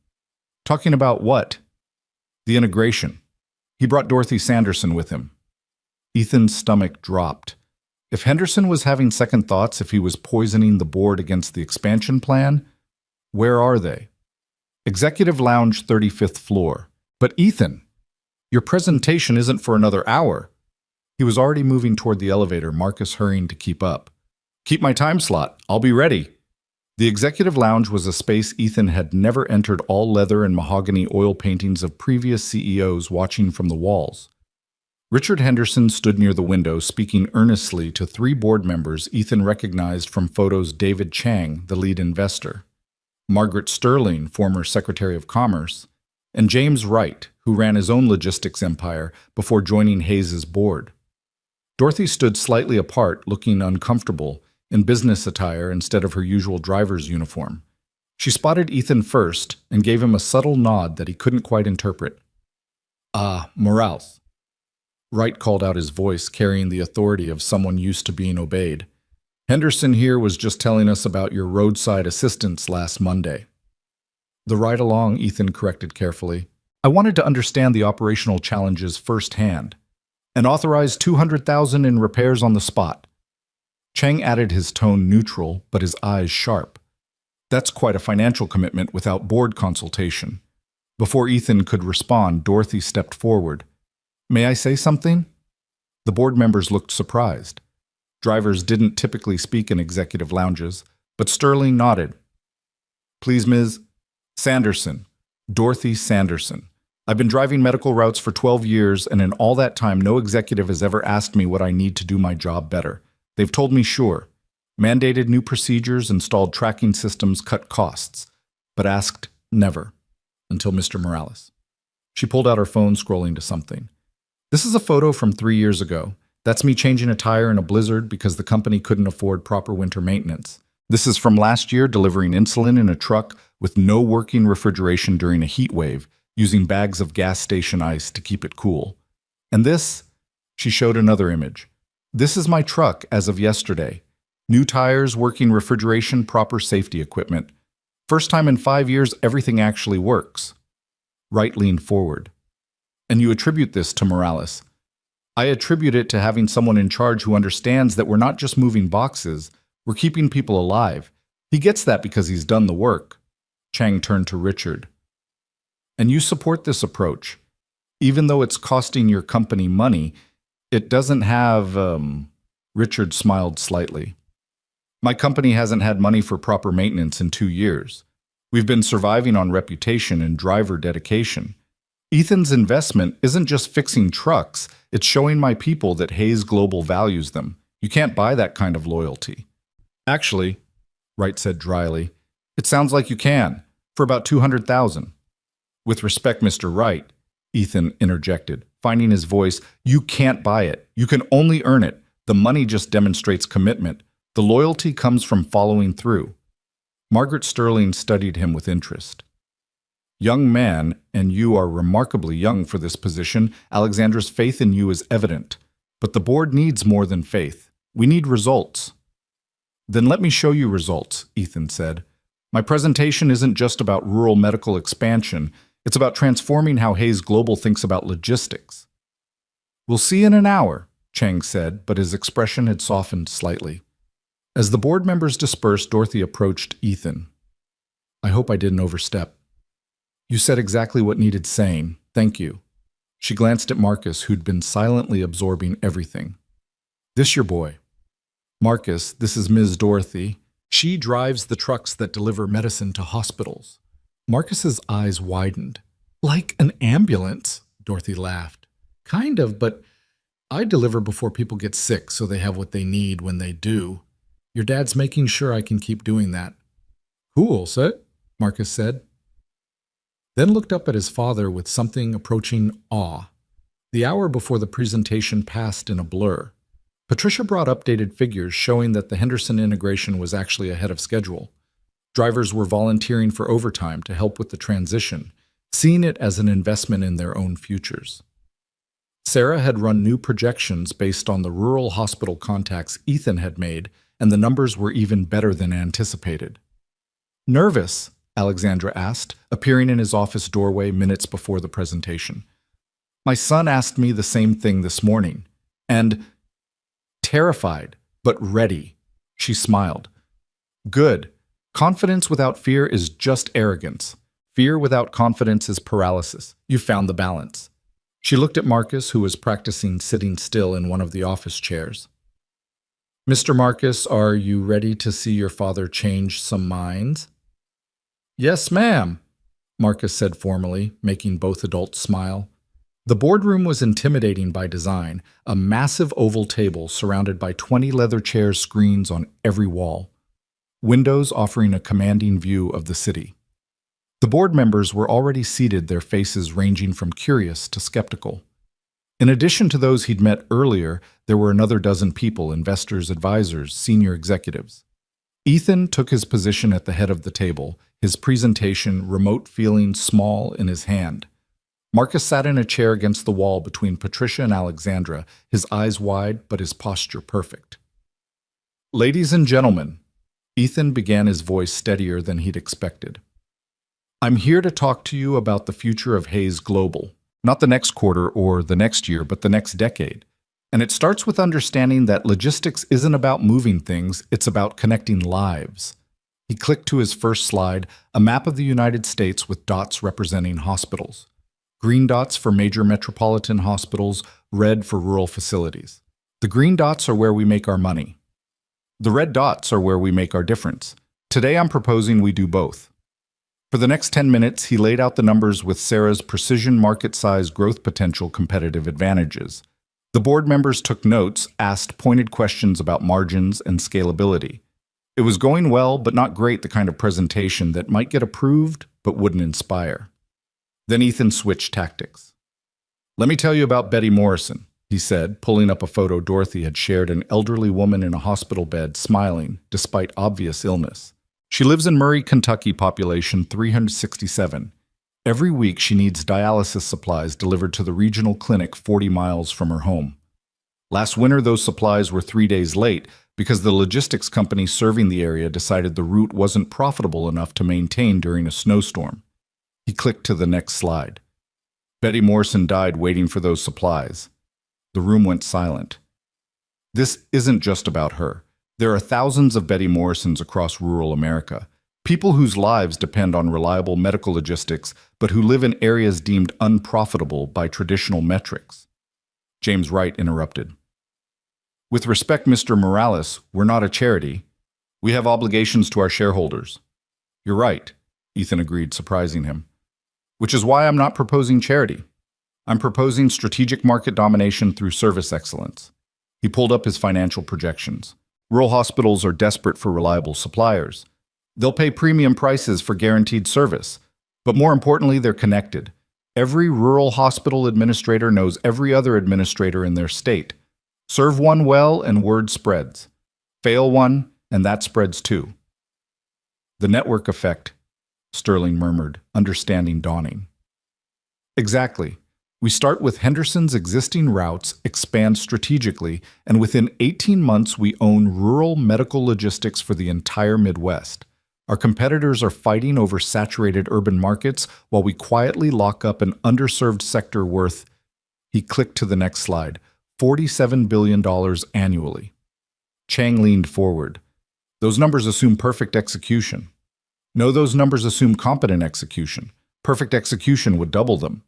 "Talking about what?" "The integration. He brought Dorothy Sanderson with him." Ethan's stomach dropped. If Henderson was having second thoughts, if he was poisoning the board against the expansion plan, where are they? "Executive Lounge, 35th floor." "But Ethan, your presentation isn't for another hour." He was already moving toward the elevator, Marcus hurrying to keep up. "Keep my time slot. I'll be ready." The Executive Lounge was a space Ethan had never entered, all leather and mahogany oil paintings of previous CEOs watching from the walls. Richard Henderson stood near the window, speaking earnestly to 3 board members Ethan recognized from photos: David Chang, the lead investor, Margaret Sterling, former Secretary of Commerce, and James Wright, who ran his own logistics empire before joining Hayes's board. Dorothy stood slightly apart, looking uncomfortable, in business attire instead of her usual driver's uniform. She spotted Ethan first and gave him a subtle nod that he couldn't quite interpret. Morales." Wright called out, his voice carrying the authority of someone used to being obeyed. "Henderson here was just telling us about your roadside assistance last Monday." "The ride-along," Ethan corrected carefully. "I wanted to understand the operational challenges firsthand, and authorized $200,000 in repairs on the spot." Chang added, his tone neutral, but his eyes sharp. "That's quite a financial commitment without board consultation." Before Ethan could respond, Dorothy stepped forward. "May I say something?" The board members looked surprised. Drivers didn't typically speak in executive lounges, but Sterling nodded. "Please, Ms. Sanderson. Dorothy Sanderson. I've been driving medical routes for 12 years, and in all that time, no executive has ever asked me what I need to do my job better. They've told me sure. Mandated new procedures, installed tracking systems, cut costs, but asked never. Until Mr. Morales." She pulled out her phone, scrolling to something. "This is a photo from 3 years ago. That's me changing a tire in a blizzard because the company couldn't afford proper winter maintenance. This is from last year, delivering insulin in a truck with no working refrigeration during a heat wave. using bags of gas station ice to keep it cool. And this, she showed another image. This is my truck as of yesterday. New tires, working refrigeration, proper safety equipment. First time in 5 years everything actually works. Wright leaned forward. And you attribute this to Morales. I attribute it to having someone in charge who understands that we're not just moving boxes, we're keeping people alive. He gets that because he's done the work. Chang turned to Richard. And you support this approach. Even though it's costing your company money, it doesn't have, Richard smiled slightly. My company hasn't had money for proper maintenance in 2 years. We've been surviving on reputation and driver dedication. Ethan's investment isn't just fixing trucks, it's showing my people that Hayes Global values them. You can't buy that kind of loyalty. Actually, Wright said dryly, it sounds like you can, for about $200,000. With respect, Mr. Wright, Ethan interjected, finding his voice, you can't buy it. You can only earn it. The money just demonstrates commitment. The loyalty comes from following through. Margaret Sterling studied him with interest. Young man, and you are remarkably young for this position, Alexandra's faith in you is evident. But the board needs more than faith. We need results. Then let me show you results, Ethan said. My presentation isn't just about rural medical expansion. It's about transforming how Hayes Global thinks about logistics. We'll see in an hour, Chang said, but his expression had softened slightly. As the board members dispersed, Dorothy approached Ethan. I hope I didn't overstep. You said exactly what needed saying. Thank you. She glanced at Marcus, who'd been silently absorbing everything. This your boy. Marcus, this is Ms. Dorothy. She drives the trucks that deliver medicine to hospitals. Marcus's eyes widened. Like an ambulance, Dorothy laughed. Kind of, but I deliver before people get sick so they have what they need when they do. Your dad's making sure I can keep doing that. Cool, sir, Marcus said. Then looked up at his father with something approaching awe. The hour before the presentation passed in a blur. Patricia brought updated figures showing that the Henderson integration was actually ahead of schedule. Drivers were volunteering for overtime to help with the transition, seeing it as an investment in their own futures. Sarah had run new projections based on the rural hospital contacts Ethan had made, and the numbers were even better than anticipated. Nervous? Alexandra asked, appearing in his office doorway minutes before the presentation. My son asked me the same thing this morning, and terrified, but ready. She smiled. Good. Confidence without fear is just arrogance. Fear without confidence is paralysis. You found the balance. She looked at Marcus, who was practicing sitting still in one of the office chairs. Mr. Marcus, are you ready to see your father change some minds? Yes, ma'am, Marcus said formally, making both adults smile. The boardroom was intimidating by design, a massive oval table surrounded by 20 leather chair screens on every wall, windows offering a commanding view of the city. The board members were already seated, their faces ranging from curious to skeptical. In addition to those he'd met earlier, there were another dozen people, investors, advisors, senior executives. Ethan took his position at the head of the table, his presentation remote feeling small in his hand. Marcus sat in a chair against the wall between Patricia and Alexandra, his eyes wide but his posture perfect. Ladies and gentlemen, Ethan began, his voice steadier than he'd expected. I'm here to talk to you about the future of Hayes Global. Not the next quarter or the next year, but the next decade. And it starts with understanding that logistics isn't about moving things, it's about connecting lives. He clicked to his first slide, a map of the United States with dots representing hospitals. Green dots for major metropolitan hospitals, red for rural facilities. The green dots are where we make our money. The red dots are where we make our difference. Today I'm proposing we do both. For the next 10 minutes, he laid out the numbers with Sarah's precision market size growth potential competitive advantages. The board members took notes, asked pointed questions about margins and scalability. It was going well, but not great, the kind of presentation that might get approved, but wouldn't inspire. Then Ethan switched tactics. Let me tell you about Betty Morrison, he said, pulling up a photo Dorothy had shared, an elderly woman in a hospital bed, smiling, despite obvious illness. She lives in Murray, Kentucky, population 367. Every week she needs dialysis supplies delivered to the regional clinic 40 miles from her home. Last winter, those supplies were 3 days late because the logistics company serving the area decided the route wasn't profitable enough to maintain during a snowstorm. He clicked to the next slide. Betty Morrison died waiting for those supplies. The room went silent. This isn't just about her. There are thousands of Betty Morrisons across rural America, people whose lives depend on reliable medical logistics, but who live in areas deemed unprofitable by traditional metrics. James Wright interrupted. With respect, Mr. Morales, we're not a charity. We have obligations to our shareholders. You're right, Ethan agreed, surprising him. Which is why I'm not proposing charity. I'm proposing strategic market domination through service excellence. He pulled up his financial projections. Rural hospitals are desperate for reliable suppliers. They'll pay premium prices for guaranteed service. But more importantly, they're connected. Every rural hospital administrator knows every other administrator in their state. Serve one well and word spreads. Fail one, and that spreads too. The network effect, Sterling murmured, understanding dawning. Exactly. We start with Henderson's existing routes, expand strategically, and within 18 months we own rural medical logistics for the entire Midwest. Our competitors are fighting over saturated urban markets while we quietly lock up an underserved sector worth, he clicked to the next slide, $47 billion annually. Chang leaned forward. Those numbers assume perfect execution. No, those numbers assume competent execution. Perfect execution would double them.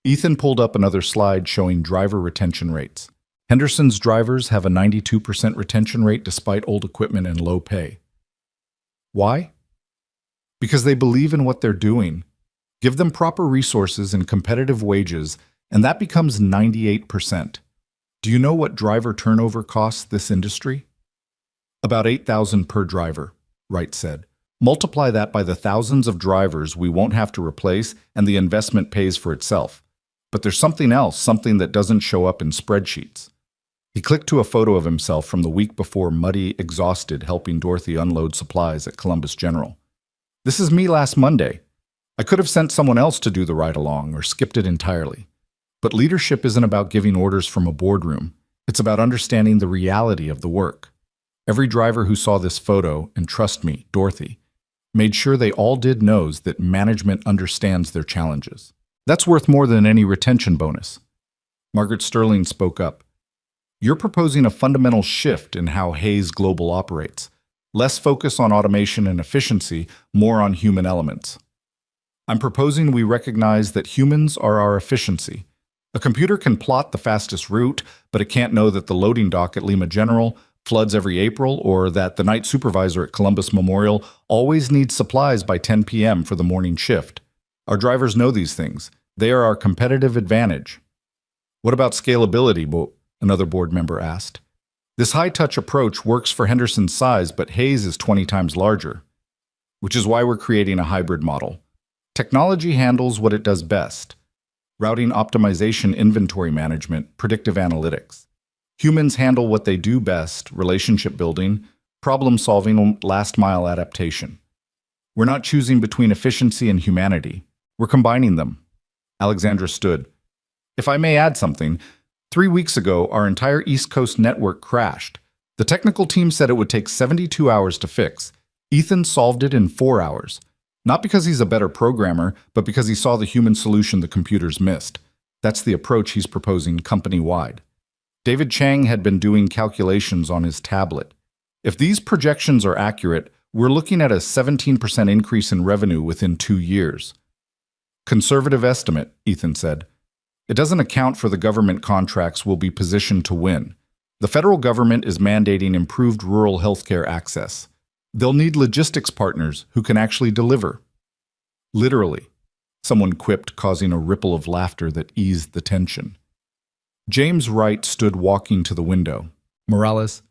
Ethan pulled up another slide showing driver retention rates. Henderson's drivers have a 92% retention rate despite old equipment and low pay. Why? Because they believe in what they're doing. Give them proper resources and competitive wages, and that becomes 98%. Do you know what driver turnover costs this industry? About $8,000 per driver, Wright said. Multiply that by the thousands of drivers we won't have to replace, and the investment pays for itself. But there's something else, something that doesn't show up in spreadsheets. He clicked to a photo of himself from the week before, muddy, exhausted, helping Dorothy unload supplies at Columbus General. This is me last Monday. I could have sent someone else to do the ride-along or skipped it entirely. But leadership isn't about giving orders from a boardroom. It's about understanding the reality of the work. Every driver who saw this photo, and trust me, Dorothy, made sure they all did knows that management understands their challenges. That's worth more than any retention bonus. Margaret Sterling spoke up. You're proposing a fundamental shift in how Hayes Global operates. Less focus on automation and efficiency, more on human elements. I'm proposing we recognize that humans are our efficiency. A computer can plot the fastest route, but it can't know that the loading dock at Lima General floods every April, or that the night supervisor at Columbus Memorial always needs supplies by 10 p.m. for the morning shift. Our drivers know these things. They are our competitive advantage. What about scalability? Another board member asked. This high-touch approach works for Henderson's size, but Hayes is 20 times larger. Which is why we're creating a hybrid model. Technology handles what it does best. Routing optimization, inventory management, predictive analytics. Humans handle what they do best, relationship building, problem solving, last-mile adaptation. We're not choosing between efficiency and humanity. We're combining them. Alexandra stood. If I may add something, 3 weeks ago, our entire East Coast network crashed. The technical team said it would take 72 hours to fix. Ethan solved it in 4 hours. Not because he's a better programmer, but because he saw the human solution the computers missed. That's the approach he's proposing company-wide. David Chang had been doing calculations on his tablet. If these projections are accurate, we're looking at a 17% increase in revenue within 2 years. Conservative estimate, Ethan said. It doesn't account for the government contracts we'll be positioned to win. The federal government is mandating improved rural healthcare access. They'll need logistics partners who can actually deliver. Literally, someone quipped, causing a ripple of laughter that eased the tension. James Wright stood walking to the window. Morales,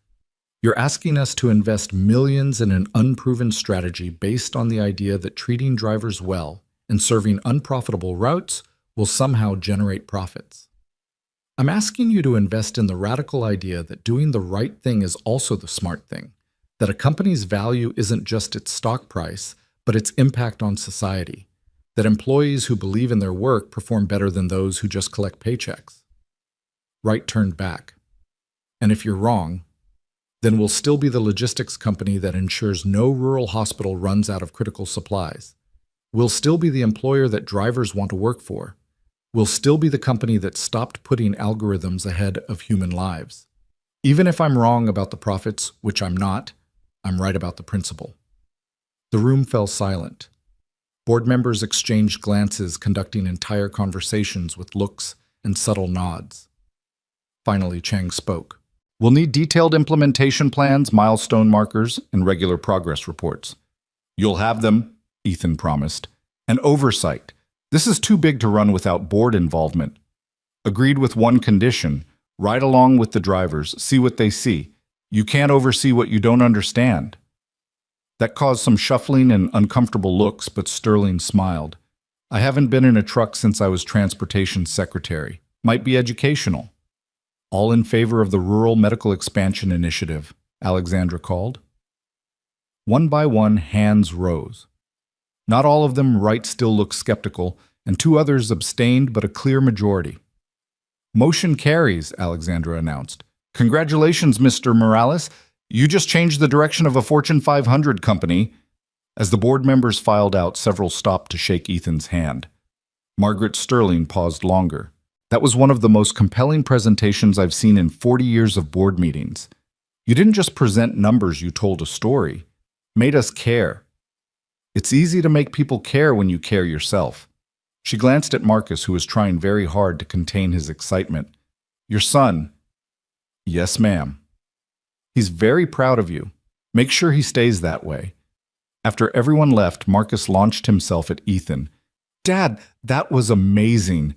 you're asking us to invest millions in an unproven strategy based on the idea that treating drivers well and serving unprofitable routes will somehow generate profits. I'm asking you to invest in the radical idea that doing the right thing is also the smart thing, that a company's value isn't just its stock price, but its impact on society. that employees who believe in their work perform better than those who just collect paychecks. Wright turned back. And if you're wrong, then we'll still be the logistics company that ensures no rural hospital runs out of critical supplies. We'll still be the employer that drivers want to work for. We'll still be the company that stopped putting algorithms ahead of human lives. Even if I'm wrong about the profits, which I'm not, I'm right about the principle. The room fell silent. Board members exchanged glances, conducting entire conversations with looks and subtle nods. Finally, Chang spoke. We'll need detailed implementation plans, milestone markers, and regular progress reports. You'll have them, Ethan promised. And oversight. This is too big to run without board involvement. Agreed with one condition. Ride along with the drivers, see what they see. You can't oversee what you don't understand. That caused some shuffling and uncomfortable looks, but Sterling smiled. I haven't been in a truck since I was transportation secretary. Might be educational. All in favor of the Rural Medical Expansion Initiative, Alexandra called. One by one, hands rose. Not all of them. Wright still looked skeptical, and 2 others abstained, but a clear majority. Motion carries, Alexandra announced. Congratulations, Mr. Morales. You just changed the direction of a Fortune 500 company. As the board members filed out, several stopped to shake Ethan's hand. Margaret Sterling paused longer. That was one of the most compelling presentations I've seen in 40 years of board meetings. You didn't just present numbers, you told a story. Made us care. It's easy to make people care when you care yourself. She glanced at Marcus, who was trying very hard to contain his excitement. Your son. Yes, ma'am. He's very proud of you. Make sure he stays that way. After everyone left, Marcus launched himself at Ethan. Dad, that was amazing.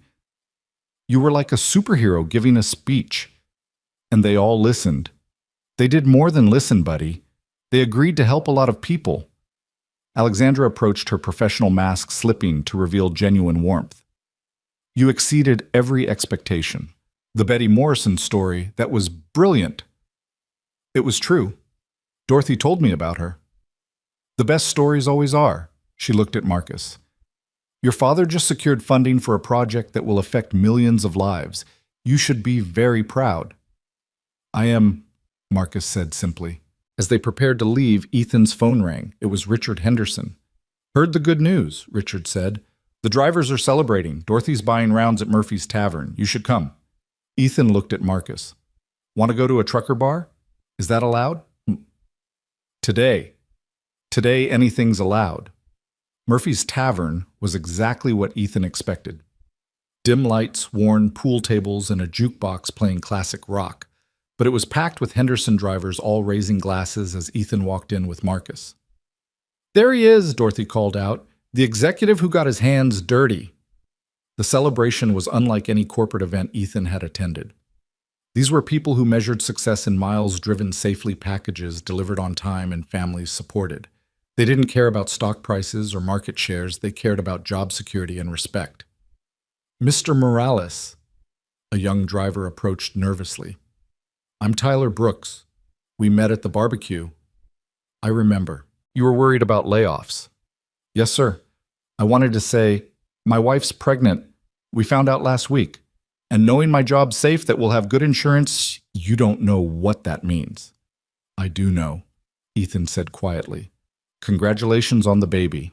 You were like a superhero giving a speech. And they all listened. They did more than listen, buddy. They agreed to help a lot of people. Alexandra approached, her professional mask slipping to reveal genuine warmth. You exceeded every expectation. The Betty Morrison story, that was brilliant. It was true. Dorothy told me about her. The best stories always are. She looked at Marcus. Your father just secured funding for a project that will affect millions of lives. You should be very proud. I am, Marcus said simply. As they prepared to leave, Ethan's phone rang. It was Richard Henderson. Heard the good news, Richard said. The drivers are celebrating. Dorothy's buying rounds at Murphy's Tavern. You should come. Ethan looked at Marcus. Want to go to a trucker bar? Is that allowed? Today. Today, anything's allowed. Murphy's Tavern was exactly what Ethan expected. Dim lights, worn pool tables, and a jukebox playing classic rock. But it was packed with Henderson drivers all raising glasses as Ethan walked in with Marcus. There he is, Dorothy called out, the executive who got his hands dirty. The celebration was unlike any corporate event Ethan had attended. These were people who measured success in miles driven safely, packages delivered on time, and families supported. They didn't care about stock prices or market shares. They cared about job security and respect. Mr. Morales, a young driver approached nervously. I'm Tyler Brooks. We met at the barbecue. I remember. You were worried about layoffs. Yes, sir. I wanted to say, my wife's pregnant. We found out last week. And knowing my job's safe, that we'll have good insurance, you don't know what that means. I do know, Ethan said quietly. Congratulations on the baby.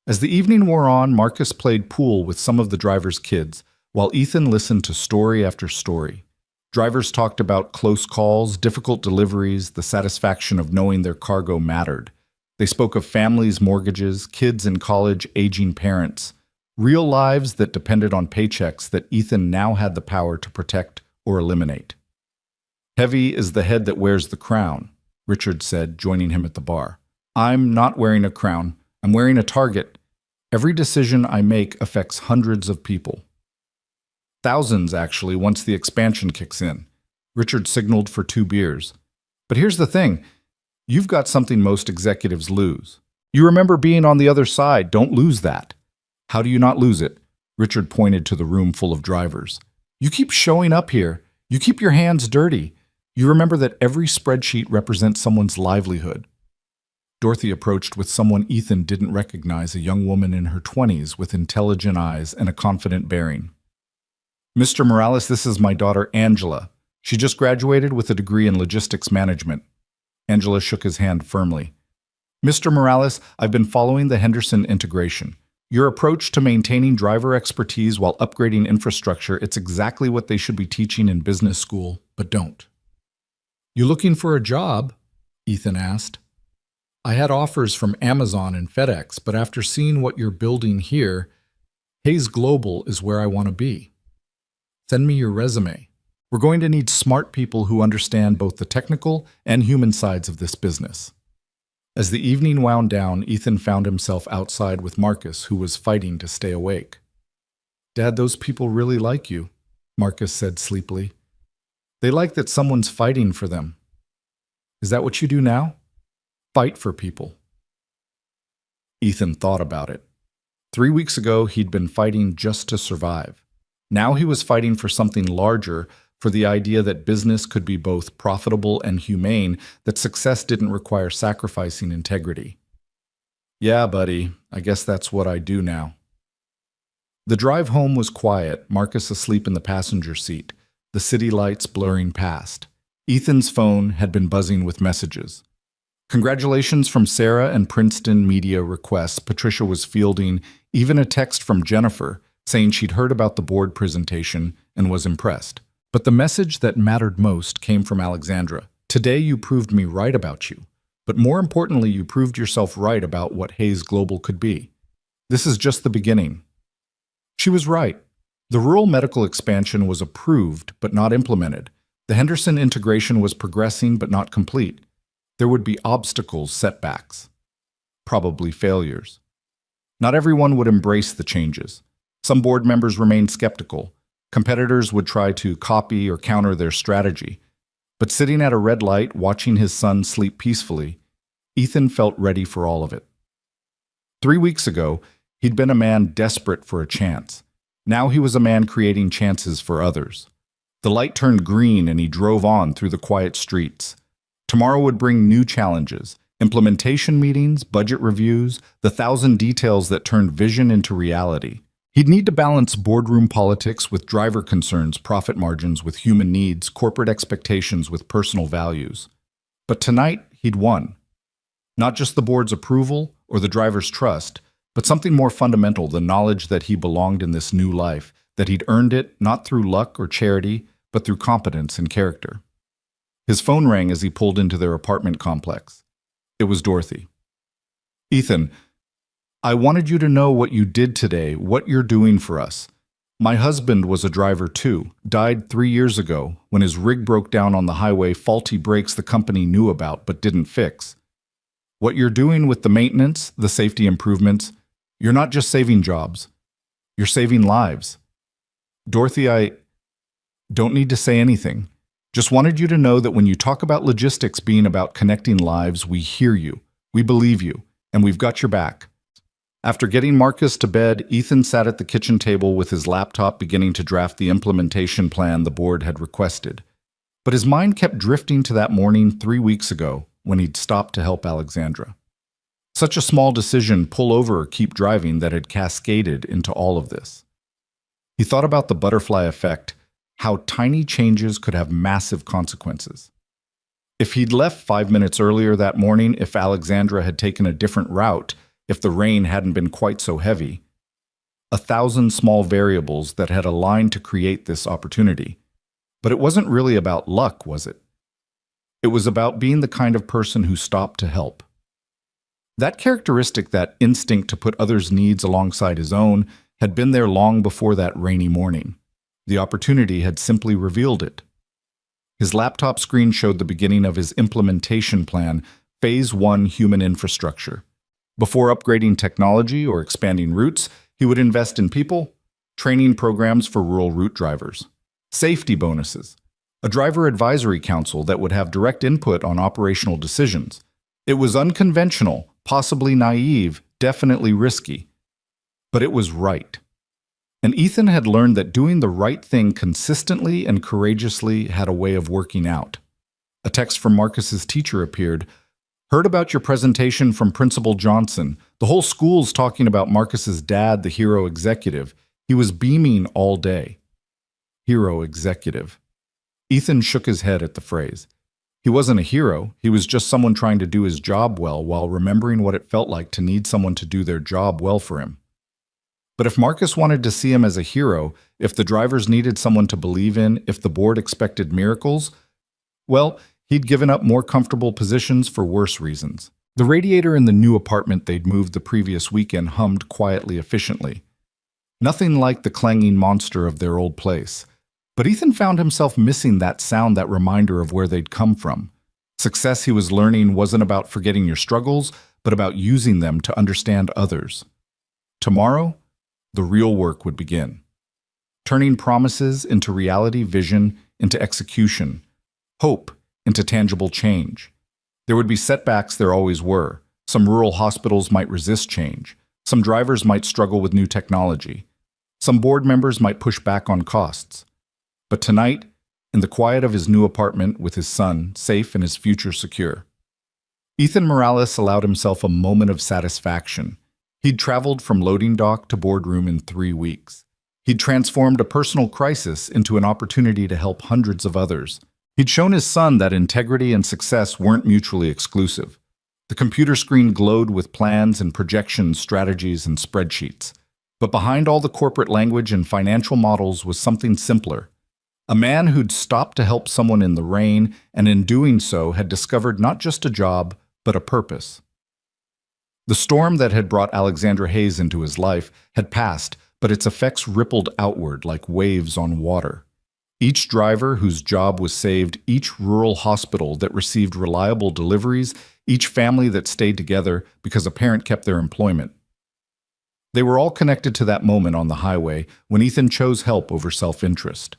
As the evening wore on, Marcus played pool with some of the drivers' kids, while Ethan listened to story after story. Drivers talked about close calls, difficult deliveries, the satisfaction of knowing their cargo mattered. They spoke of families, mortgages, kids in college, aging parents, real lives that depended on paychecks that Ethan now had the power to protect or eliminate. Heavy is the head that wears the crown, Richard said, joining him at the bar. I'm not wearing a crown. I'm wearing a target. Every decision I make affects hundreds of people. Thousands, actually, once the expansion kicks in. Richard signaled for 2 beers. But here's the thing. You've got something most executives lose. You remember being on the other side. Don't lose that. How do you not lose it? Richard pointed to the room full of drivers. You keep showing up here. You keep your hands dirty. You remember that every spreadsheet represents someone's livelihood. Dorothy approached with someone Ethan didn't recognize, a young woman in her 20s with intelligent eyes and a confident bearing. "Mr. Morales, this is my daughter Angela. She just graduated with a degree in logistics management." Angela shook his hand firmly. "Mr. Morales, I've been following the Henderson integration. Your approach to maintaining driver expertise while upgrading infrastructure, it's exactly what they should be teaching in business school, but don't." "You looking for a job?" Ethan asked. "I had offers from Amazon and FedEx, but after seeing what you're building here, Hayes Global is where I want to be. Send me your resume. We're going to need smart people who understand both the technical and human sides of this business." As the evening wound down, Ethan found himself outside with Marcus, who was fighting to stay awake. "Dad, those people really like you," Marcus said sleepily. "They like that someone's fighting for them. Is that what you do now? Fight for people?" Ethan thought about it. 3 weeks ago, he'd been fighting just to survive. Now he was fighting for something larger, for the idea that business could be both profitable and humane, that success didn't require sacrificing integrity. "Yeah, buddy, I guess that's what I do now." The drive home was quiet, Marcus asleep in the passenger seat, the city lights blurring past. Ethan's phone had been buzzing with messages. Congratulations from Sarah and Princeton media requests. Patricia was fielding even a text from Jennifer saying she'd heard about the board presentation and was impressed. But the message that mattered most came from Alexandra. "Today you proved me right about you, but more importantly, you proved yourself right about what Hayes Global could be. This is just the beginning." She was right. The rural medical expansion was approved but not implemented. The Henderson integration was progressing but not complete. There would be obstacles, setbacks, probably failures. Not everyone would embrace the changes. Some board members remained skeptical. Competitors would try to copy or counter their strategy. But sitting at a red light, watching his son sleep peacefully, Ethan felt ready for all of it. 3 weeks ago, he'd been a man desperate for a chance. Now he was a man creating chances for others. The light turned green and he drove on through the quiet streets. Tomorrow would bring new challenges, implementation meetings, budget reviews, the 1,000 details that turned vision into reality. He'd need to balance boardroom politics with driver concerns, profit margins with human needs, corporate expectations with personal values. But tonight, he'd won. Not just the board's approval or the driver's trust, but something more fundamental, the knowledge that he belonged in this new life, that he'd earned it not through luck or charity, but through competence and character. His phone rang as he pulled into their apartment complex. It was Dorothy. "Ethan, I wanted you to know what you did today, what you're doing for us. My husband was a driver too, died 3 years ago when his rig broke down on the highway, faulty brakes the company knew about but didn't fix. What you're doing with the maintenance, the safety improvements, you're not just saving jobs, you're saving lives. Dorothy, I don't need to say anything. Just wanted you to know that when you talk about logistics being about connecting lives, we hear you, we believe you, and we've got your back." After getting Marcus to bed, Ethan sat at the kitchen table with his laptop beginning to draft the implementation plan the board had requested. But his mind kept drifting to that morning 3 weeks ago when he'd stopped to help Alexandra. Such a small decision, pull over or keep driving, that had cascaded into all of this. He thought about the butterfly effect, how tiny changes could have massive consequences. If he'd left 5 minutes earlier that morning, if Alexandra had taken a different route, if the rain hadn't been quite so heavy, 1,000 small variables that had aligned to create this opportunity. But it wasn't really about luck, was it? It was about being the kind of person who stopped to help. That characteristic, that instinct to put others' needs alongside his own, had been there long before that rainy morning. The opportunity had simply revealed it. His laptop screen showed the beginning of his implementation plan, Phase 1 human infrastructure. Before upgrading technology or expanding routes, he would invest in people, training programs for rural route drivers, safety bonuses, a driver advisory council that would have direct input on operational decisions. It was unconventional, possibly naive, definitely risky. But it was right. And Ethan had learned that doing the right thing consistently and courageously had a way of working out. A text from Marcus's teacher appeared. Heard about your presentation from Principal Johnson. The whole school's talking about Marcus's dad, the hero executive. He was beaming all day. Hero executive. Ethan shook his head at the phrase. He wasn't a hero, he was just someone trying to do his job well while remembering what it felt like to need someone to do their job well for him. But if Marcus wanted to see him as a hero, if the drivers needed someone to believe in, if the board expected miracles, well, he'd given up more comfortable positions for worse reasons. The radiator in the new apartment they'd moved the previous weekend hummed quietly efficiently. Nothing like the clanging monster of their old place. But Ethan found himself missing that sound, that reminder of where they'd come from. Success, he was learning, wasn't about forgetting your struggles, but about using them to understand others. Tomorrow, the real work would begin. Turning promises into reality, vision into execution, hope into tangible change. There would be setbacks, there always were. Some rural hospitals might resist change. Some drivers might struggle with new technology. Some board members might push back on costs. But tonight, in the quiet of his new apartment with his son, safe and his future secure, Ethan Morales allowed himself a moment of satisfaction. He'd traveled from loading dock to boardroom in 3 weeks. He'd transformed a personal crisis into an opportunity to help hundreds of others. He'd shown his son that integrity and success weren't mutually exclusive. The computer screen glowed with plans and projections, strategies, and spreadsheets. But behind all the corporate language and financial models was something simpler. A man who'd stopped to help someone in the rain, and in doing so had discovered not just a job, but a purpose. The storm that had brought Alexandra Hayes into his life had passed, but its effects rippled outward like waves on water. Each driver whose job was saved, each rural hospital that received reliable deliveries, each family that stayed together because a parent kept their employment. They were all connected to that moment on the highway when Ethan chose help over self-interest.